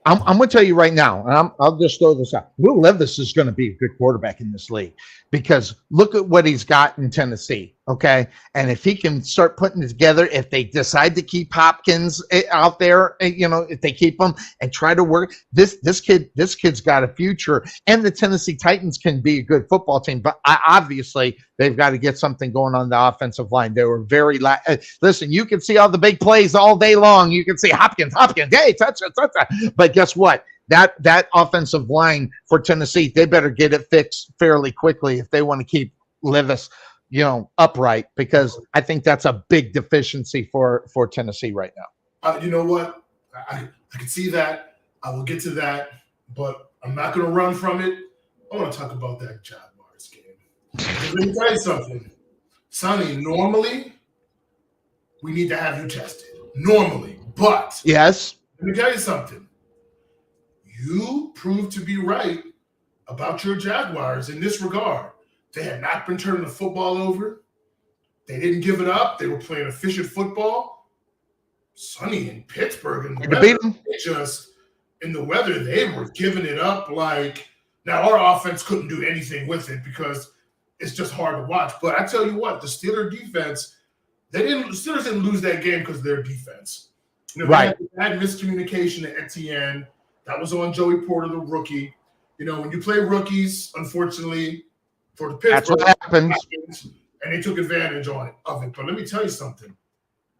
I'm going to tell you right now, and I'll just throw this out. Will Levis is going to be a good quarterback in this league because look at what he's got in Tennessee. Okay. And if he can start putting it together, if they decide to keep Hopkins out there, if they keep him and try to work this kid's got a future, and the Tennessee Titans can be a good football team. But obviously they've got to get something going on the offensive line. They were very, listen, you can see all the big plays all day long. You can see Hopkins, hey, touch it. But guess what? That offensive line for Tennessee, they better get it fixed fairly quickly if they want to keep Levis upright, because I think that's a big deficiency for Tennessee right now. You know what? I can see that. I will get to that, but I'm not going to run from it. I want to talk about that Jaguars game. Let me tell you something. Sonny, normally, we need to have you tested. Normally. But yes, let me tell you something. You proved to be right about your Jaguars in this regard. They had not been turning the football over. They didn't give it up. They were playing efficient football. Sonny in Pittsburgh in the weather, they were giving it up like. Now our offense couldn't do anything with it because it's just hard to watch. But I tell you what, the Steelers defense, the Steelers didn't lose that game because of their defense. Right. They had miscommunication to Etienne. That was on Joey Porter, the rookie. When you play rookies, unfortunately, for the Pittsburgh, that's what happens. And they took advantage of it. But let me tell you something.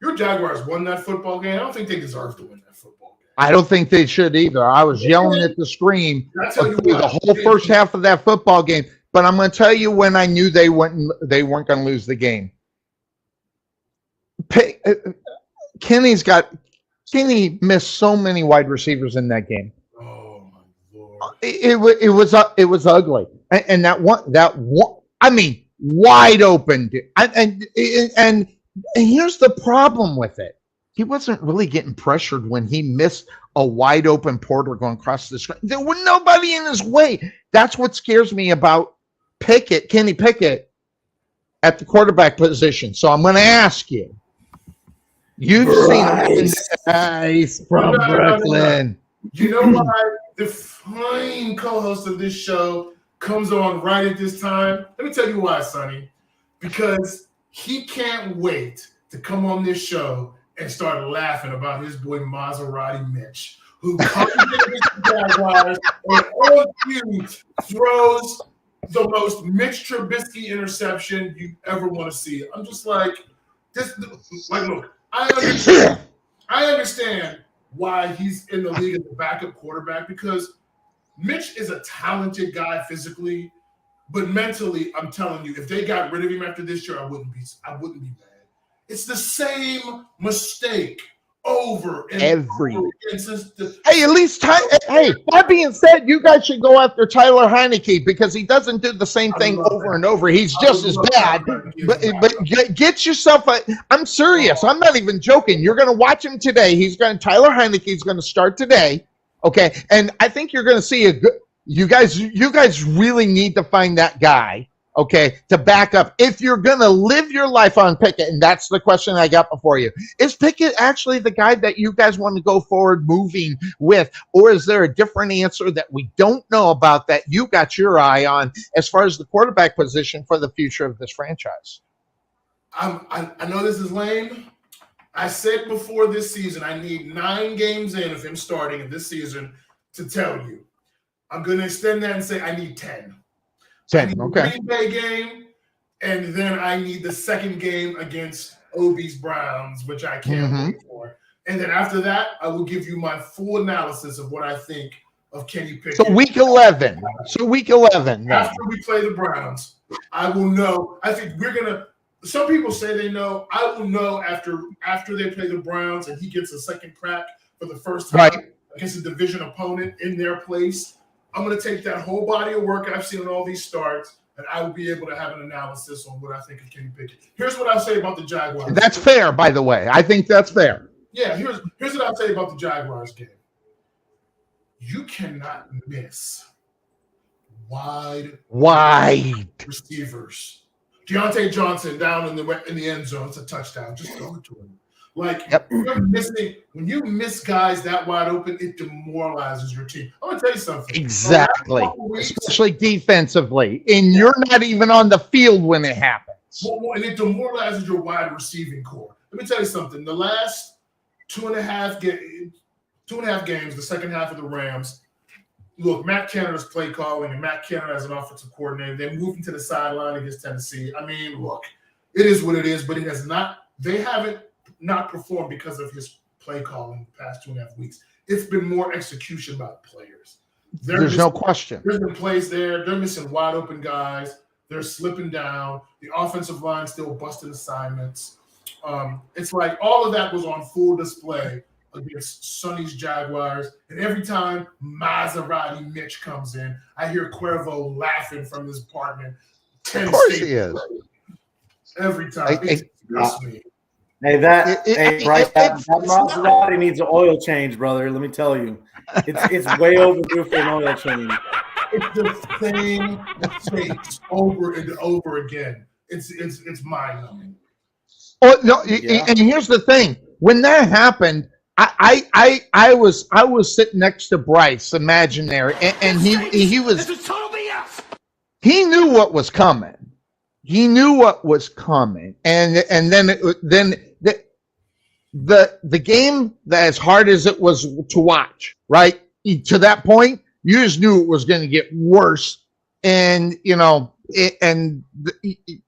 Your Jaguars won that football game. I don't think they deserve to win that football game. I don't think they should either. I was yelling at the screen through the whole first half of that football game. But I'm going to tell you when I knew they weren't going to lose the game. Kenny missed so many wide receivers in that game. Oh my Lord! It was ugly, and that one. I mean, wide open. And here's the problem with it. He wasn't really getting pressured when he missed a wide open Porter going across the screen. There was nobody in his way. That's what scares me about Kenny Pickett, at the quarterback position. So I'm going to ask you. You've seen Bryce from Brooklyn. You know why the fine co-host of this show comes on right at this time? Let me tell you why, Sonny. Because he can't wait to come on this show and start laughing about his boy Maserati Mitch, who comes in the Jaguars and all cue throws the most Mitch Trubisky interception you ever want to see. I'm just like, look, I understand why he's in the league as a backup quarterback, because Mitch is a talented guy physically, but mentally, I'm telling you, if they got rid of him after this year, I wouldn't be mad. It's the same mistake over and every. Over again. Hey, at least that being said, you guys should go after Tyler Heineke, because he doesn't do the same thing over and over. He's just as bad. But get yourself I'm serious. I'm not even joking. You're going to watch him today. Tyler Heineke's going to start today. Okay, and I think you're going to see a good. You guys really need to find that guy. Okay, to back up. If you're going to live your life on Pickett, and that's the question I got before you, is Pickett actually the guy that you guys want to go forward moving with? Or is there a different answer that we don't know about that you got your eye on as far as the quarterback position for the future of this franchise? I know this is lame. I said before this season, I need 9 games in of him starting in this season to tell you. I'm going to extend that and say I need 10. 10, okay. Green Bay game, and then I need the second game against Obie's Browns, which I can't wait for. And then after that, I will give you my full analysis of what I think of Kenny Pickett. So week 11. After we play the Browns, I will know. I think we're going to – some people say they know. I will know after they play the Browns and he gets a second crack for the first time against a division opponent in their place. I'm going to take that whole body of work I've seen on all these starts, and I will be able to have an analysis on what I think of Kenny Pickett. Here's what I'll say about the Jaguars. That's fair, by the way. I think that's fair. Yeah, here's what I'll say about the Jaguars game. You cannot miss wide receivers. Deontay Johnson down in the end zone. It's a touchdown. Just throw it to him. When you miss guys that wide open, it demoralizes your team. I'm going to tell you something. Exactly. Especially defensively. And you're not even on the field when it happens. And it demoralizes your wide receiving core. Let me tell you something. The last 2.5 games, the second half of the Rams, look, Matt Canada's play calling and Matt Canada as an offensive coordinator, they're moving to the sideline against Tennessee. I mean, look, it is what it is, but they haven't not performed because of his play calling the past 2.5 weeks. It's been more execution by the players. There's no question. There's been plays there. They're missing wide open guys. They're slipping down. The offensive line still busting assignments. It's like all of that was on full display against Sonny's Jaguars. And every time Maserati Mitch comes in, I hear Cuervo laughing from his apartment. Of course he is. Every time. It disgusts me. Hey, Bryce, that Maserati needs an oil change, brother. Let me tell you. It's way overdue for an oil change. It's the same mistakes over and over again. It's mind-numbing. Oh no! Yeah. And here's the thing: when that happened, I was sitting next to Bryce, imaginary, and he was. This is total BS. He knew what was coming. He knew what was coming, and then the game, as hard as it was to watch, right to that point, you just knew it was going to get worse, and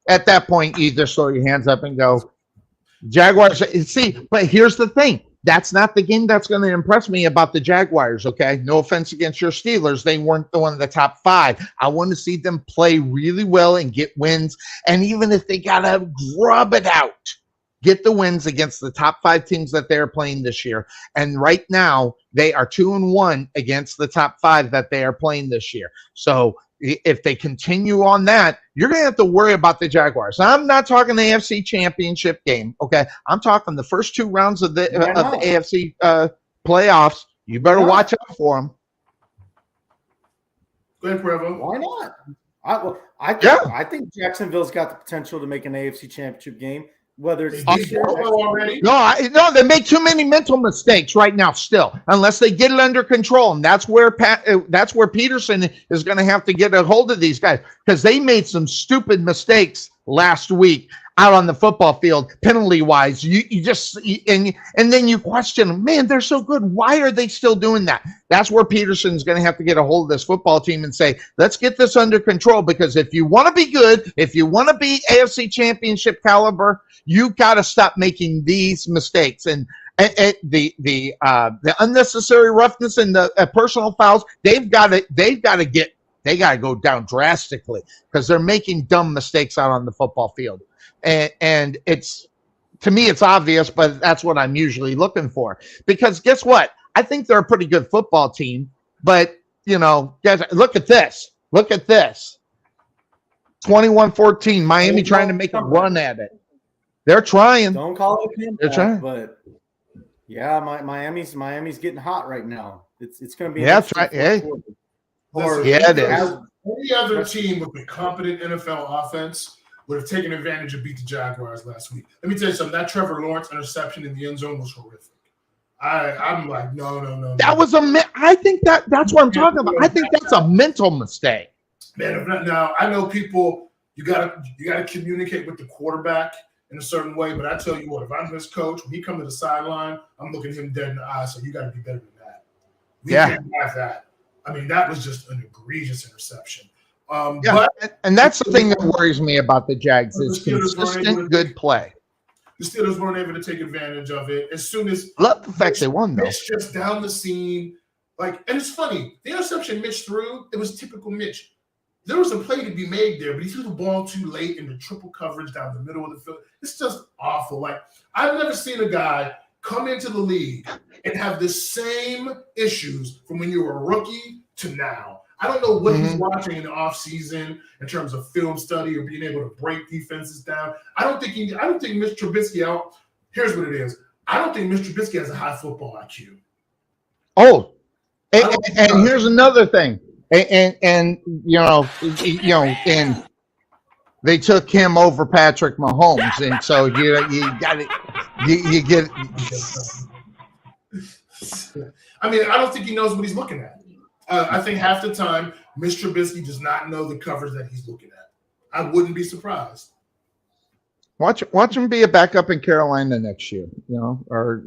at that point, you just throw your hands up and go, Jaguars. See, but here's the thing. That's not the game that's going to impress me about the Jaguars, okay? No offense against your Steelers. They weren't one of the top 5. I want to see them play really well and get wins. And even if they got to grub it out, get the wins against the top 5 teams that they're playing this year. And right now, they are 2-1 against the top 5 that they are playing this year. So if they continue on that, you're going to have to worry about the Jaguars. I'm not talking the AFC Championship game, okay? I'm talking the first 2 rounds of the AFC playoffs. You better watch out for them. Go ahead, Cuervo. Why not? I think Jacksonville's got the potential to make an AFC Championship game. Whether it's already. No, they make too many mental mistakes right now still, unless they get it under control. And that's where Peterson is going to have to get a hold of these guys, because they made some stupid mistakes last week out on the football field, penalty wise. And then you question, man, they're so good. Why are they still doing that? That's where Peterson's going to have to get a hold of this football team and say, let's get this under control, because if you want to be good, if you want to be AFC Championship caliber, you got to stop making these mistakes. And the unnecessary roughness and the personal fouls, they got to go down drastically, because they're making dumb mistakes out on the football field. And it's, to me, it's obvious, but that's what I'm usually looking for. Because guess what? I think they're a pretty good football team, but guys, look at this. 21-14, Miami trying to make a run at it. They're trying. Don't call it a comeback, they're trying. But yeah, Miami's getting hot right now. It's going to be that's right. Hey. It is. Any other team with a competent NFL offense would have taken advantage of beat the Jaguars last week. Let me tell you something. That Trevor Lawrence interception in the end zone was horrific. I'm like, no. That was I think that's what I'm talking about. I think that's a mental mistake. Man, now I know people. You gotta communicate with the quarterback in a certain way, but I tell you what, if I'm his coach, when he comes to the sideline, I'm looking him dead in the eye. So you got to be better than that. We can't have that. I mean, that was just an egregious interception. But that's the thing that worries me about the Jags is consistent good play. The Steelers weren't able to take advantage of it. As soon as love the fact they won, though. Mitch just down the seam, and it's funny. The interception Mitch threw, it was typical Mitch. There was a play to be made there, but he threw the ball too late in the triple coverage down the middle of the field. It's just awful. Like, I've never seen a guy come into the league and have the same issues from when you were a rookie to now. I don't know what he's watching in the offseason in terms of film study or being able to break defenses down. I don't think Mitch Trubisky out. Here's what it is. I don't think Mitch Trubisky has a high football IQ. Oh, and here's another thing. And they took him over Patrick Mahomes, and so you got it. You get. I mean, I don't think he knows what he's looking at. I think half the time, Mr. Trubisky does not know the coverage that he's looking at. I wouldn't be surprised. Watch him be a backup in Carolina next year. Or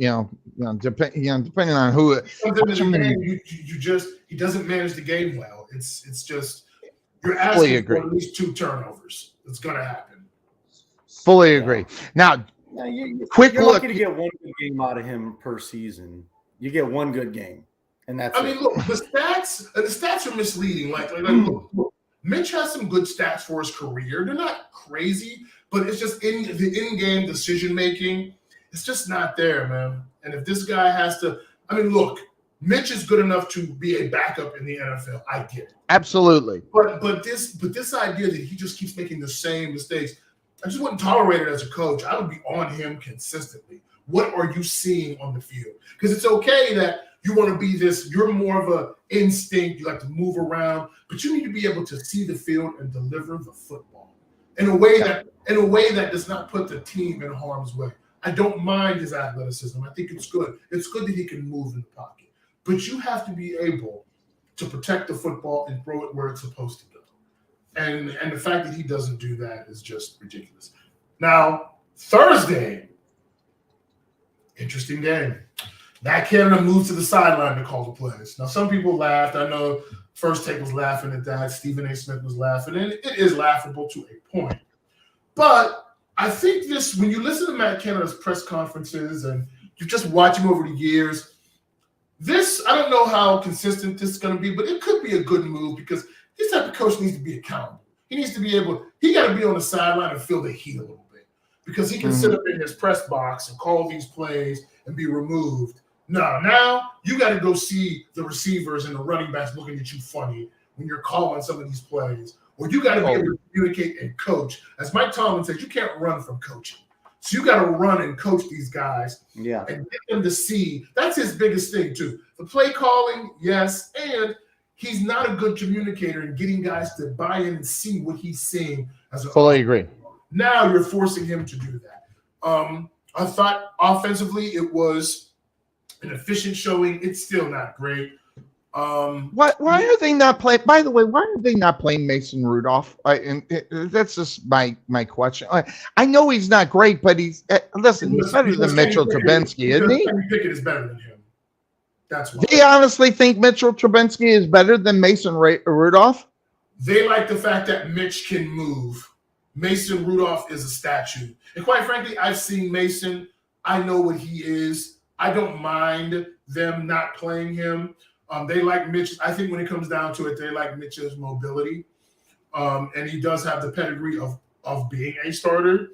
depending on who. Comes into the game, he doesn't manage the game well. It's just you're Fully asking agree. for at least 2 turnovers. It's gonna happen. Fully agree. Now, quick you're look. lucky to get one good game out of him per season. You get one good game, and that's. I mean, look, the stats are misleading. Look, Mitch has some good stats for his career. They're not crazy, but it's just the in-game decision making. It's just not there, man. And if this guy has to, I mean, look, Mitch is good enough to be a backup in the NFL. I get it. Absolutely. But this idea that he just keeps making the same mistakes, I just wouldn't tolerate it as a coach. I would be on him consistently. What are you seeing on the field? Because it's okay that you want to be this. You're more of a instinct. You like to move around, but you need to be able to see the field and deliver the football in a way that does not put the team in harm's way. I don't mind his athleticism. I think it's good. It's good that he can move in the pocket, but you have to be able to protect the football and throw it where it's supposed to go. And the fact that he doesn't do that is just ridiculous. Now, Thursday, interesting game. Matt Canada moved to the sideline to call the plays. Now, some people laughed. I know First Take was laughing at that. Stephen A. Smith was laughing. And it is laughable to a point. But I think when you listen to Matt Canada's press conferences and you just watch him over the years, I don't know how consistent this is going to be, but it could be a good move because this type of coach needs to be accountable. He needs to be he got to be on the sideline and feel the heat a little bit because he can sit up in his press box and call these plays and be removed. No, now you got to go see the receivers and the running backs looking at you funny when you're calling some of these plays. Or you got to be able to communicate and coach. As Mike Tomlin says, you can't run from coaching. So you got to run and coach these guys and get them to see. That's his biggest thing, too. The play calling, yes, and he's not a good communicator in getting guys to buy in and see what he's seeing. Fully agree. Now you're forcing him to do that. I thought offensively it was an efficient showing. It's still not great. Why are they not playing? By the way, why are they not playing Mason Rudolph? That's just my question. I know he's not great, but he's better than Mitchell Trubisky, isn't he? Kenny Pickett is better than him. That's why. Do you honestly think Mitchell Trubisky is better than Mason Rudolph? They like the fact that Mitch can move. Mason Rudolph is a statue, and quite frankly, I've seen Mason. I know what he is. I don't mind them not playing him. They like Mitch. I think when it comes down to it, they like Mitch's mobility. And he does have the pedigree of being a starter,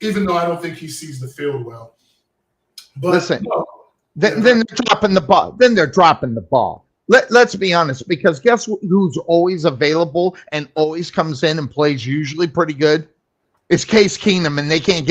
even though I don't think he sees the field well. But listen, then they're dropping the ball. Let's be honest, because guess who's always available and always comes in and plays usually pretty good? It's Case Keenum, and they can't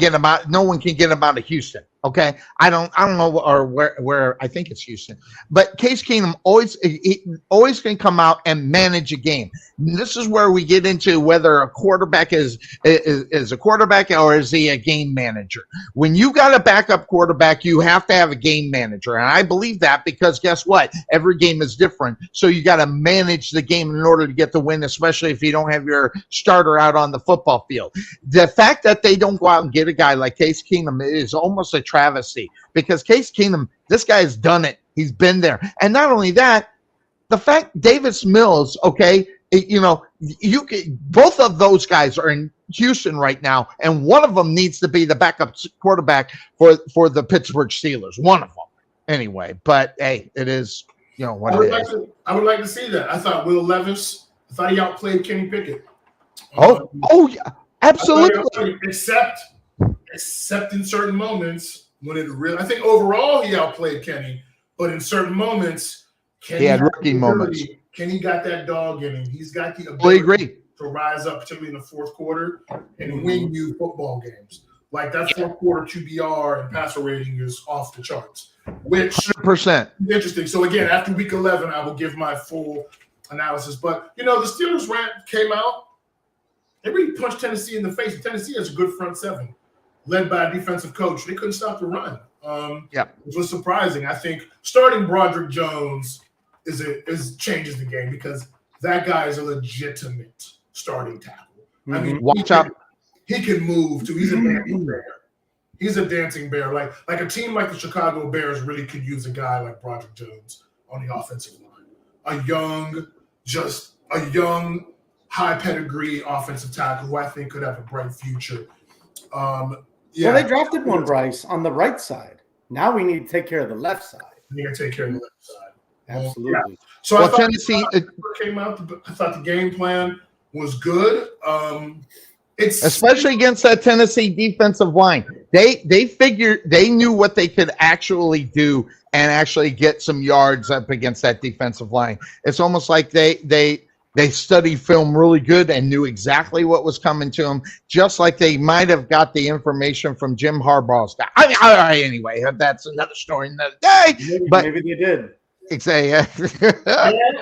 get him out. No one can get him out of Houston. Okay, I don't know or where I think it's Houston, but Case Keenum always can come out and manage a game. And this is where we get into whether a quarterback is a quarterback or is he a game manager. When you got a backup quarterback, you have to have a game manager, and I believe that because guess what? Every game is different, so you got to manage the game in order to get the win, especially if you don't have your starter out on the football field. The fact that they don't go out and get a guy like Case Keenum is almost a travesty because Case Keenum, this guy has done it. He's been there. And not only that, the fact Davis Mills, okay, both of those guys are in Houston right now, and one of them needs to be the backup quarterback for the Pittsburgh Steelers. One of them. Anyway, but hey, it is, what it is. I would like to see that. I thought Will Levis, he outplayed Kenny Pickett. Yeah, absolutely. Except in certain moments when I think overall he outplayed Kenny, but in certain moments, he had rookie moments. Kenny got that dog in him. He's got the ability to rise up, particularly in the fourth quarter, and win you football games. Like that fourth quarter QBR and passer rating is off the charts, which 100% interesting. So again, after week 11, I will give my full analysis. But the Steelers came out. They really punched Tennessee in the face. Tennessee has a good front seven, led by a defensive coach. They couldn't stop the run. Which was surprising. I think starting Broderick Jones changes the game because that guy is a legitimate starting tackle. I mean, watch out. he can move too. He's a dancing bear. He's a dancing bear. Like a team like the Chicago Bears really could use a guy like Broderick Jones on the offensive line. A young, high pedigree offensive tackle who I think could have a bright future. Well, they drafted one, Bryce, on the right side. Now we need to take care of the left side. We need to take care of the left side. Absolutely. Yeah. So I thought Tennessee came out. I thought the game plan was good. Especially against that Tennessee defensive line. They figured they knew what they could actually do and actually get some yards up against that defensive line. It's almost like they studied film really good and knew exactly what was coming to them, just like they might have got the information from Jim Harbaugh's guy. I mean, all right, anyway, that's another story another day. But maybe they did. Exactly.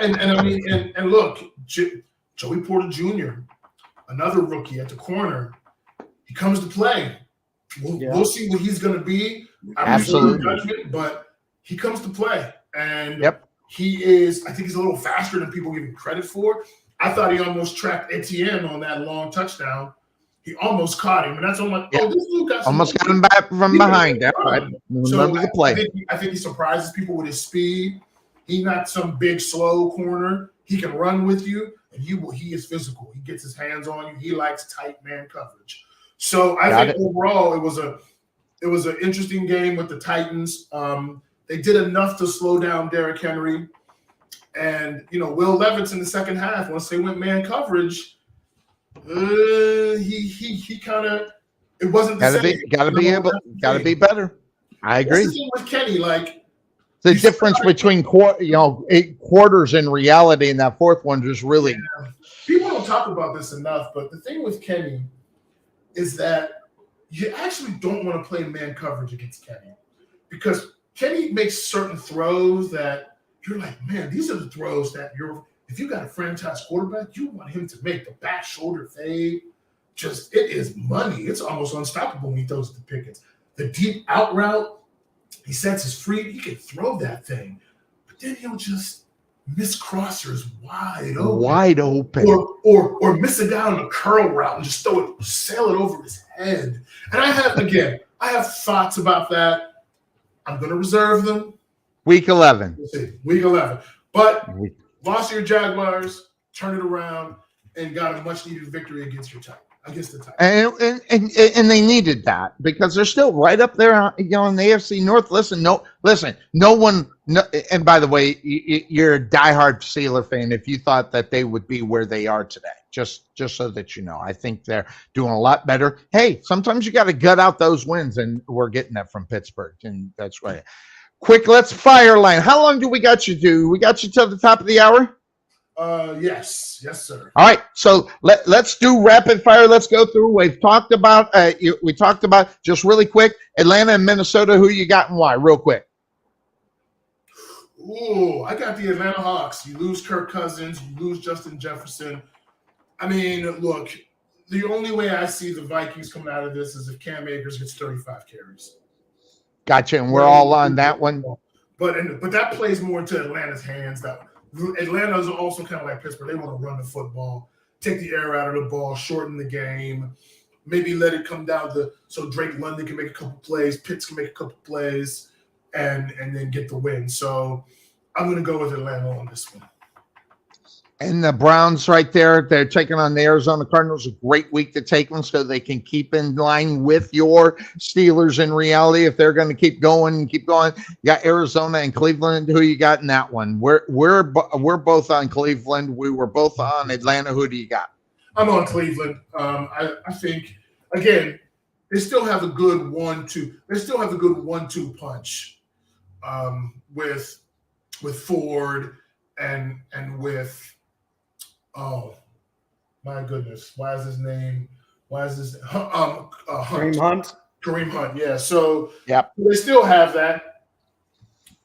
and look, Joey Porter Jr., another rookie at the corner, he comes to play. We'll see what he's going to be. Absolutely. Judgment, but he comes to play. And he is, I think he's a little faster than people give him credit for. I thought he almost tracked Etienne on that long touchdown. He almost caught him. And that's when I'm like, this dude got almost got him back from behind. That's right. So I think he surprises people with his speed. He's not some big, slow corner. He can run with you, and he is physical. He gets his hands on you. He likes tight man coverage. So I think overall it was an interesting game with the Titans. They did enough to slow down Derrick Henry. And, Will Levis in the second half, once they went man coverage, he kind of – it wasn't the same. Got to be better. I agree. This is with Kenny, the difference between 8 quarters in reality and that fourth one just really people don't talk about this enough, but the thing with Kenny is that you actually don't want to play man coverage against Kenny because Kenny makes certain throws that you're like, man, these are the throws that if you got a franchise quarterback, you want him to make the back shoulder fade. It is money. It's almost unstoppable when he throws it to Pickens. The deep out route, he sets his free. He can throw that thing, but then he'll just miss crossers wide open, or miss a guy on a curl route and just sail it over his head. And I have thoughts about that. I'm going to reserve them. Week 11. We'll see. Week 11, but lost to your Jaguars, turned it around, and got a much needed victory against your Titans. Against the Titans. And they needed that because they're still right up there, in the AFC North. No one. And by the way, you're a diehard Steeler fan if you thought that they would be where they are today. Just so that you know, I think they're doing a lot better. Hey, sometimes you got to gut out those wins, and we're getting that from Pittsburgh, and that's right. Quick, let's fire line. How long do we got you? We got you till the top of the hour? Yes, sir. All right, so let's do rapid fire. Let's go through. We've talked about just really quick Atlanta and Minnesota. Who you got and why? Real quick. Ooh, I got the Atlanta Hawks. You lose Kirk Cousins, you lose Justin Jefferson. I mean, look, the only way I see the Vikings coming out of this is if Cam Akers gets 35 carries. Gotcha, and we're all on that one. But that plays more into Atlanta's hands. That Atlanta is also kind of like Pittsburgh. They want to run the football, take the air out of the ball, shorten the game, maybe let it come down so Drake London can make a couple plays, Pitts can make a couple plays, and then get the win. So I'm going to go with Atlanta on this one. And the Browns right there, they're taking on the Arizona Cardinals. A great week to take them so they can keep in line with your Steelers in reality. If they're going to keep going. You got Arizona and Cleveland. Who you got in that one? We're both on Cleveland. We were both on Atlanta. Who do you got? I'm on Cleveland. I think, again, they still have a good 1-2. They still have a good 1-2 punch with Ford and with – oh, my goodness. Why is this Kareem Hunt? Kareem Hunt, yeah. So they still have that.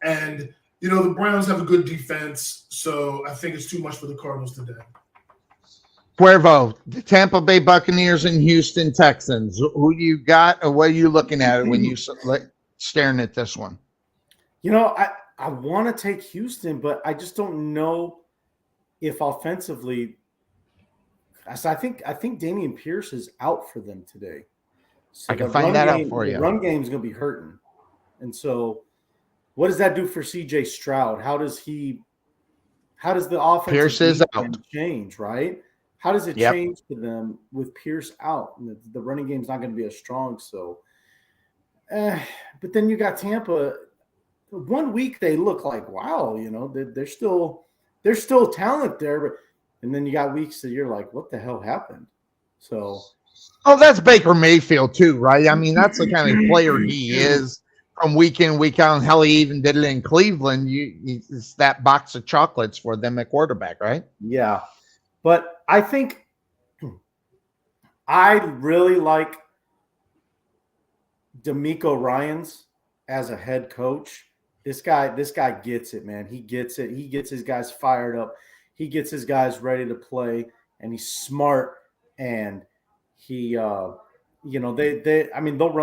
And, the Browns have a good defense, so I think it's too much for the Cardinals today. Cuervo, the Tampa Bay Buccaneers and Houston Texans. Who do you got, or what are you looking at when you staring at this one? I want to take Houston, but I just don't know if offensively, So I think Dameon Pierce is out for them today. So I can find that out for you. The run game is going to be hurting. And so what does that do for CJ Stroud? How does the offense Pierce is out. change, right? How does it change to them with Pierce out? And the running game's not going to be as strong. So, but then you got Tampa. 1 week they look like, wow, they're still talent there, but and then you got weeks that you're like, what the hell happened? So, that's Baker Mayfield too, right? I mean, that's the kind of player he is from week in, week out. And hell, he even did it in Cleveland. It's that box of chocolates for them at quarterback, right? Yeah. But I think I really like DeMeco Ryans as a head coach. This guy gets it, man. He gets it. He gets his guys fired up. He gets his guys ready to play, and he's smart. And he, they'll run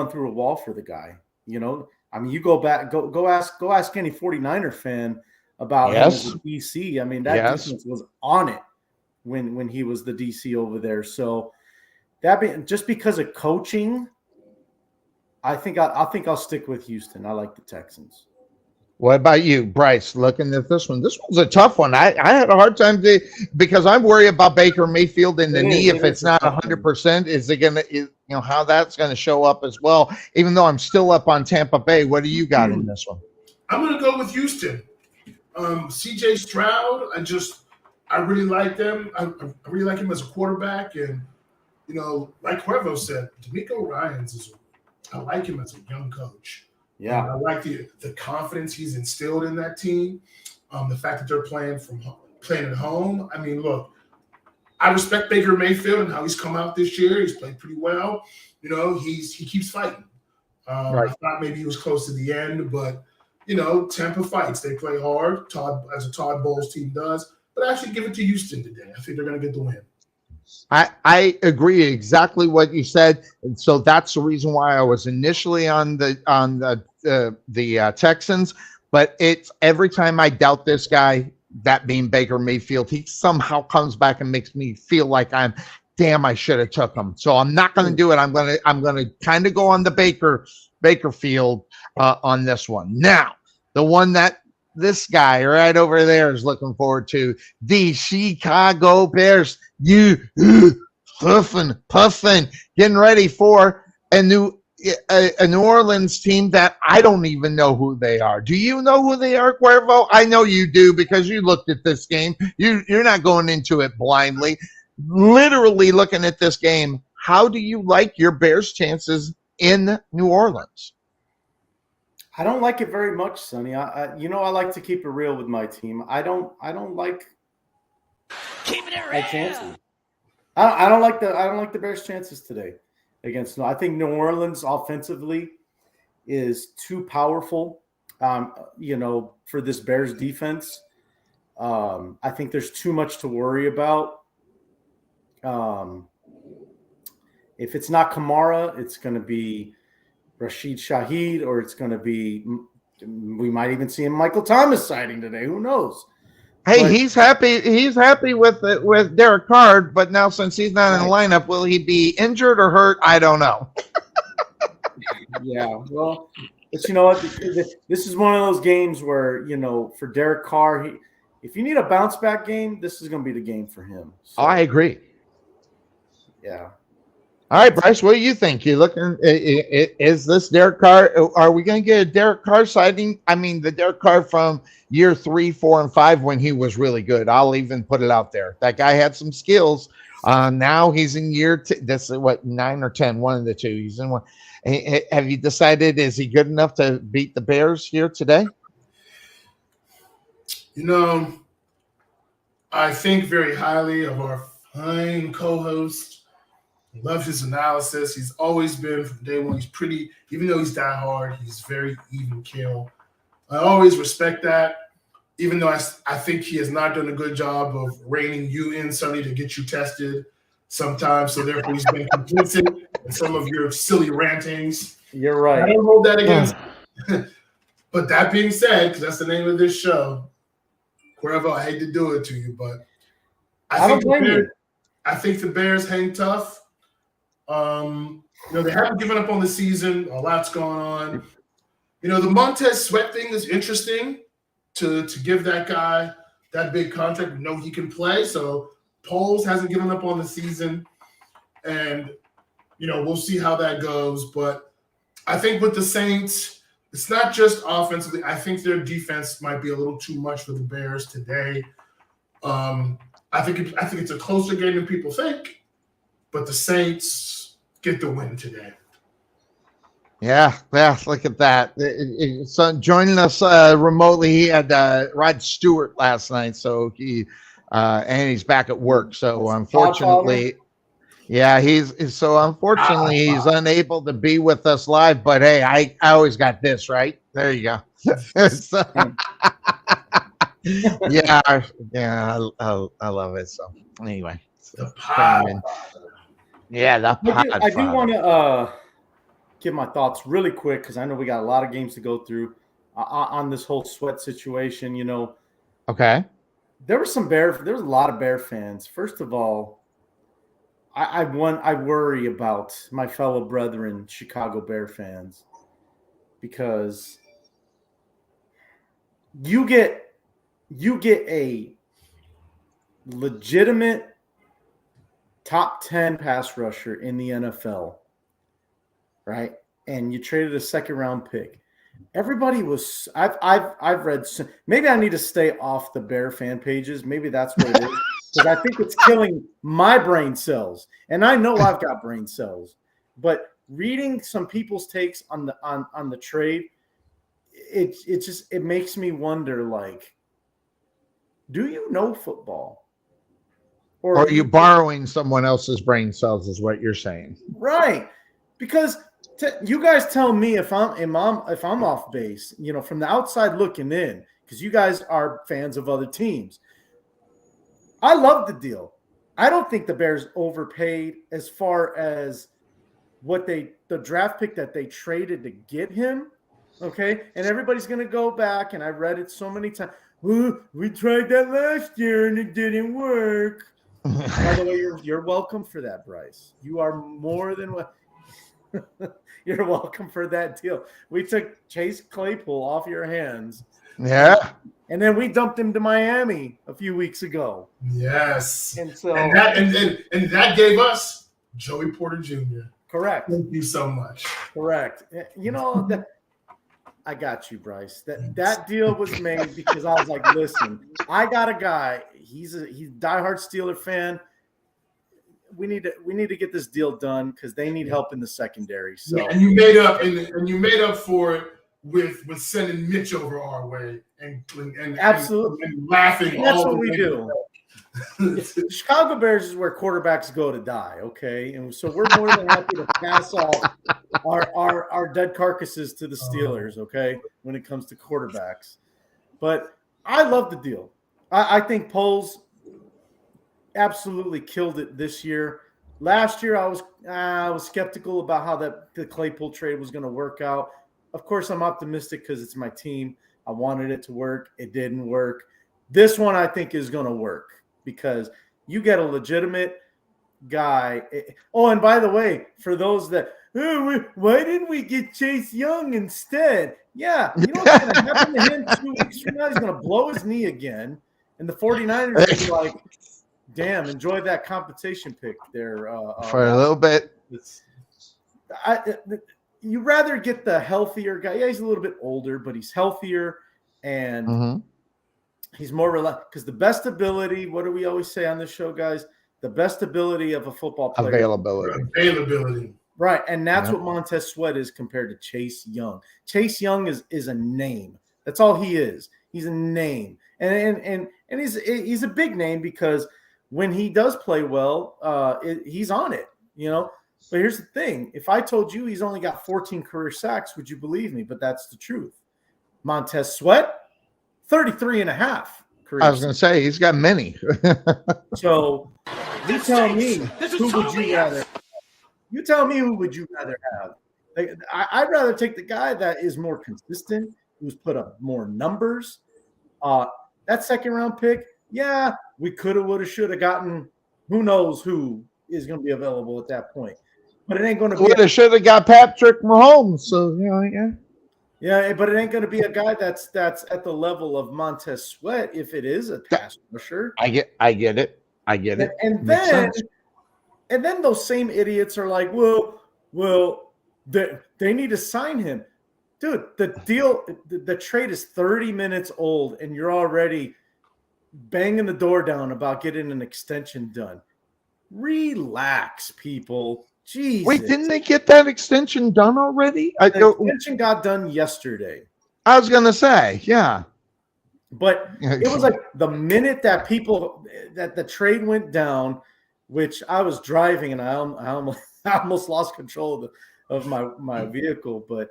through a wall for the guy. You go back, go ask any 49er fan about him as a DC. I mean, that defense was on it when he was the DC over there. So just because of coaching, I think I'll stick with Houston. I like the Texans. What about you, Bryce? Looking at this one, this one's a tough one. I had a hard time because I'm worried about Baker Mayfield and the knee. If it's not 100%, is it gonna? How that's gonna show up as well? Even though I'm still up on Tampa Bay, what do you got in this one? I'm gonna go with Houston. CJ Stroud, I really like them. I really like him as a quarterback, and like Cuervo said, DeMeco Ryans I like him as a young coach. Yeah, I like the confidence he's instilled in that team. The fact that they're playing at home. I mean, look, I respect Baker Mayfield and how he's come out this year. He's played pretty well. He keeps fighting. Right. I thought maybe he was close to the end, but Tampa fights. They play hard, as a Todd Bowles team does. But I actually give it to Houston today. I think they're going to get the win. I agree exactly what you said, and so that's the reason why I was initially on the Texans. But it's every time I doubt this guy, that being Baker Mayfield, he somehow comes back and makes me feel like I should have took him. So I'm not going to do it. I'm going to kind of go on the Bakerfield on this one. Now, the one that this guy right over there is looking forward to, the Chicago Bears. You puffing, getting ready for a New Orleans team that I don't even know who they are. Do you know who they are, Cuervo? I know you do because you looked at this game. You're not going into it blindly. Literally looking at this game, how do you like your Bears' chances in New Orleans? I don't like it very much, Sonny. I like to keep it real with my team. I don't like keeping it my chances. I don't like the Bears' chances today against. I think New Orleans offensively is too powerful. For this Bears defense. I think there's too much to worry about. If it's not Kamara, it's going to be Rashid Shaheed, or it's going to be, we might even see a Michael Thomas sighting today. Who knows? Hey, he's happy. He's happy with Derek Carr, but now since he's not in the lineup, will he be injured or hurt? I don't know. Yeah, well, but you know what? This is one of those games where, for Derek Carr, if you need a bounce back game, this is going to be the game for him. So, I agree. Yeah. All right, Bryce, what do you think? You looking? Is this Derek Carr? Are we going to get a Derek Carr sighting? I mean, the Derek Carr from year 3, 4, and 5 when he was really good. I'll even put it out there. That guy had some skills. Now he's in year this is 9 or 10, one of the two. He's in one. Have you decided, is he good enough to beat the Bears here today? I think very highly of our fine co-host. Love his analysis. He's always been from day one. He's pretty, even though he's that hard, he's very even kill. I always respect that, even though I think he has not done a good job of reining you in, Sonny, to get you tested sometimes. So therefore, he's been complicit in some of your silly rantings. You're right. I don't hold that against him. But that being said, because that's the name of this show, Cuervo, I hate to do it to you, but I think I think the Bears hang tough. They haven't given up on the season. A lot's going on. The Montez Sweat thing is interesting to give that guy that big contract. We know he can play. So Poles hasn't given up on the season. And, we'll see how that goes. But I think with the Saints, it's not just offensively. I think their defense might be a little too much for the Bears today. I think it's a closer game than people think. But the Saints get the win today. Yeah, look at that. So joining us remotely, he had Rod Stewart last night, so and he's back at work. So unfortunately, he's unable to be with us live. But hey, I always got this right. There you go. I love it. So anyway, the pod. I do want to give my thoughts really quick because I know we got a lot of games to go through on this whole Sweat situation. Okay. There was a lot of Bear fans. First of all, I worry about my fellow brethren, Chicago Bear fans, because you get a legitimate top 10 pass rusher in the NFL, right? And you traded a second round pick. Everybody was I've read, maybe I need to stay off the Bear fan pages. Maybe that's what it is. Because I think it's killing my brain cells. And I know I've got brain cells. But reading some people's takes on the trade, it makes me wonder, like, do you know football? Or are you borrowing someone else's brain cells is what you're saying. Right. Because you guys tell me if I'm off base, from the outside looking in, because you guys are fans of other teams. I love the deal. I don't think the Bears overpaid as far as the draft pick that they traded to get him. Okay. And everybody's going to go back, and I read it so many times. We tried that last year and it didn't work. By the way, you're welcome for that, Bryce. You are more than what you're welcome for that deal. We took Chase Claypool off your hands. Yeah. And then we dumped him to Miami a few weeks ago. Yes. And so and that gave us Joey Porter Jr. Correct. Thank you so much. Correct. I got you, Bryce. That deal was made because I was like, listen, I got a guy. He's a diehard Steeler fan. We need to get this deal done because they need help in the secondary. So and you made up for it with sending Mitch over our way and absolutely and laughing. And that's what we do. The Chicago Bears is where quarterbacks go to die. Okay, and so we're more than happy to pass off our dead carcasses to the Steelers. Okay, when it comes to quarterbacks, but I love the deal. I think Poles absolutely killed it this year. Last year, I was skeptical about how the Claypool trade was going to work out. Of course, I'm optimistic because it's my team. I wanted it to work. It didn't work. This one, I think, is going to work because you get a legitimate guy. Oh, and by the way, for those that, why didn't we get Chase Young instead? Yeah, you know what's going to happen to him 2 weeks from now? He's going to blow his knee again, and the 49ers will be like, damn, enjoy that compensation pick there. For a little bit. You rather get the healthier guy. Yeah, he's a little bit older, but he's healthier and he's more relaxed. Because the best ability, what do we always say on this show, guys? The best ability of a football player. Availability. Right, and that's what Montez Sweat is compared to Chase Young. Chase Young is a name. That's all he is. He's a name. And he's a big name because when he does play well, he's on it, But here's the thing. If I told you he's only got 14 career sacks, would you believe me? But that's the truth. Montez Sweat, 33 and a half career I was going to say, he's got many. So you tell me, who would you rather? You tell me who would you rather have? I'd rather take the guy that is more consistent, who's put up more numbers. That second round pick, yeah, we coulda, woulda, shoulda gotten who knows who is going to be available at that point. But it ain't going to be. Would have should have got Patrick Mahomes. So yeah. Yeah, but it ain't going to be a guy that's at the level of Montez Sweat if it is a pass rusher. I get it. And then those same idiots are like, well, they need to sign him. Dude, the trade is 30 minutes old, and you're already banging the door down about getting an extension done. Relax, people. Jesus. Wait, didn't they get that extension done already? The extension got done yesterday. I was going to say, yeah. But it was like the minute that the trade went down, which I was driving and I almost lost control of my vehicle, but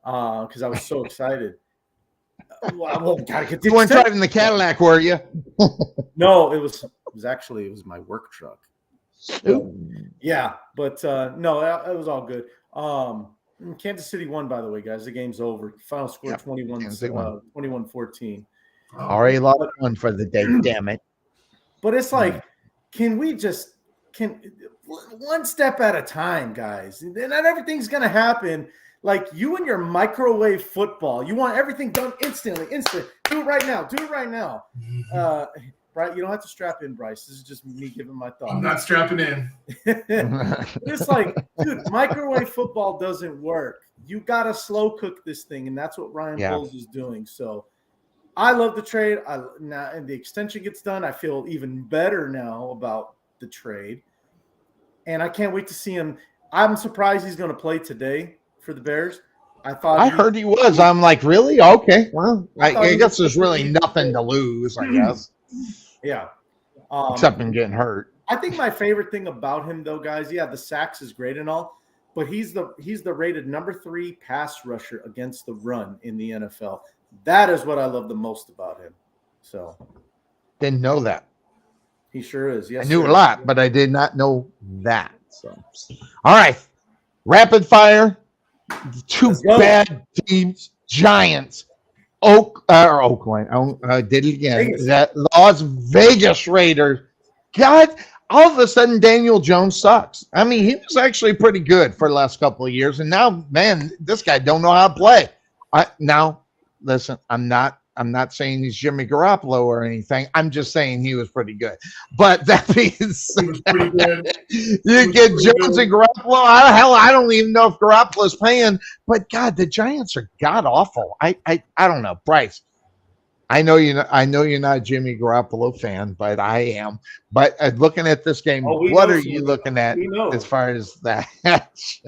because I was so excited. Well, gotta get you weren't driving the Cadillac, were you? No, it was my work truck. Yeah, but no, it was all good. Kansas City won, by the way, guys. The game's over. Final score 21-14. Already lost one for the day, damn it. But it's like, can one step at a time, guys? Not everything's gonna happen. Like you and your microwave football, you want everything done instantly. Do it right now. Right, you don't have to strap in, Bryce. This is just me giving my thoughts. I'm not strapping in. It's like, dude, microwave football doesn't work. You got to slow cook this thing, and that's what Ryan Poles is doing. So I love the trade. Now, and the extension gets done. I feel even better now about the trade, and I can't wait to see him. I'm surprised he's going to play today for the Bears. I heard he was. I'm like, really? Okay. Well, I guess there's really nothing to lose, I guess. Yeah. Except in getting hurt. I think my favorite thing about him, though, guys, the sacks is great and all, but he's the rated number 3 pass rusher against the run in the NFL. That is what I love the most about him. So didn't know that. He sure is. Yes, I knew a lot, but I did not know that. So, all right, rapid fire. Two bad teams, Giants. Oakland. I did it again. That Las Vegas Raiders. God, all of a sudden Daniel Jones sucks. I mean, he was actually pretty good for the last couple of years, and now, man, this guy don't know how to play. Now, listen, I'm not saying he's Jimmy Garoppolo or anything. I'm just saying he was pretty good. But that means you get Jones and Garoppolo. I don't even know if Garoppolo's playing. But God, the Giants are god awful. I don't know, Bryce. I know you're not a Jimmy Garoppolo fan, but I am. But looking at this game, what are you looking at as far as that? First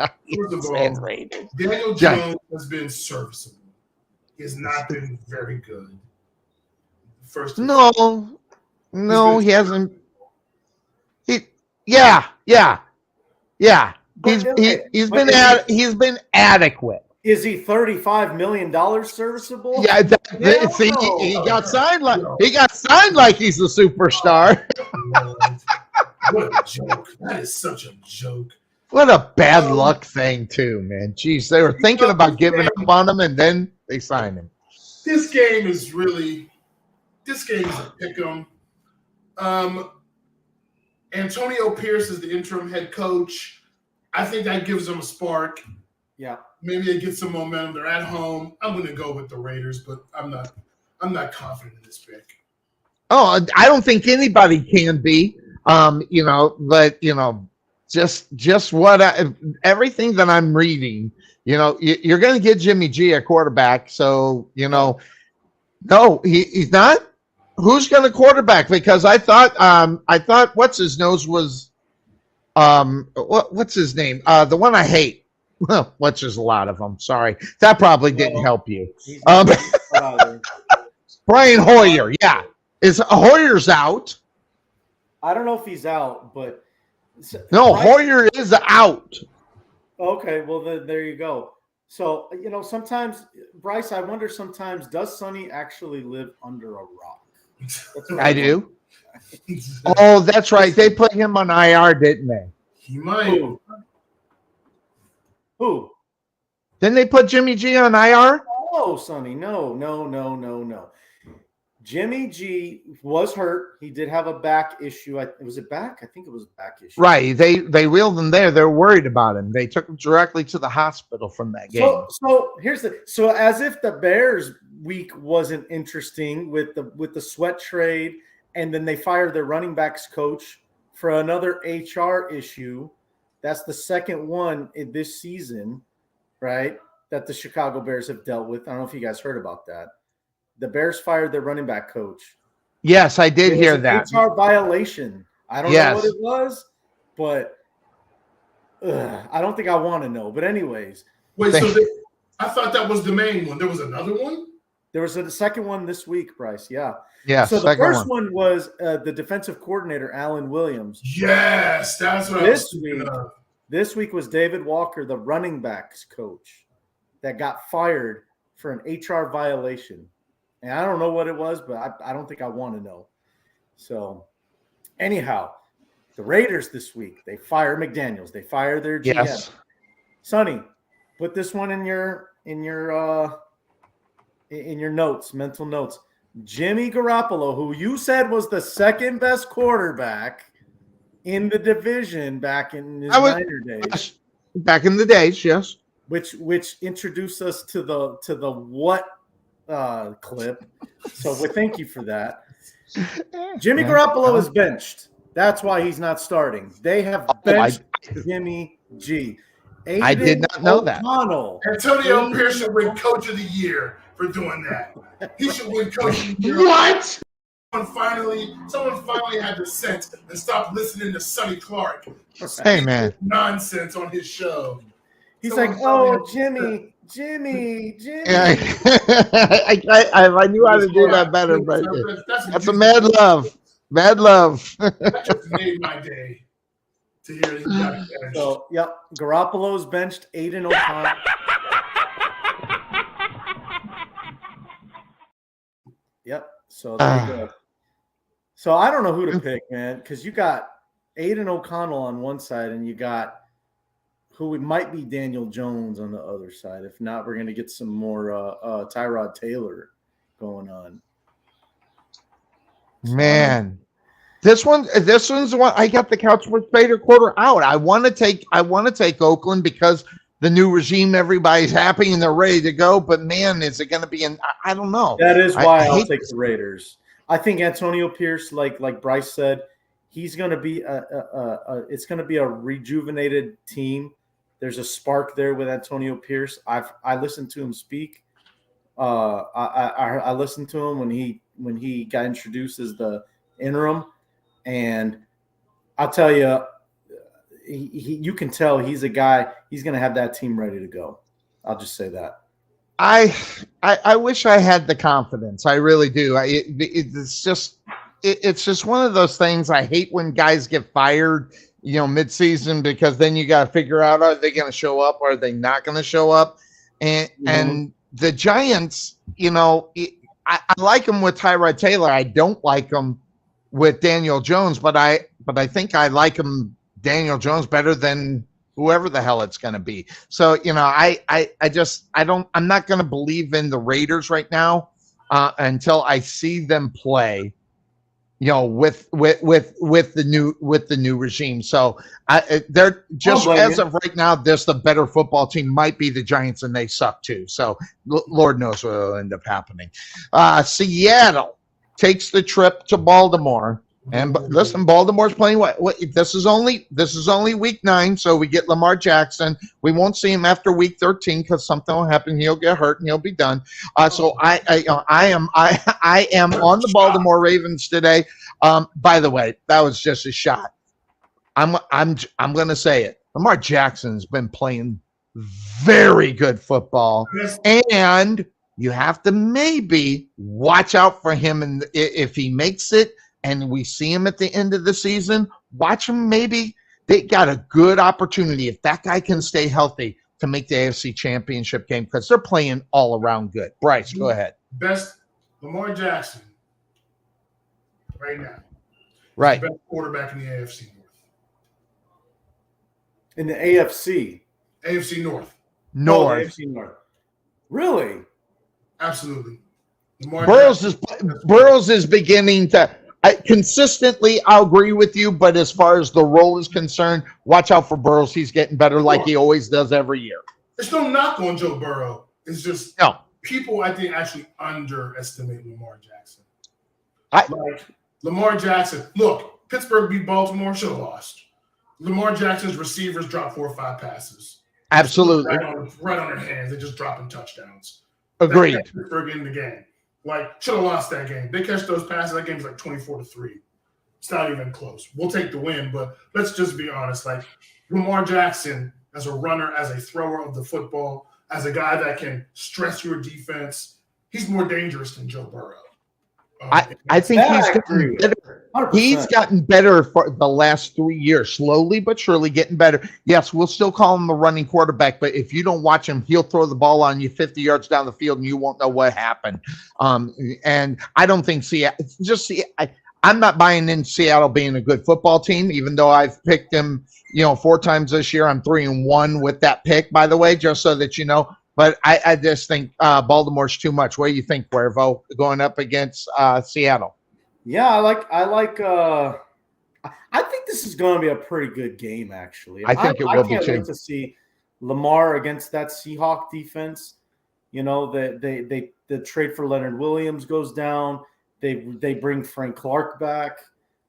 of all, Daniel Jones has been serviceable. He has not been very good. No, he hasn't. He's been adequate. Is he $35 million serviceable? Yeah, he got signed like he's a superstar. What a joke! That is such a joke. What a bad luck thing, too, man. Jeez, they were thinking about giving up on him, and then they signed him. This game is a pick 'em. Antonio Pierce is the interim head coach. I think that gives them a spark. Yeah. Maybe they get some momentum. They're at home. I'm going to go with the Raiders, but I'm not confident in this pick. Oh, I don't think anybody can be. Just what everything that I'm reading, you're going to get Jimmy G at quarterback. So, no, he's not. Who's going to quarterback? Because I thought what's his nose was, what's his name? The one I hate. Well, there's a lot of them. Sorry, that probably didn't help you. Brian Hoyer, yeah, Hoyer's out? I don't know if he's out, but no, Hoyer is out. Okay, well there you go. So sometimes, Bryce, I wonder sometimes, does Sonny actually live under a rock? I do. Oh, that's right. They put him on IR, didn't they? He might. Who? Didn't they put Jimmy G on IR? Oh, Sonny, no. Jimmy G was hurt. He did have a back issue. Was it back? I think it was a back issue. Right. They wheeled him there. They're worried about him. They took him directly to the hospital from that game. So as if the Bears week wasn't interesting with the Sweat trade, and then they fired their running backs coach for another HR issue. That's the second one in this season, right? That the Chicago Bears have dealt with. I don't know if you guys heard about that. The Bears fired their running back coach. Yes, I did hear that. HR violation. I don't know what it was, but I don't think I want to know. But anyways. Wait, I thought that was the main one. There was another one? There was a second one this week, Bryce. Yeah. Yeah. So the first one was the defensive coordinator, Alan Williams. Yes, that's what This week was David Walker, the running backs coach, that got fired for an HR violation. And I don't know what it was, but I don't think I want to know. So anyhow, the Raiders this week, they fire McDaniels. They fire their GM. Yes. Sonny, put this one in your notes, mental notes. Jimmy Garoppolo, who you said was the second best quarterback in the division back in his Niner days. Back in the days, yes. Which introduced us to the what clip. So we thank you for that. Jimmy Garoppolo is benched. That's why he's not starting. They have benched Jimmy G. I did not know that. Antonio Pierce should win Coach of the Year for doing that. He should win Coach of the Year. What? Someone finally had the sense and stopped listening to Sonny Clark. Hey, man. Nonsense on his show. He's like, oh, Jimmy. Yeah. I knew how to do that better, but that's a mad love. Mad love. That just made my day to hear he got benched. So, yep, Garoppolo's benched. Aiden O'Connell. Yep. So there you go. So I don't know who to pick, man, because you got Aiden O'Connell on one side, and you got who it might be Daniel Jones on the other side. If not, we're going to get some more Tyrod Taylor going on. Man, this one's the one I got the couch with Vader quarter out. I want to take Oakland because the new regime, everybody's happy and they're ready to go. But man, is it going to be I don't know. That is why I'll take the Raiders. I think Antonio Pierce, like Bryce said, he's going to be it's going to be a rejuvenated team. There's a spark there with Antonio Pierce. I listened to him speak. I listened to him when he got introduced as the interim, and I'll tell you, you can tell he's a guy. He's going to have that team ready to go. I'll just say that. I wish I had the confidence. I really do. It's just one of those things. I hate when guys get fired, mid-season, because then you got to figure out, are they going to show up or are they not going to show up? And the Giants, I like them with Tyrod Taylor. I don't like them with Daniel Jones, but I think I like him, Daniel Jones, better than whoever the hell it's going to be. So, I'm not going to believe in the Raiders right now until I see them play, with the new regime. So they're just as of right now, the better football team might be the Giants, and they suck too. So Lord knows what will end up happening. Seattle takes the trip to Baltimore. And listen, Baltimore's playing what? This is only week 9, so we get Lamar Jackson. We won't see him after week 13 because something will happen. He'll get hurt and he'll be done. So I am on the Baltimore Ravens today. By the way, that was just a shot. I'm going to say it. Lamar Jackson's been playing very good football, and you have to maybe watch out for him, and if he makes it. And we see him at the end of the season, watch him. Maybe they got a good opportunity if that guy can stay healthy to make the AFC Championship game because they're playing all around good. Bryce, go ahead. Best Lamar Jackson right now. Right. Best quarterback in the AFC North. In the AFC? AFC North. North. AFC North. Really? Absolutely. Burrows is beginning to consistently. I'll agree with you, but as far as the role is concerned, watch out for Burrows. He's getting better like he always does every year. There's no knock on Joe Burrow. It's just people, I think, actually underestimate Lamar Jackson. Lamar Jackson, look, Pittsburgh beat Baltimore, should have lost. Lamar Jackson's receivers dropped 4 or 5 passes. Absolutely. Right on their hands. They're just dropping touchdowns. Agreed. Pittsburgh in the game. Should have lost that game. They catch those passes. That game's 24-3. It's not even close. We'll take the win, but let's just be honest. Lamar Jackson, as a runner, as a thrower of the football, as a guy that can stress your defense, he's more dangerous than Joe Burrow. I think he's gotten better. 100%. He's gotten better for the last 3 years, slowly but surely getting better. Yes, we'll still call him a running quarterback, but if you don't watch him, he'll throw the ball on you 50 yards down the field and you won't know what happened. And I don't think I'm not buying in Seattle being a good football team, even though I've picked them, 4 times this year. I'm 3-1 with that pick, by the way, just so that you know. But I just think Baltimore's too much. What do you think, Cuervo, going up against Seattle? Yeah, I think this is going to be a pretty good game, actually. I think it will be too. I can't wait to see Lamar against that Seahawk defense. The trade for Leonard Williams goes down. They bring Frank Clark back.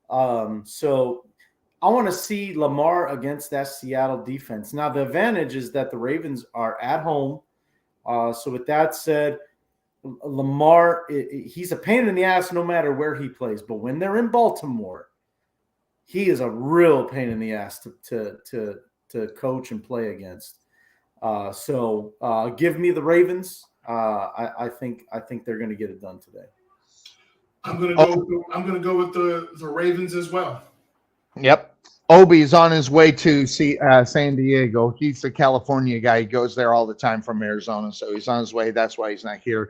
So I want to see Lamar against that Seattle defense. Now, the advantage is that the Ravens are at home. So with that said, Lamar, he's a pain in the ass no matter where he plays. But when they're in Baltimore, he is a real pain in the ass to coach and play against. So give me the Ravens. I think they're going to get it done today. I'm gonna go with the Ravens as well. Yep. Obi's on his way to San Diego. He's a California guy. He goes there all the time from Arizona, so he's on his way. That's why he's not here.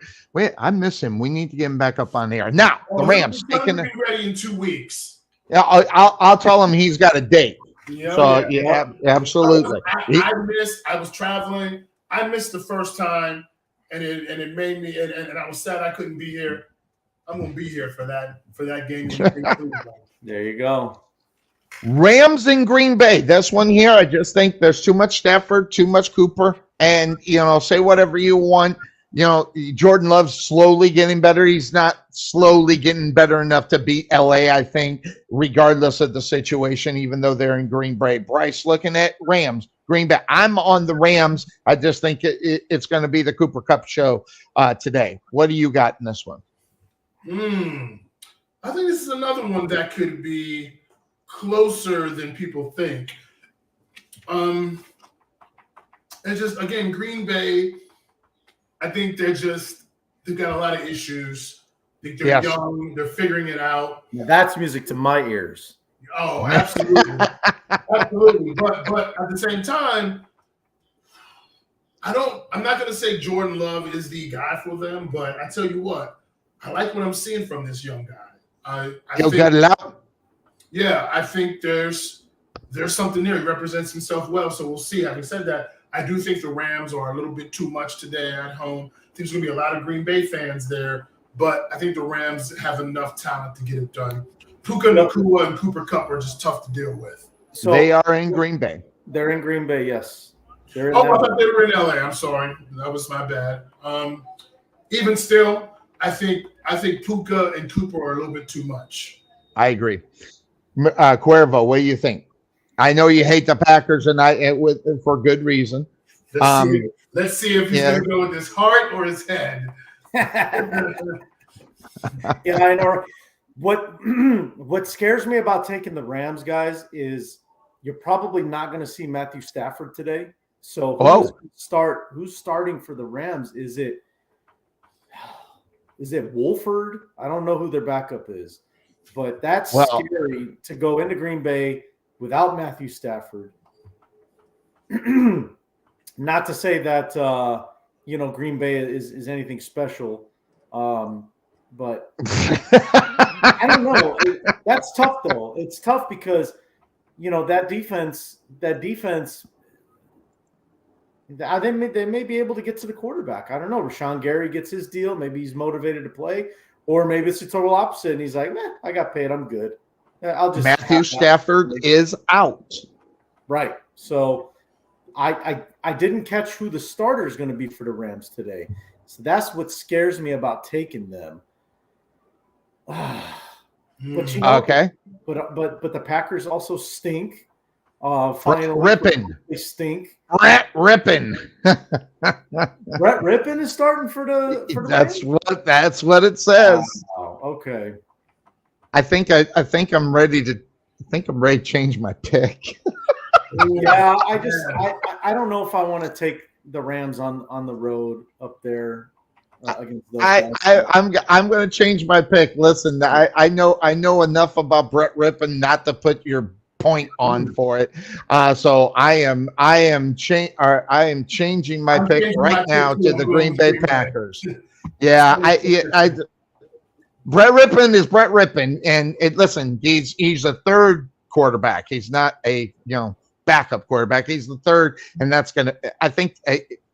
I miss him. We need to get him back up on the air. Now, the Rams. He's going to be ready in 2 weeks. Yeah, I'll tell him he's got a date. Absolutely. I was traveling. I missed the first time, and it made me, and I was sad I couldn't be here. I'm going to be here for that game. There you go. Rams in Green Bay. This one here, I just think there's too much Stafford, too much Cooper, and say whatever you want. Jordan Love's slowly getting better. He's not slowly getting better enough to beat LA, I think, regardless of the situation, even though they're in Green Bay. Bryce, looking at Rams, Green Bay. I'm on the Rams. I just think it's going to be the Cooper Cup show today. What do you got in this one? I think this is another one that could be closer than people think. And just again, Green Bay, I think they've got a lot of issues. I think they're young, they're figuring it out. Yeah, that's music to my ears. Oh, absolutely. Absolutely. But at the same time, I'm not gonna say Jordan Love is the guy for them, but I tell you what, I like what I'm seeing from this young guy. He'll get it out. Yeah, I think there's something there. He represents himself well, so we'll see. Having said that, I do think the Rams are a little bit too much today at home. I think there's going to be a lot of Green Bay fans there, but I think the Rams have enough talent to get it done. Puka Nacua and Cooper Kupp are just tough to deal with. So they are in Green Bay. They're in Green Bay, yes. I thought they were in LA. I'm sorry. That was my bad. Even still, I think Puka and Cooper are a little bit too much. I agree. Cuervo, what do you think? I know you hate the Packers, and for good reason. Let's see if he's going to go with his heart or his head. Yeah, I know. What scares me about taking the Rams, guys, is you're probably not going to see Matthew Stafford today. So who's starting for the Rams? Is it Wolford? I don't know who their backup is, but that's scary to go into Green Bay without Matthew Stafford. Not to say that Green Bay is anything special, but I don't know. That's tough though. It's tough because that defense They may be able to get to the quarterback. I don't know. Rashawn Gary gets his deal. Maybe he's motivated to play. Or maybe it's the total opposite, and he's like, I got paid. I'm good. I'll just Matthew Stafford is out. Right. So I didn't catch who the starter is going to be for the Rams today. So that's what scares me about taking them. But okay. But the Packers also stink. Rippin. They stink. Brett Rippin. Brett Rippin is starting for the Rams? That's what it says. Oh, okay. I think I'm ready to change my pick. Yeah, I don't know if I want to take the Rams on the road up there against those guys. I'm going to change my pick. Listen, I know enough about Brett Rippin not to put your point on for it. So I am changing my pick right now to the Green Bay Packers. Yeah, Brett Rippin is Brett Rippin, and listen, he's a third quarterback. He's not a backup quarterback. He's the third, and that's gonna. I think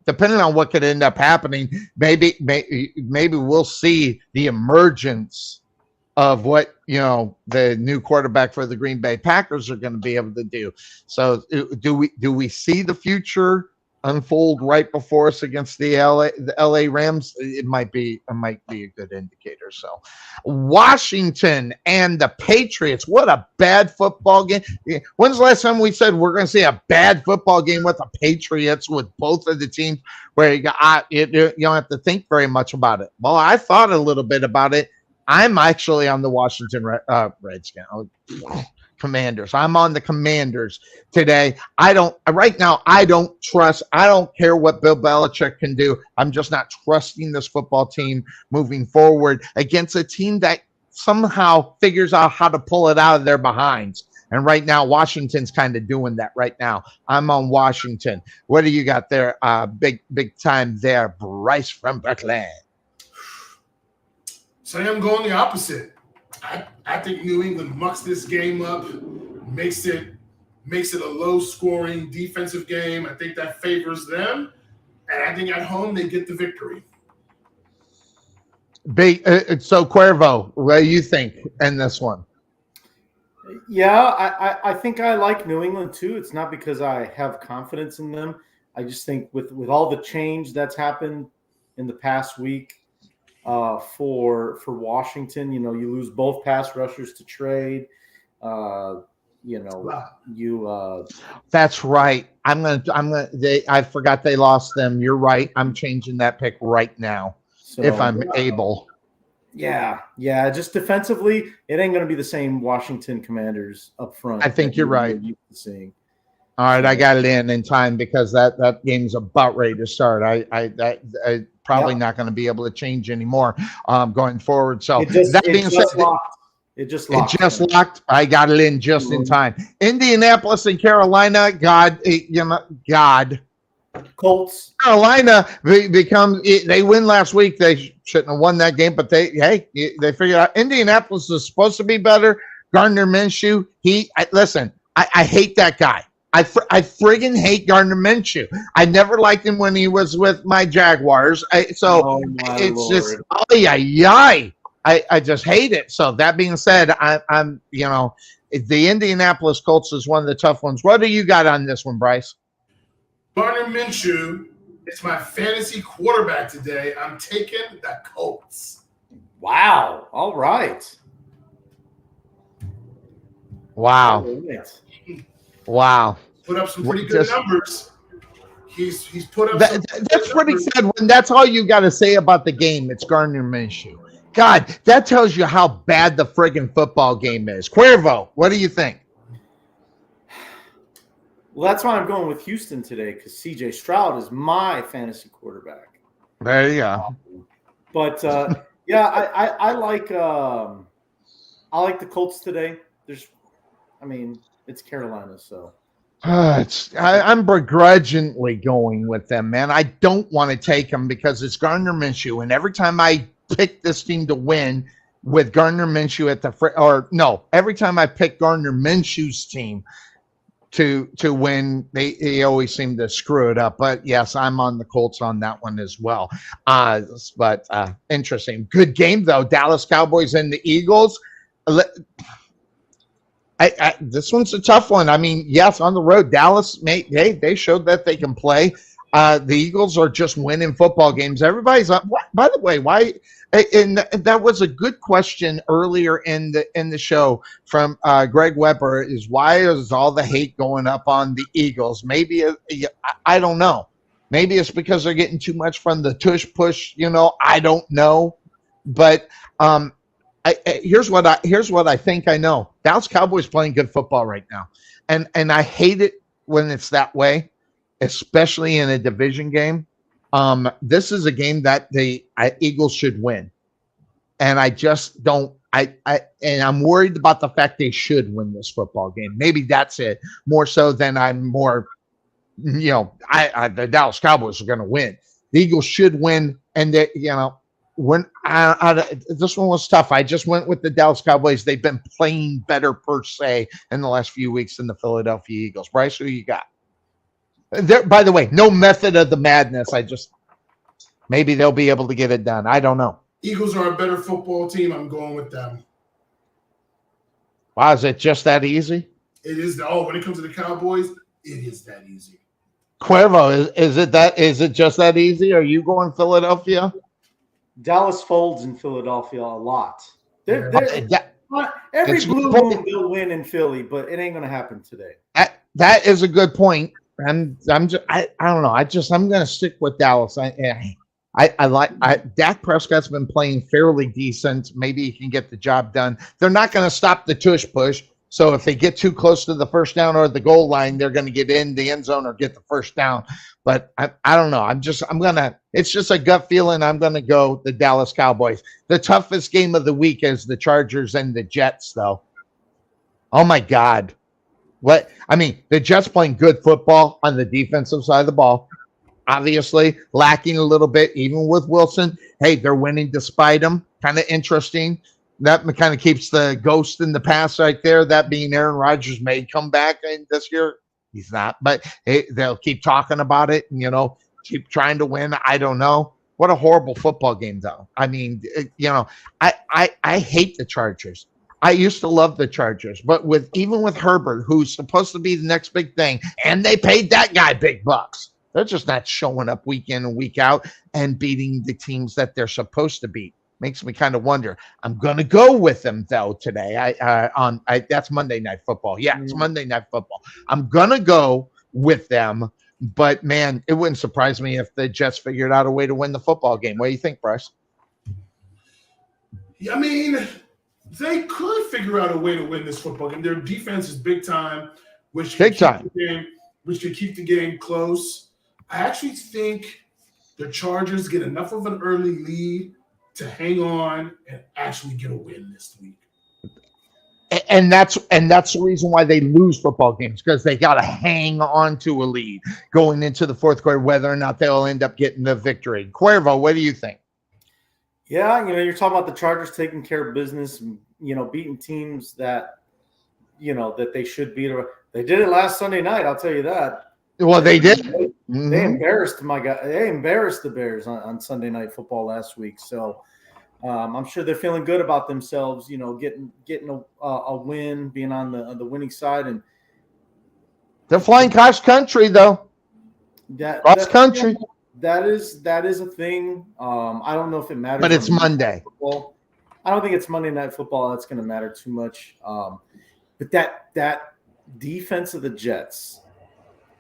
depending on what could end up happening, maybe we'll see the emergence of what the new quarterback for the Green Bay Packers are going to be able to do. So do we see the future unfold right before us against the LA Rams? It might be a good indicator. So Washington and the Patriots, what a bad football game. When's the last time we said we're going to see a bad football game with the Patriots, with both of the teams where you don't have to think very much about it? Well, I thought a little bit about it. I'm actually on the Washington Redskins. Commanders. I'm on the Commanders today. Right now, I don't care what Bill Belichick can do. I'm just not trusting this football team moving forward against a team that somehow figures out how to pull it out of their behinds. And right now, Washington's kind of doing that right now. I'm on Washington. What do you got there? Big time there, Bryce from Brooklyn. So I'm going the opposite. I think New England mucks this game up, makes it a low-scoring defensive game. I think that favors them, and I think at home they get the victory. So Cuervo, what do you think in this one? Yeah, I think I like New England too. It's not because I have confidence in them. I just think with all the change that's happened in the past week. For Washington, you lose both pass rushers to trade. That's right. I forgot they lost them. You're right. I'm changing that pick right now if I'm able. Yeah. Just defensively, it ain't going to be the same Washington Commanders up front. I think you're right. Seeing. All right, I got it in time because that game's about ready to start. I probably not going to be able to change anymore going forwd. So it just locked. I got it in just in time. Indianapolis and Carolina. God. Colts. Carolina they win last week. They shouldn't have won that game, but they figured out Indianapolis is supposed to be better. Gardner Minshew. I hate that guy. I friggin' hate Gardner Minshew. I never liked him when he was with my Jaguars. It's just I just hate it. So that being said, I'm the Indianapolis Colts is one of the tough ones. What do you got on this one, Bryce? Gardner Minshew is my fantasy quarterback today. I'm taking the Colts. Wow. All right. Wow. Wow. Put up some pretty good numbers. He's put up that's pretty sad when that's all you got to say about the game. It's Gardner Minshew. God, that tells you how bad the friggin' football game is. Cuervo, what do you think? Well, that's why I'm going with Houston today because C.J. Stroud is my fantasy quarterback. There you go. But I like the Colts today. It's Carolina, so. I'm begrudgingly going with them, man. I don't want to take them because it's Gardner Minshew, and every time I pick this team to win with Gardner Minshew every time I pick Gardner Minshew's team, to win. They always seem to screw it up. But yes, I'm on the Colts on that one as well. But interesting. Good game though. Dallas Cowboys and the Eagles. This one's a tough one. I mean, yes, on the road, Dallas, they showed that they can play. The Eagles are just winning football games. Everybody's up. By the way, why? And that was a good question earlier in the show from Greg Weber. Is why is all the hate going up on the Eagles? Maybe I don't know. Maybe it's because they're getting too much from the tush push. I don't know. But here's what I think I know. Dallas Cowboys playing good football right now, and I hate it when it's that way, especially in a division game. This is a game that the Eagles should win, and I just don't. And I'm worried about the fact they should win this football game. Maybe that's it more so than I'm more. The Dallas Cowboys are going to win. The Eagles should win, and when this one was tough. I just went with the Dallas Cowboys. They've been playing better per se in the last few weeks than the Philadelphia Eagles. Bryce, who you got? By the way, no method of the madness. Maybe they'll be able to get it done. I don't know. Eagles are a better football team. I'm going with them. Wow, is it just that easy? It is. When it comes to the Cowboys, it is that easy. Cuervo, is it just that easy? Are you going Philadelphia? Dallas folds in Philadelphia a lot. Every blue moon they'll win in Philly, but it ain't going to happen today. That is a good point. I don't know. I'm going to stick with Dallas. Dak Prescott's been playing fairly decent. Maybe he can get the job done. They're not going to stop the tush push. So if they get too close to the first down or the goal line, they're going to get in the end zone or get the first down. But I don't know. It's just a gut feeling. I'm going to go the Dallas Cowboys. The toughest game of the week is the Chargers and the Jets, though. Oh my God. The Jets playing good football on the defensive side of the ball. Obviously lacking a little bit, even with Wilson. Hey, they're winning despite him. Kind of interesting. That kind of keeps the ghost in the past right there. That being Aaron Rodgers may come back this year. He's not, but they'll keep talking about it and, keep trying to win. I don't know. What a horrible football game, though. I mean, I hate the Chargers. I used to love the Chargers, but even with Herbert, who's supposed to be the next big thing, and they paid that guy big bucks. They're just not showing up week in and week out and beating the teams that they're supposed to beat. Makes me kind of wonder. I'm going to go with them, though, today. That's Monday Night Football. Yeah, it's Monday Night Football. I'm going to go with them, but, man, it wouldn't surprise me if the Jets figured out a way to win the football game. What do you think, Bryce? I mean, they could figure out a way to win this football game. Their defense is big time, which could keep the game close. I actually think the Chargers get enough of an early lead to hang on and actually get a win this week. And that's the reason why they lose football games, because they got to hang on to a lead going into the fourth quarter, whether or not they'll end up getting the victory. Cuervo, what do you think? Yeah, you're talking about the Chargers taking care of business, beating teams that, that they should beat. They did it last Sunday night, I'll tell you that. Well, they did. They embarrassed They embarrassed the Bears on Sunday Night Football last week. So I'm sure they're feeling good about themselves. Getting a win, being on the winning side, and they're flying cross country though. Cross country. That is a thing. I don't know if it matters. But it's Monday. Football. I don't think it's Monday Night Football. That's going to matter too much. But that defense of the Jets.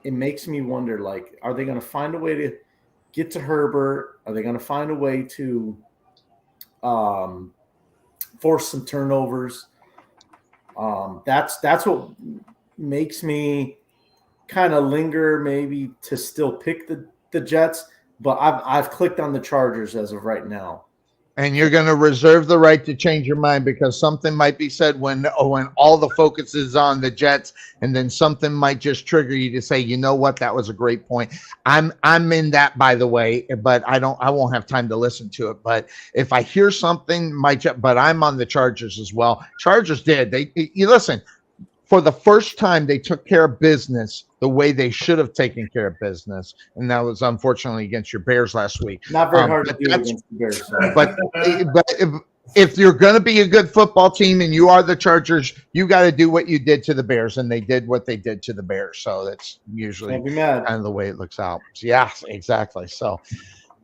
It makes me wonder, are they going to find a way to get to Herbert? Are they going to find a way to force some turnovers? That's what makes me kind of linger maybe to still pick the Jets, but I've clicked on the Chargers as of right now. And you're going to reserve the right to change your mind, because something might be said when all the focus is on the Jets, and then something might just trigger you to say, you know what, that was a great point. I'm in that, by the way, but I won't have time to listen to it. But if I hear something, but I'm on the Chargers as well. Chargers did. You listen. for the first time, they took care of business the way they should have taken care of business, and that was unfortunately against your Bears last week. Not very hard to do against the Bears. So. But if you're going to be a good football team and you are the Chargers, you got to do what you did to the Bears, and they did what they did to the Bears. So that's usually kind of the way it looks out. Yeah, exactly. So.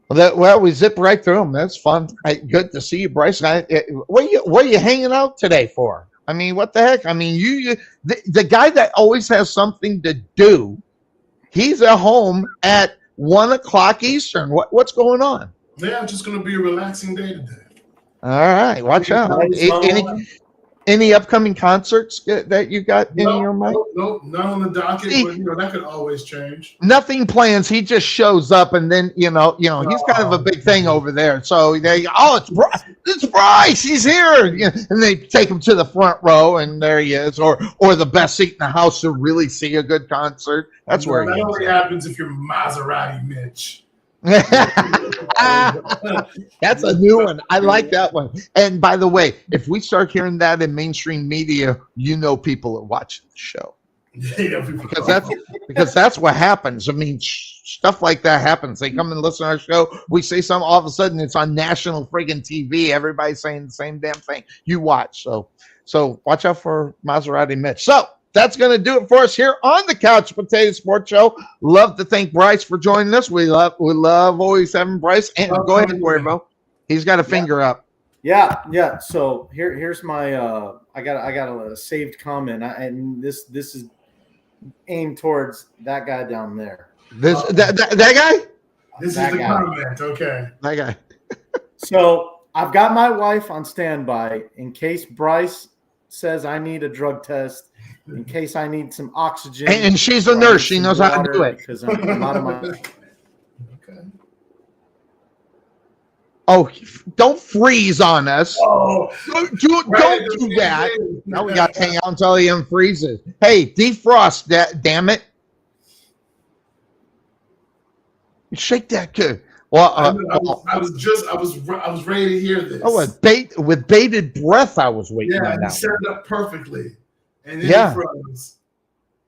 Well, we zip right through them. That's fun. Good to see you, Bryce. What are you hanging out today for? I mean, what the heck? I mean, the guy that always has something to do, he's at home at 1 o'clock Eastern. What's going on? Yeah, it's just going to be a relaxing day today. All right, watch out. Any upcoming concerts that you got in your mind? Nope, not on the docket, but that could always change. Nothing plans. He just shows up, and then he's kind of a big thing over there. So they go, it's Bryce. He's here, and they take him to the front row, and there he is, or the best seat in the house to really see a good concert. That's where he is. That only happens if you're Maserati Mitch. That's a new one. I like that one. And by the way, if we start hearing that in mainstream media, people are watching the show. Yeah, because that's what happens. I mean, stuff like that happens. They come and listen to our show. We say something, all of a sudden it's on national friggin' TV. Everybody's saying the same damn thing. You watch. So watch out for Maserati Mitch. So that's going to do it for us here on the Couch Potato Sports Show. Love to thank Bryce for joining us. We love always having Bryce. And go ahead, Cuervo. He's got a finger up. Yeah. So here's my I got a saved comment, and this is aimed towards that guy down there. That guy. This is the comment. Okay. That guy. So I've got my wife on standby in case Bryce says I need a drug test. In case I need some oxygen. And she's a nurse. She knows how to do it. Because I'm out of my... Okay. Oh, don't freeze on us. Oh, don't do that. Now we got to hang out until he unfreezes. Hey, defrost that, damn it. Shake that kid. Well, I was ready to hear this. Oh, with bated breath, I was waiting. Yeah, you set it up perfectly. And then defrost.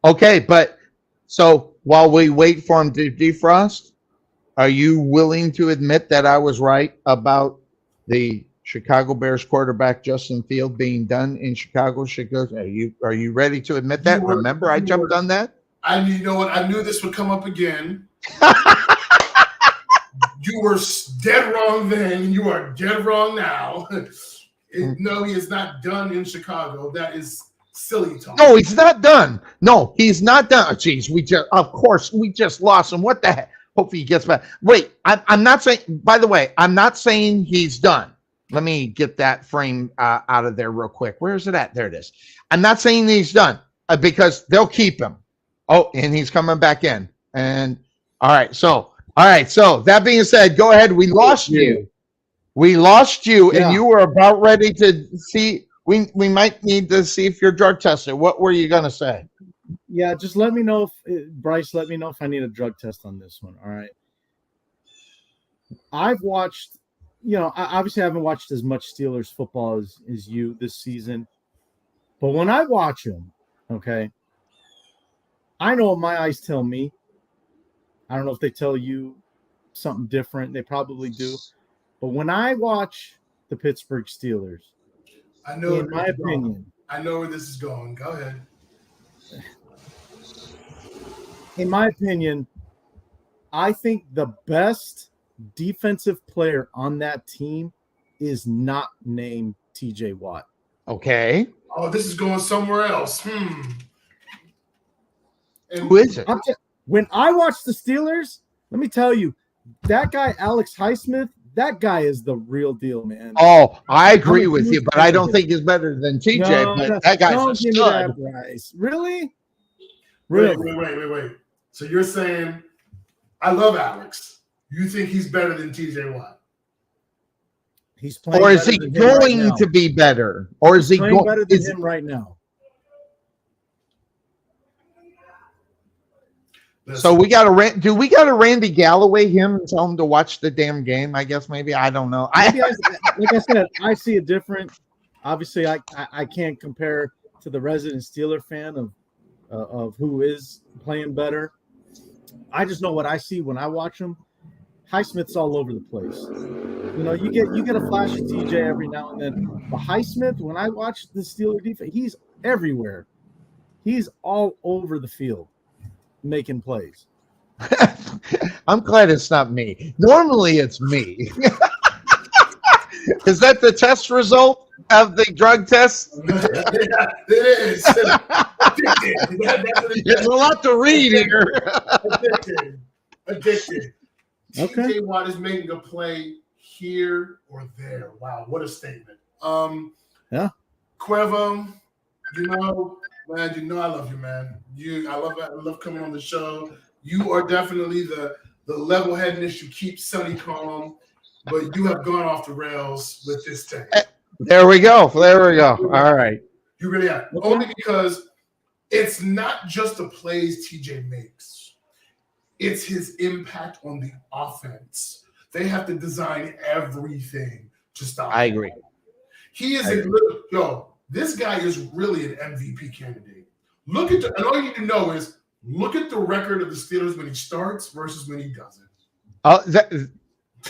Okay, but so while we wait for him to defrost, are you willing to admit that I was right about the Chicago Bears quarterback Justin Field being done in Chicago? Are you ready to admit that? Remember, I jumped on that. You know what? I knew this would come up again. You were dead wrong then. You are dead wrong now. No, he is not done in Chicago. That is silly talk. No, he's not done. No, he's not done. Oh, geez, we just lost him. What the heck? Hopefully he gets back. Wait, I'm not saying, by the way, I'm not saying he's done. Let me get that frame out of there real quick. Where is it at? There it is. I'm not saying he's done because they'll keep him. Oh, and he's coming back in. And all right. So that being said, go ahead. We lost you. And you were about ready to see. We might need to see if you're drug tested. What were you going to say? Yeah, just let me know Bryce, let me know if I need a drug test on this one. All right. I've watched, obviously I haven't watched as much Steelers football as you this season. But when I watch them, okay, I know what my eyes tell me. I don't know if they tell you something different. They probably do. But when I watch the Pittsburgh Steelers, I know in my opinion. I know where this is going. Go ahead. In my opinion, I think the best defensive player on that team is not named TJ Watt. Okay. Oh, this is going somewhere else. And who is it? When I watch the Steelers, let me tell you, that guy, Alex Highsmith, that guy is the real deal, man. Oh, I agree with you, but I don't think he's better than TJ. But that guy's a stud. Really? Wait. So you're saying, I love Alex. You think he's better than TJ Watt? He's playing. Or is he going to be better? Or is he going better than him right now? So we got to do we got to Randy Galloway him and tell him to watch the damn game? I guess maybe. I don't know. Like I said, I see it different. Obviously, I can't compare the resident Steeler fan of who is playing better. I just know what I see when I watch him. Highsmith's all over the place. You know, you get a flash of TJ every now and then. But Highsmith, when I watch the Steeler defense, he's everywhere. He's all over the field making plays. I'm glad it's not me. Normally it's me. Is that the test result of the drug test? Yeah, it is. There's a lot to read here. Addicted. Okay. TJ Watt is making a play here or there. Wow, what a statement. Yeah. Cuervo, man, I love you, man. I love coming on the show. You are definitely the level-headedness. You keep Sonny calm, but you have gone off the rails with this take. There we go. All right. You really have. Okay. Only because it's not just the plays TJ makes. It's his impact on the offense. They have to design everything to stop him. I agree. He is this guy is really an MVP candidate. And all you need to know is look at the record of the Steelers when he starts versus when he doesn't.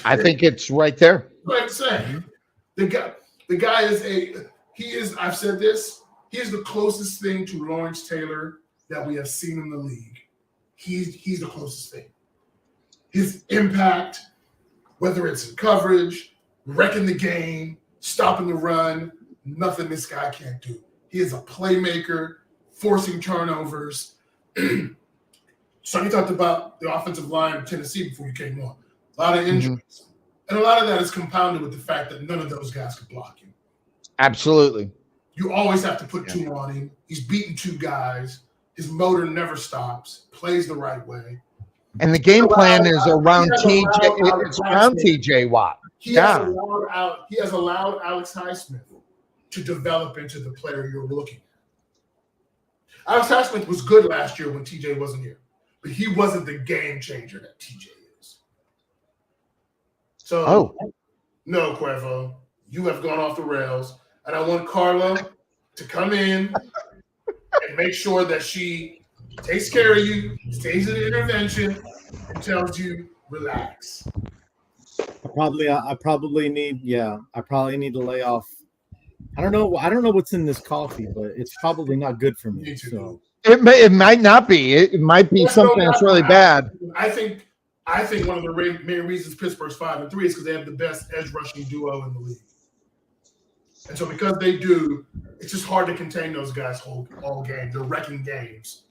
I think it's right there. Like I'm saying, the guy is I've said this, he is the closest thing to Lawrence Taylor that we have seen in the league. He's the closest thing. His impact, whether it's in coverage, wrecking the game, stopping the run, nothing this guy can't do. He is a playmaker, forcing turnovers. Sonny talked about the offensive line of Tennessee before you came on. A lot of injuries. Mm-hmm. And a lot of that is compounded with the fact that none of those guys can block him. Absolutely. You always have to put two on him. He's beating two guys. His motor never stops, plays the right way. And the game plan is around TJ Watt. He has allowed Alex Highsmith to develop into the player you're looking at. Alex Highsmith was good last year when TJ wasn't here, but he wasn't the game changer that TJ is. So, no, Cuervo, you have gone off the rails, and I want Carla to come in and make sure that she takes care of you, stays in the intervention, and tells you relax. I probably need to lay off. I don't know what's in this coffee, but it's probably not good for me. So it might not be. It might be something that's really bad. I think one of the main reasons Pittsburgh's 5-3 is because they have the best edge rushing duo in the league. And so because they do, it's just hard to contain those guys all game. They're wrecking games.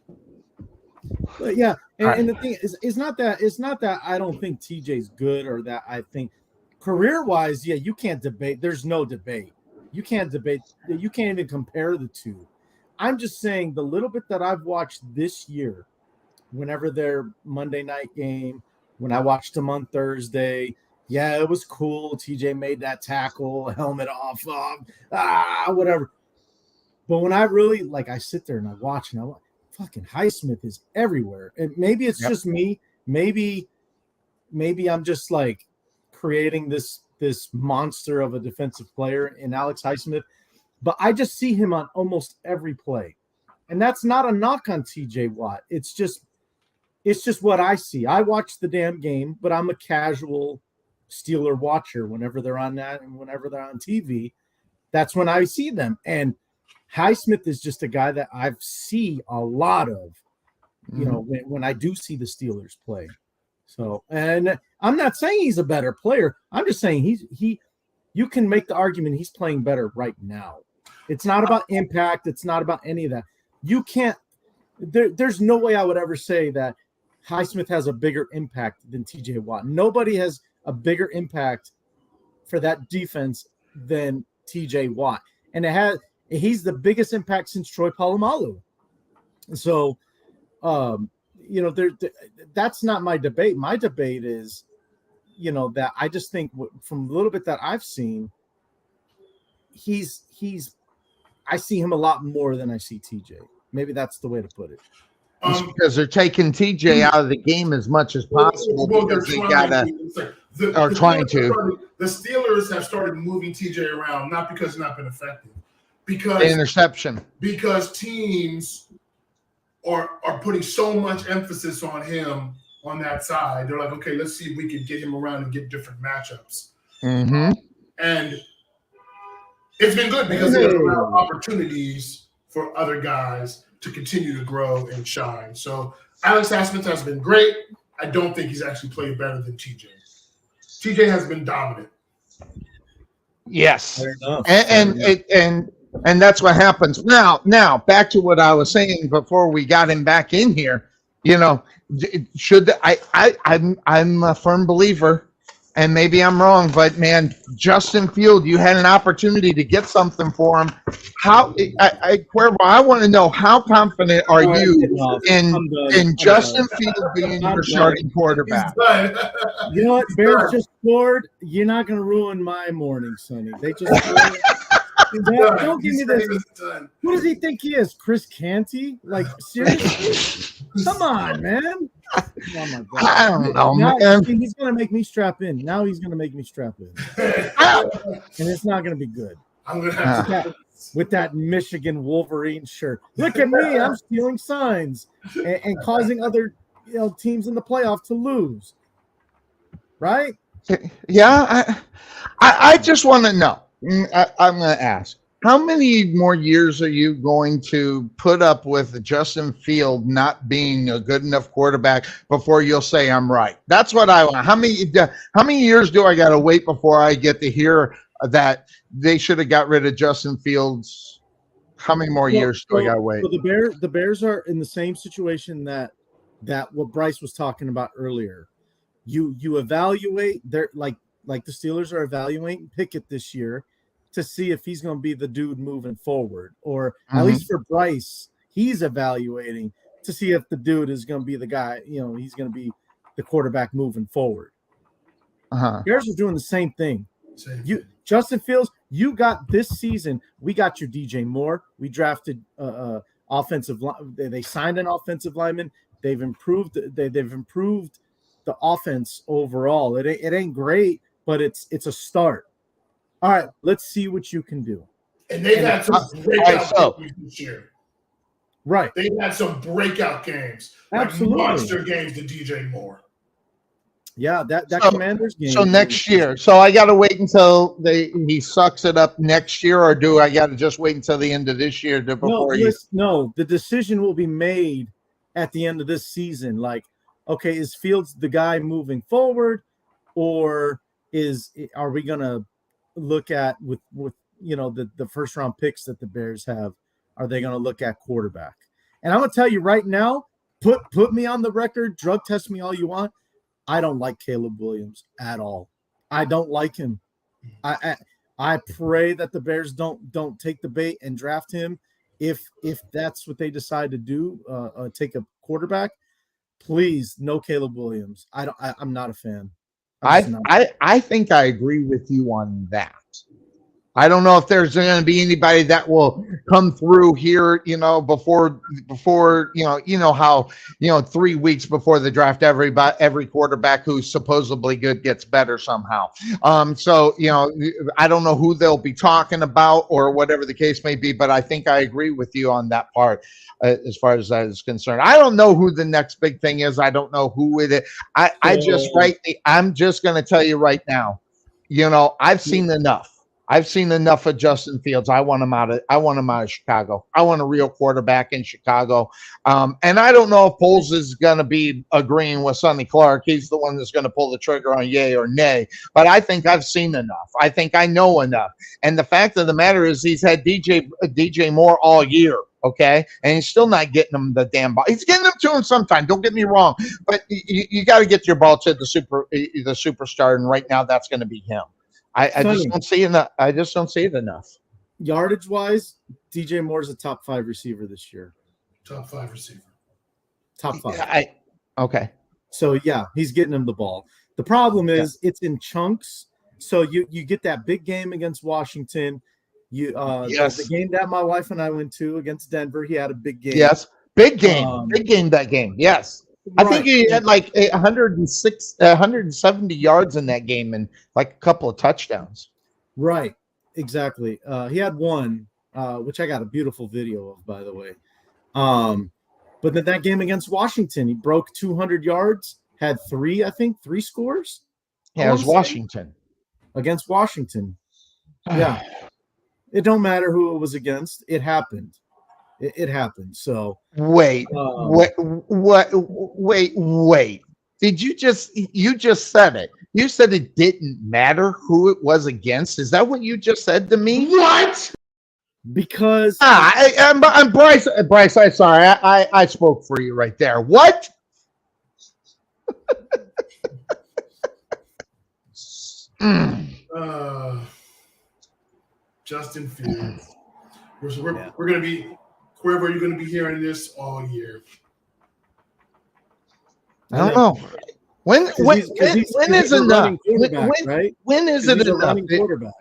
But yeah, and the thing is, it's not that I don't think TJ's good or that I think career-wise, you can't debate. There's no debate. You can't debate. You can't even compare the two. I'm just saying the little bit that I've watched this year, whenever their Monday night game, when I watched them on Thursday, it was cool. TJ made that tackle, helmet off, whatever. But when I really I sit there and I watch and I'm like, fucking Highsmith is everywhere. And maybe it's just me. Maybe I'm just creating this monster of a defensive player in Alex Highsmith. But I just see him on almost every play. And that's not a knock on TJ Watt. It's just what I see. I watch the damn game, but I'm a casual Steeler watcher whenever they're on that and whenever they're on TV. That's when I see them. And Highsmith is just a guy that I see a lot of, when I do see the Steelers play. So, and I'm not saying he's a better player. I'm just saying you can make the argument he's playing better right now. It's not about impact. It's not about any of that. You can't, there's no way I would ever say that Highsmith has a bigger impact than TJ Watt. Nobody has a bigger impact for that defense than TJ Watt. And he's the biggest impact since Troy Polamalu. So, that's not my debate. My debate is, that I just think from the little bit that I've seen, I see him a lot more than I see TJ. Maybe that's the way to put it. Because they're taking TJ out of the game as much as possible because they trying to. The Steelers have started moving TJ around, not because he's not been effective, because interception. Because teams are putting so much emphasis on him on that side. They're like, okay, let's see if we can get him around and get different matchups. Mm-hmm. And it's been good because there's allowed opportunities for other guys to continue to grow and shine. So Alex Highsmith has been great. I don't think he's actually played better than TJ. TJ has been dominant. Yes, and that's what happens. Now back to what I was saying before we got him back in here. You know, I'm a firm believer, and maybe I'm wrong, but man, Justin Field, you had an opportunity to get something for him. Cuervo, I want to know, how confident are you in Justin Field being your starting quarterback? You know what? Bears just scored. You're not going to ruin my morning, Sonny. They just scored. Don't give me this. Who does he think he is? Chris Canty? Like, seriously? Come on, man. Oh my God. I don't know, man. He's going to make me strap in. Now he's going to make me strap in. And it's not going to be good. I'm going to have to. With that Michigan Wolverine shirt. Look at me. I'm stealing signs and causing other teams in the playoff to lose. Right? Yeah. I just want to know. I'm going to ask, how many more years are you going to put up with Justin Field not being a good enough quarterback before you'll say I'm right? That's what I want. How many years do I got to wait before I get to hear that they should have got rid of Justin Fields? How many more years do I got to wait? So the Bears are in the same situation that what Bryce was talking about earlier. You evaluate their like the Steelers are evaluating Pickett this year to see if he's going to be the dude moving forward, or at least for Bryce, he's evaluating to see if the dude is going to be the guy. He's going to be the quarterback moving forward. Bears are doing the same thing. Justin Fields, you got this season. We got your DJ Moore. We drafted offensive. They signed an offensive lineman. They've improved. They've improved the offense overall. It ain't great, but it's a start. All right, let's see what you can do. And they've had some breakout games this year. Right. They've had some breakout games. Absolutely. Like monster games to DJ Moore. Yeah, that Commanders game. So next year. So I got to wait until he sucks it up next year, or do I got to just wait until the end of this year No, the decision will be made at the end of this season. Like, okay, is Fields the guy moving forward, or are we gonna look at with the first round picks that the Bears have? Are they gonna look at quarterback? And I'm gonna tell you right now, put me on the record, drug test me all you want. I don't like Caleb Williams at all. I don't like him. I pray that the Bears don't take the bait and draft him. If that's what they decide to do, take a quarterback, please, no Caleb Williams. I'm not a fan. I think I agree with you on that. I don't know if there's going to be anybody that will come through here, before how 3 weeks before the draft, every quarterback who's supposedly good gets better somehow. So I don't know who they'll be talking about or whatever the case may be, but I think I agree with you on that part as far as that is concerned. I don't know who the next big thing is. I don't know who it is. I'm just going to tell you right now. I've seen enough. I've seen enough of Justin Fields. I want him out of Chicago. I want a real quarterback in Chicago. And I don't know if Poles is going to be agreeing with Sonny Clark. He's the one that's going to pull the trigger on yay or nay. But I think I've seen enough. I think I know enough. And the fact of the matter is he's had DJ Moore all year. Okay, and he's still not getting him the damn ball. He's getting them to him sometime. Don't get me wrong, but you got to get your ball to the superstar, and right now that's going to be him. I just don't see enough. I just don't see it enough. Yardage wise, DJ Moore's a top 5 receiver this year. Top 5 receiver. Top 5. Yeah, okay. So yeah, he's getting him the ball. The problem is it's in chunks. So you get that big game against Washington. The game that my wife and I went to against Denver, he had a big game. Yes, big game, that game. Yes, right. I think he had like 170 yards in that game and like a couple of touchdowns. Right, exactly. He had one which I got a beautiful video of, by the way. But then that game against Washington, he broke 200 yards, had three scores. Yeah, it was Washington. Against Washington. Yeah. It don't matter who it was against. It happened. It happened. So wait. Did you just said it? You said it didn't matter who it was against. Is that what you just said to me? What? Because I'm Bryce. Bryce, I'm sorry. I spoke for you right there. What? Justin Fields. We're going to be, Cuervo, you're going to be hearing this all year. I don't know. When is enough? When is it enough? Quarterback.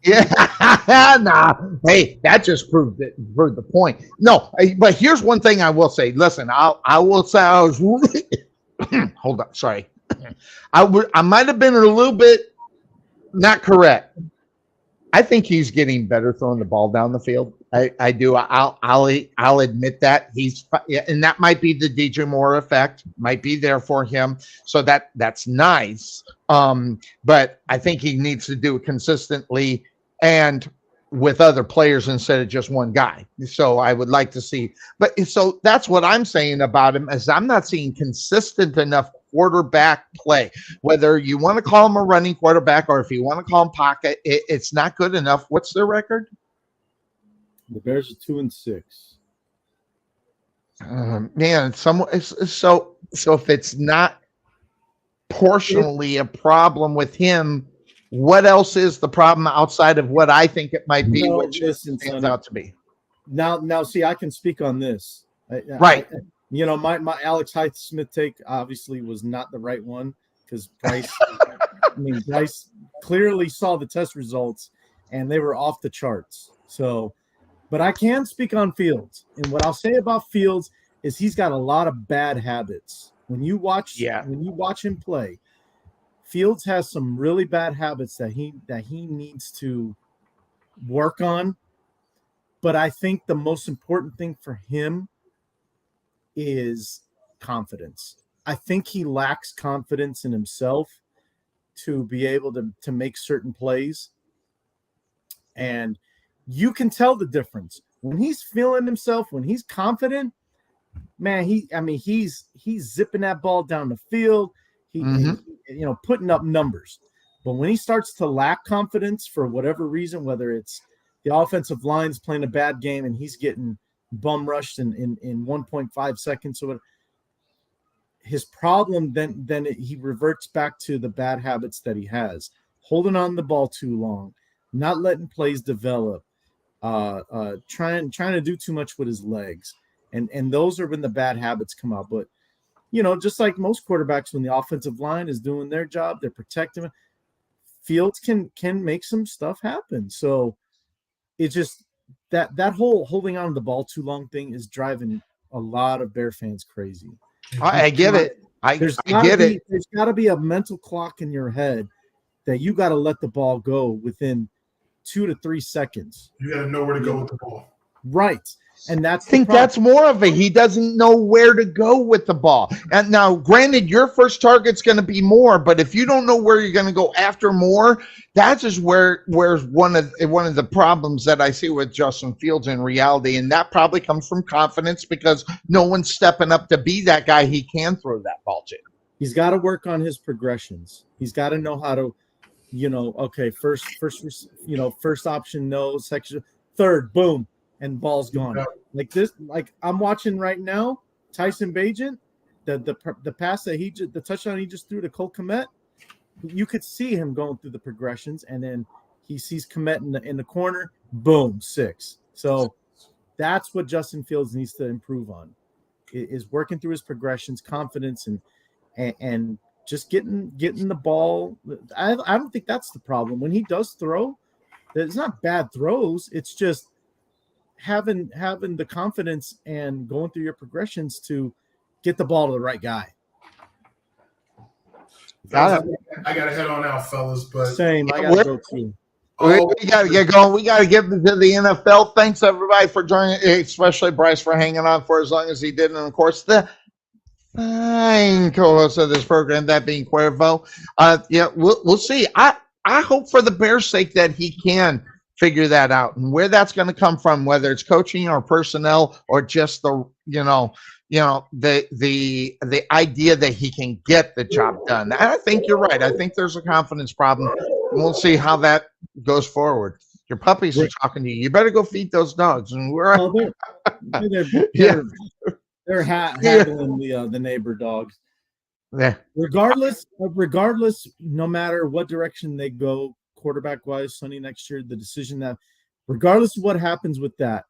Yeah, nah. Hey, that just proved the point. No, but here's one thing I will say. Listen, I will say I was really hold on, sorry. I might have been a little bit not correct. I think he's getting better throwing the ball down the field. I do. I'll admit that and that might be the DJ Moore effect. Might be there for him. So that's nice. But I think he needs to do it consistently and with other players instead of just one guy. So I would like to see. But so that's what I'm saying about him is I'm not seeing consistent enough quarterback play. Whether you want to call him a running quarterback or if you want to call him pocket, it's not good enough. What's their record? The Bears are 2-6. Man, so if it's not portionally a problem with him, what else is the problem outside of what I think it might be, which stands out to be? Now, see, I can speak on this. Right. My Alex Highsmith take obviously was not the right one because Bryce, Bryce clearly saw the test results and they were off the charts. So, but I can speak on Fields, and what I'll say about Fields is he's got a lot of bad habits. When you watch him play, Fields has some really bad habits that he needs to work on. But I think the most important thing for him is confidence. I think he lacks confidence in himself to be able to make certain plays. And you can tell the difference when he's feeling himself, when he's confident, man, he's zipping that ball down the field. He putting up numbers. But when he starts to lack confidence for whatever reason, whether it's the offensive line's playing a bad game and he's getting bum rushed in 1.5 seconds or whatever, his problem then he reverts back to the bad habits that he has, holding on the ball too long, not letting plays develop, trying to do too much with his legs, and those are when the bad habits come out. But just like most quarterbacks, when the offensive line is doing their job, they're protecting him. Fields can make some stuff happen. So it's just that whole holding on to the ball too long thing is driving a lot of Bear fans crazy. I get it. There's got to be a mental clock in your head that you got to let the ball go within 2 to 3 seconds. You got to know where to go with the ball. Right. And I think that's more of it. He doesn't know where to go with the ball. And now, granted, your first target's going to be Moore, but if you don't know where you're going to go after Moore, that's just where's one of the problems that I see with Justin Fields in reality, and that probably comes from confidence because no one's stepping up to be that guy he can throw that ball to. He's got to work on his progressions. He's got to know how to, first option, no, section, third, boom. And ball's gone. Like this, like I'm watching right now, Tyson Bagent, the pass that the touchdown he just threw to Cole Kmet, you could see him going through the progressions, and then he sees Kmet in the corner, boom, 6. So that's what Justin Fields needs to improve on, is working through his progressions, confidence, and just getting the ball. I don't think that's the problem. When he does throw, it's not bad throws. It's just having the confidence and going through your progressions to get the ball to the right guy. I gotta head on out, fellas. But same, I gotta go too. We got to get going. We got to get into the NFL. Thanks, everybody, for joining, especially Bryce for hanging on for as long as he did. And, of course, the fine co-host of this program, that being Cuervo. We'll see. I hope for the Bears' sake that he can figure that out, and where that's going to come from, whether it's coaching or personnel or just the idea that he can get the job done. I think you're right. I think there's a confidence problem. And we'll see how that goes forward. Your puppies are talking to you. You better go feed those dogs. And we're they're handling the neighbor dogs. Yeah. Regardless, no matter what direction they go, quarterback wise, Sonny, next year, the decision that, regardless of what happens with that,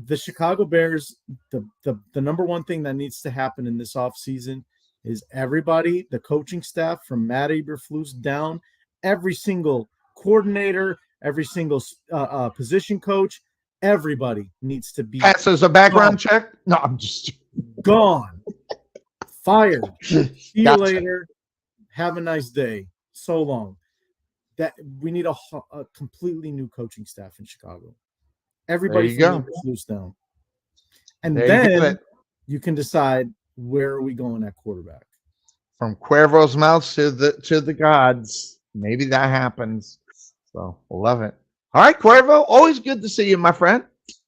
the Chicago Bears, the number one thing that needs to happen in this offseason is everybody, the coaching staff from Matt Eberflus down, every single coordinator, every single position coach, everybody needs to be passes a background check. No, I'm just gone, fired. See you later. Have a nice day. So long. That we need a completely new coaching staff in Chicago. Everybody from Eberflus down, and then you can decide where are we going at quarterback. From Cuervo's mouth to the gods, maybe that happens. So love it. All right, Cuervo, always good to see you, my friend.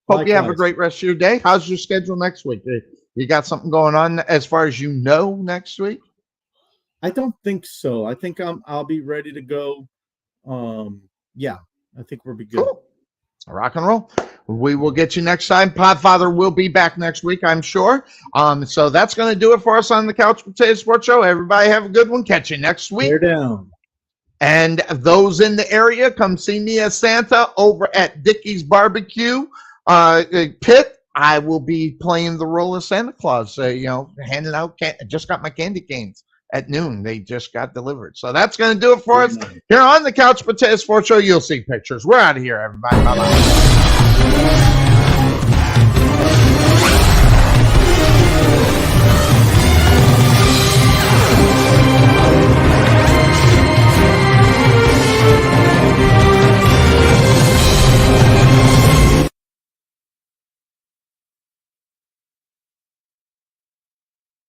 Hope Likewise. You have a great rest of your day. How's your schedule next week? You got something going on as far as you know next week? I don't think so. I think I'll be ready to go. Yeah, I think we'll be good. Cool. Rock and roll. We will get you next time. Podfather will be back next week, I'm sure. So that's going to do it for us on the Couch Potato Sports Show. Everybody have a good one. Catch you next week. Bear down. And those in the area, come see me as Santa over at Dickie's Barbecue Pit. I will be playing the role of Santa Claus, handing out just got my candy canes at noon. They just got delivered. So that's going to do it for us here on the Couch Potato Sports Show. You'll see pictures. We're out of here, everybody. Bye-bye.